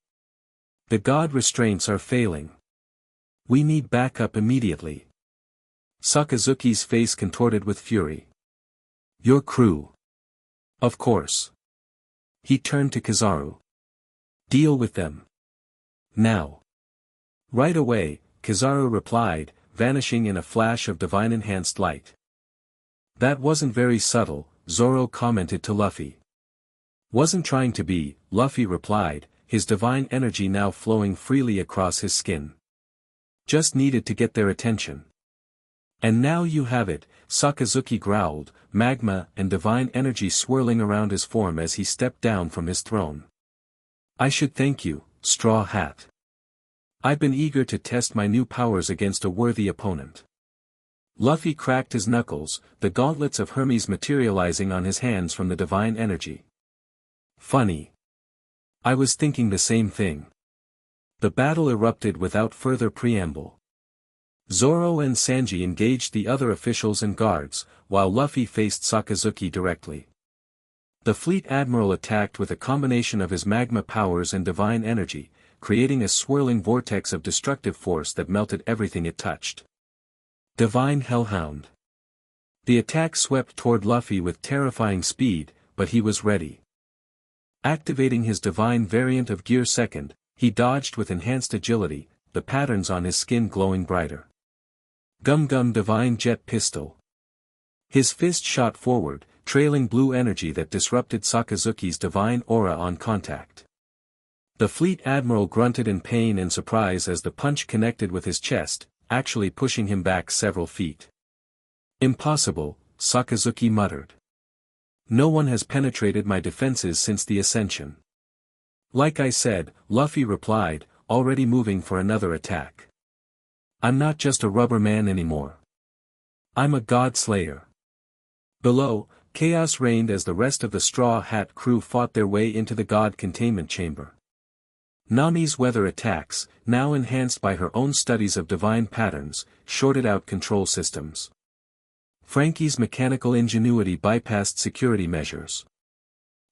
The god restraints are failing. We need backup immediately. Sakazuki's face contorted with fury. Your crew. Of course. He turned to Kizaru. Deal with them. Now. Right away, Kizaru replied, vanishing in a flash of divine-enhanced light. That wasn't very subtle, Zoro commented to Luffy. Wasn't trying to be, Luffy replied, his divine energy now flowing freely across his skin. Just needed to get their attention. And now you have it, Sakazuki growled, magma and divine energy swirling around his form as he stepped down from his throne. I should thank you, Straw Hat. I've been eager to test my new powers against a worthy opponent. Luffy cracked his knuckles, the gauntlets of Hermes materializing on his hands from the divine energy. Funny. I was thinking the same thing. The battle erupted without further preamble. Zoro and Sanji engaged the other officials and guards, while Luffy faced Sakazuki directly. The fleet admiral attacked with a combination of his magma powers and divine energy, creating a swirling vortex of destructive force that melted everything it touched. Divine Hellhound. The attack swept toward Luffy with terrifying speed, but he was ready. Activating his divine variant of Gear Second, he dodged with enhanced agility, the patterns on his skin glowing brighter. Gum Gum Divine Jet Pistol. His fist shot forward, trailing blue energy that disrupted Sakazuki's divine aura on contact. The fleet admiral grunted in pain and surprise as the punch connected with his chest, actually pushing him back several feet. Impossible, Sakazuki muttered. No one has penetrated my defenses since the ascension. Like I said, Luffy replied, already moving for another attack. I'm not just a rubber man anymore. I'm a god slayer. Below, chaos reigned as the rest of the Straw Hat crew fought their way into the god containment chamber. Nami's weather attacks, now enhanced by her own studies of divine patterns, shorted out control systems. Frankie's mechanical ingenuity bypassed security measures.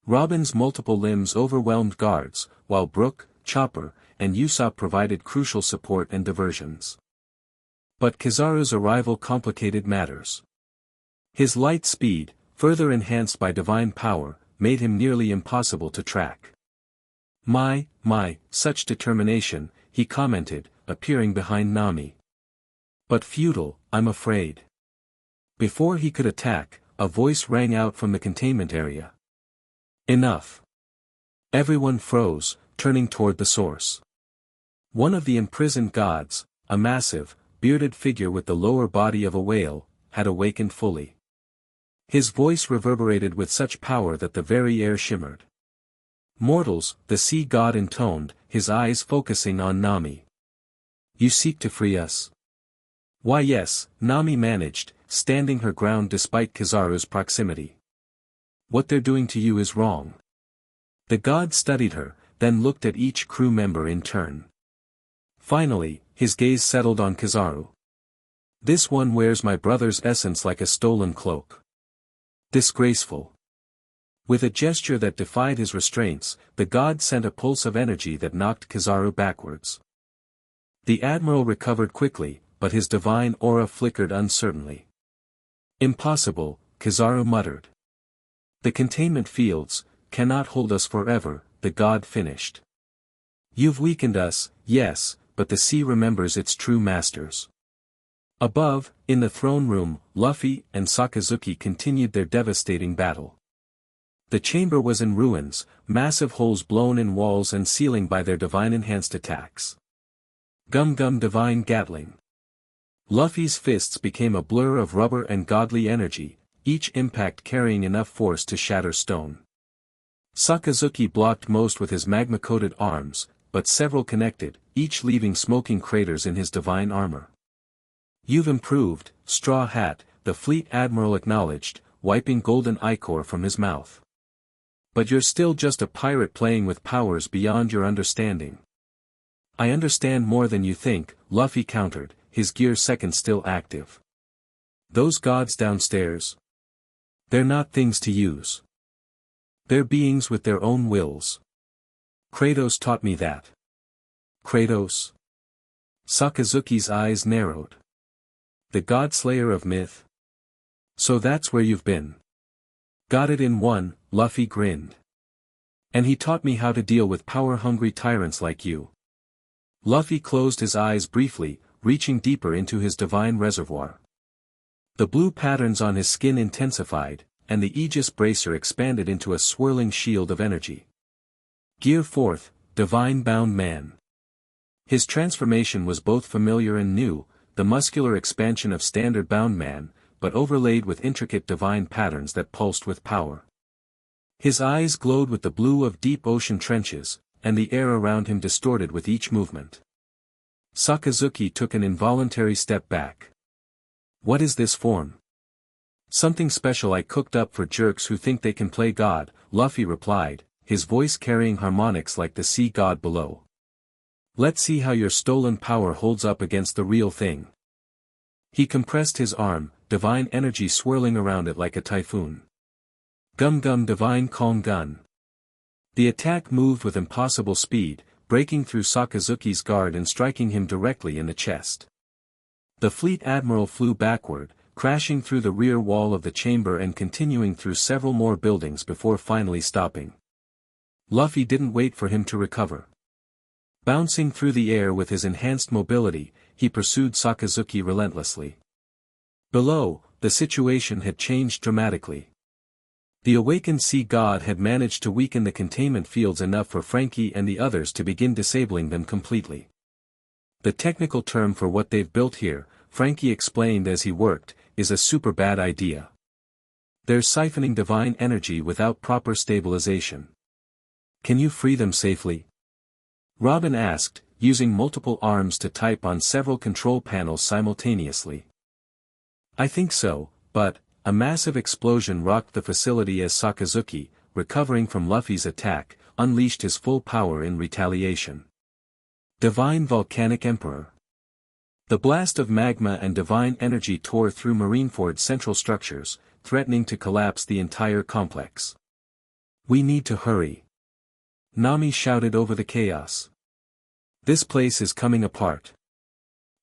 Robin's multiple limbs overwhelmed guards, while Brook, Chopper, and Usopp provided crucial support and diversions. But Kizaru's arrival complicated matters. His light speed, further enhanced by divine power, made him nearly impossible to track. My, such determination, he commented, appearing behind Nami. But futile, I'm afraid. Before he could attack, a voice rang out from the containment area. Enough. Everyone froze, turning toward the source. One of the imprisoned gods, a massive, bearded figure with the lower body of a whale, had awakened fully. His voice reverberated with such power that the very air shimmered. Mortals, the sea god intoned, his eyes focusing on Nami. You seek to free us? Why yes, Nami managed, standing her ground despite Kizaru's proximity. What they're doing to you is wrong. The god studied her, then looked at each crew member in turn. Finally, his gaze settled on Kizaru. This one wears my brother's essence like a stolen cloak. Disgraceful. With a gesture that defied his restraints, the god sent a pulse of energy that knocked Kizaru backwards. The admiral recovered quickly, but his divine aura flickered uncertainly. Impossible, Kizaru muttered. The containment fields cannot hold us forever, the god finished. You've weakened us, yes, but the sea remembers its true masters. Above, in the throne room, Luffy and Sakazuki continued their devastating battle. The chamber was in ruins, massive holes blown in walls and ceiling by their divine-enhanced attacks. Gum Gum Divine Gatling. Luffy's fists became a blur of rubber and godly energy, each impact carrying enough force to shatter stone. Sakazuki blocked most with his magma-coated arms, but several connected, each leaving smoking craters in his divine armor. You've improved, Straw Hat, the fleet admiral acknowledged, wiping golden ichor from his mouth. But you're still just a pirate playing with powers beyond your understanding. I understand more than you think, Luffy countered, his gear second still active. Those gods downstairs? They're not things to use. They're beings with their own wills. Kratos taught me that. Kratos? Sakazuki's eyes narrowed. The god slayer of myth? So that's where you've been. Got it in one, Luffy grinned. And he taught me how to deal with power-hungry tyrants like you. Luffy closed his eyes briefly, reaching deeper into his divine reservoir. The blue patterns on his skin intensified, and the Aegis bracer expanded into a swirling shield of energy. Gear 4th, Divine Bound Man. His transformation was both familiar and new, the muscular expansion of standard bound man, but overlaid with intricate divine patterns that pulsed with power. His eyes glowed with the blue of deep ocean trenches, and the air around him distorted with each movement. Sakazuki took an involuntary step back. What is this form? Something special I cooked up for jerks who think they can play God, Luffy replied, his voice carrying harmonics like the sea god below. Let's see how your stolen power holds up against the real thing. He compressed his arm, divine energy swirling around it like a typhoon. Gum Gum Divine Calm Gun. The attack moved with impossible speed, breaking through Sakazuki's guard and striking him directly in the chest. The fleet admiral flew backward, crashing through the rear wall of the chamber and continuing through several more buildings before finally stopping. Luffy didn't wait for him to recover. Bouncing through the air with his enhanced mobility, he pursued Sakazuki relentlessly. Below, the situation had changed dramatically. The awakened sea god had managed to weaken the containment fields enough for Frankie and the others to begin disabling them completely. The technical term for what they've built here, Frankie explained as he worked, is a super bad idea. They're siphoning divine energy without proper stabilization. Can you free them safely? Robin asked, using multiple arms to type on several control panels simultaneously. I think so, but, a massive explosion rocked the facility as Sakazuki, recovering from Luffy's attack, unleashed his full power in retaliation. Divine Volcanic Emperor. The blast of magma and divine energy tore through Marineford's central structures, threatening to collapse the entire complex. We need to hurry. Nami shouted over the chaos. This place is coming apart.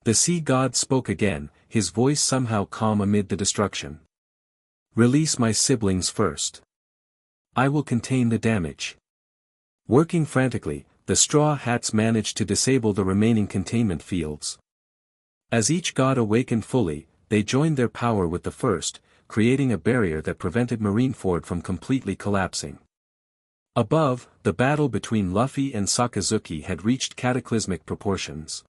The sea god spoke again, his voice somehow calm amid the destruction. Release my siblings first. I will contain the damage. Working frantically, the Straw Hats managed to disable the remaining containment fields. As each god awakened fully, they joined their power with the first, creating a barrier that prevented Marineford from completely collapsing. Above, the battle between Luffy and Sakazuki had reached cataclysmic proportions.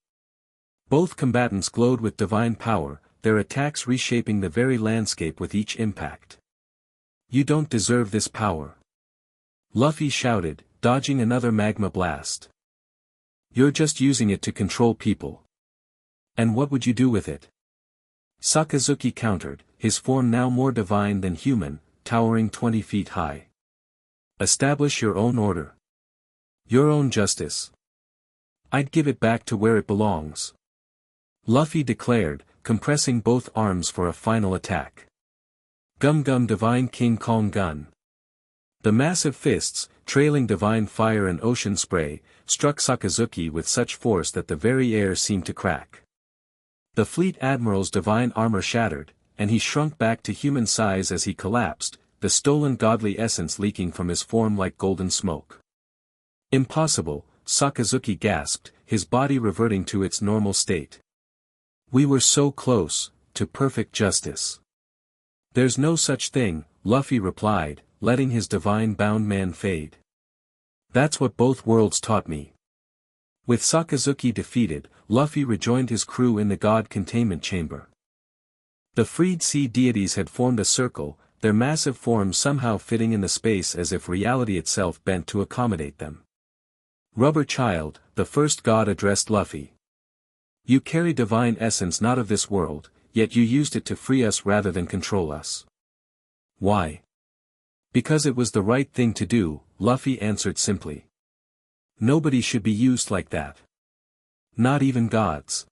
Both combatants glowed with divine power, their attacks reshaping the very landscape with each impact. You don't deserve this power. Luffy shouted, dodging another magma blast. You're just using it to control people. And what would you do with it? Sakazuki countered, his form now more divine than human, towering 20 feet high. Establish your own order. Your own justice. I'd give it back to where it belongs. Luffy declared, compressing both arms for a final attack. Gum Gum Divine King Kong Gun. The massive fists, trailing divine fire and ocean spray, struck Sakazuki with such force that the very air seemed to crack. The fleet admiral's divine armor shattered, and he shrunk back to human size as he collapsed, the stolen godly essence leaking from his form like golden smoke. Impossible, Sakazuki gasped, his body reverting to its normal state. We were so close, to perfect justice. There's no such thing, Luffy replied, letting his divine bound man fade. That's what both worlds taught me. With Sakazuki defeated, Luffy rejoined his crew in the god containment chamber. The freed sea deities had formed a circle, their massive forms somehow fitting in the space as if reality itself bent to accommodate them. Rubber Child, the first god addressed Luffy. You carry divine essence not of this world, yet you used it to free us rather than control us. Why? Because it was the right thing to do, Luffy answered simply. Nobody should be used like that. Not even gods.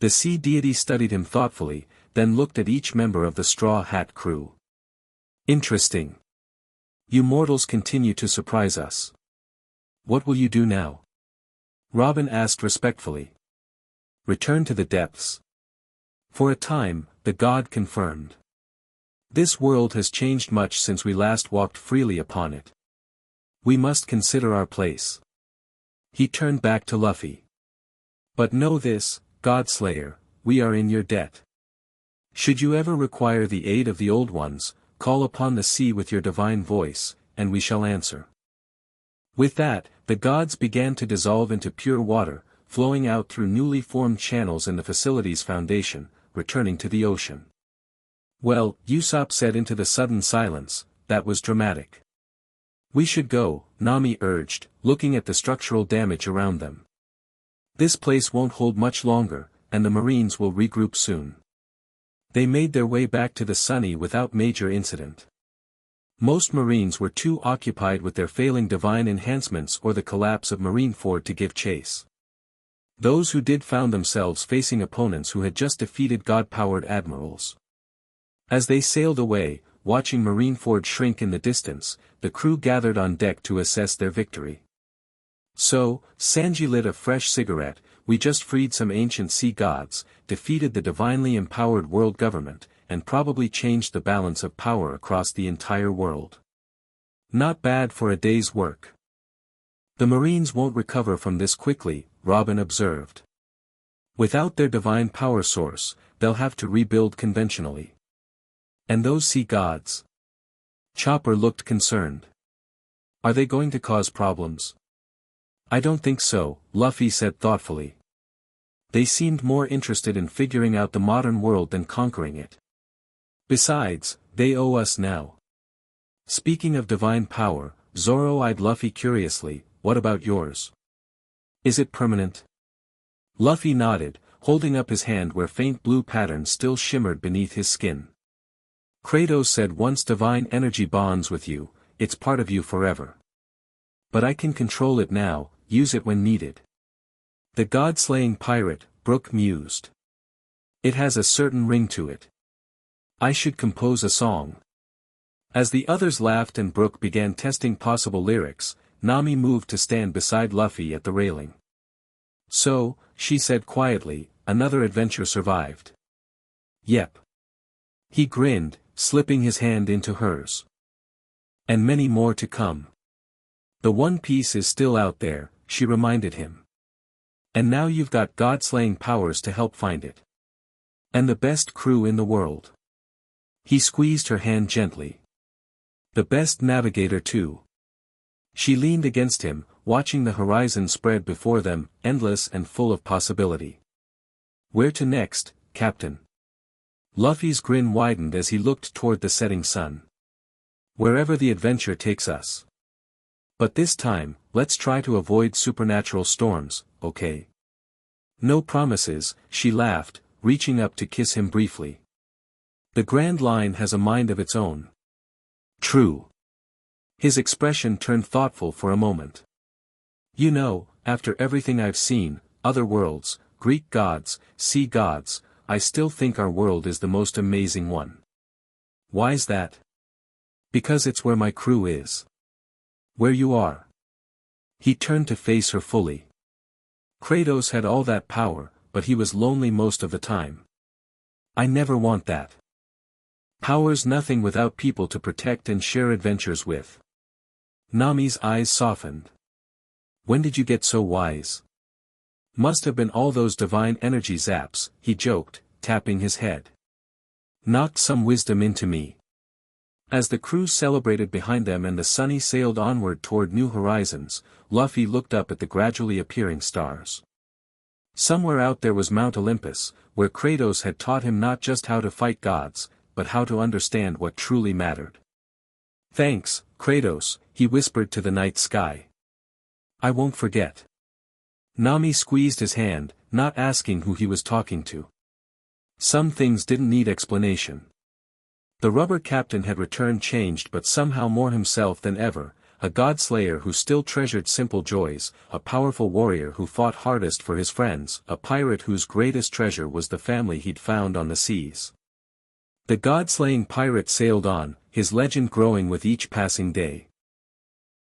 The sea deity studied him thoughtfully, then looked at each member of the Straw Hat crew. Interesting. You mortals continue to surprise us. What will you do now? Robin asked respectfully. Return to the depths. For a time, the god confirmed. This world has changed much since we last walked freely upon it. We must consider our place. He turned back to Luffy. But know this, Godslayer, we are in your debt. Should you ever require the aid of the Old Ones, call upon the sea with your divine voice, and we shall answer. With that, the gods began to dissolve into pure water, flowing out through newly formed channels in the facility's foundation, returning to the ocean. Well, Usopp said into the sudden silence, that was dramatic. We should go, Nami urged, looking at the structural damage around them. This place won't hold much longer, and the Marines will regroup soon. They made their way back to the Sunny without major incident. Most Marines were too occupied with their failing divine enhancements or the collapse of Marineford to give chase. Those who did found themselves facing opponents who had just defeated God-powered admirals. As they sailed away, watching Marineford shrink in the distance, the crew gathered on deck to assess their victory. So, Sanji lit a fresh cigarette. We just freed some ancient sea gods, defeated the divinely empowered world government, and probably changed the balance of power across the entire world. Not bad for a day's work. The Marines won't recover from this quickly, Robin observed. Without their divine power source, they'll have to rebuild conventionally. And those sea gods? Chopper looked concerned. Are they going to cause problems? I don't think so, Luffy said thoughtfully. They seemed more interested in figuring out the modern world than conquering it. Besides, they owe us now. Speaking of divine power, Zoro eyed Luffy curiously, what about yours? Is it permanent? Luffy nodded, holding up his hand where faint blue patterns still shimmered beneath his skin. Kratos said once divine energy bonds with you, it's part of you forever. But I can control it now, use it when needed. The god-slaying pirate, Brook mused. It has a certain ring to it. I should compose a song. As the others laughed and Brook began testing possible lyrics, Nami moved to stand beside Luffy at the railing. So, she said quietly, another adventure survived. Yep. He grinned, slipping his hand into hers. And many more to come. The One Piece is still out there, she reminded him. And now you've got god-slaying powers to help find it. And the best crew in the world. He squeezed her hand gently. The best navigator too. She leaned against him, watching the horizon spread before them, endless and full of possibility. Where to next, Captain? Luffy's grin widened as he looked toward the setting sun. Wherever the adventure takes us. But this time, let's try to avoid supernatural storms, okay? No promises, she laughed, reaching up to kiss him briefly. The Grand Line has a mind of its own. True. His expression turned thoughtful for a moment. You know, after everything I've seen, other worlds, Greek gods, sea gods, I still think our world is the most amazing one. Why's that? Because it's where my crew is. Where you are. He turned to face her fully. Kratos had all that power, but he was lonely most of the time. I never want that. Power's nothing without people to protect and share adventures with. Nami's eyes softened. When did you get so wise? Must have been all those divine energy zaps, he joked, tapping his head. Knocked some wisdom into me. As the crew celebrated behind them and the Sunny sailed onward toward new horizons, Luffy looked up at the gradually appearing stars. Somewhere out there was Mount Olympus, where Kratos had taught him not just how to fight gods, but how to understand what truly mattered. Thanks, Kratos, he whispered to the night sky. I won't forget. Nami squeezed his hand, not asking who he was talking to. Some things didn't need explanation. The rubber captain had returned changed but somehow more himself than ever, a god-slayer who still treasured simple joys, a powerful warrior who fought hardest for his friends, a pirate whose greatest treasure was the family he'd found on the seas. The god-slaying pirate sailed on, his legend growing with each passing day.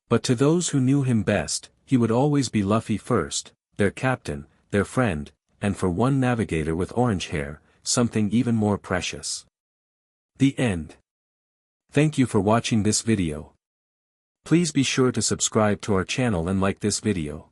But to those who knew him best, he would always be Luffy first, their captain, their friend, and for one navigator with orange hair, something even more precious. The end. Thank you for watching this video. Please be sure to subscribe to our channel and like this video.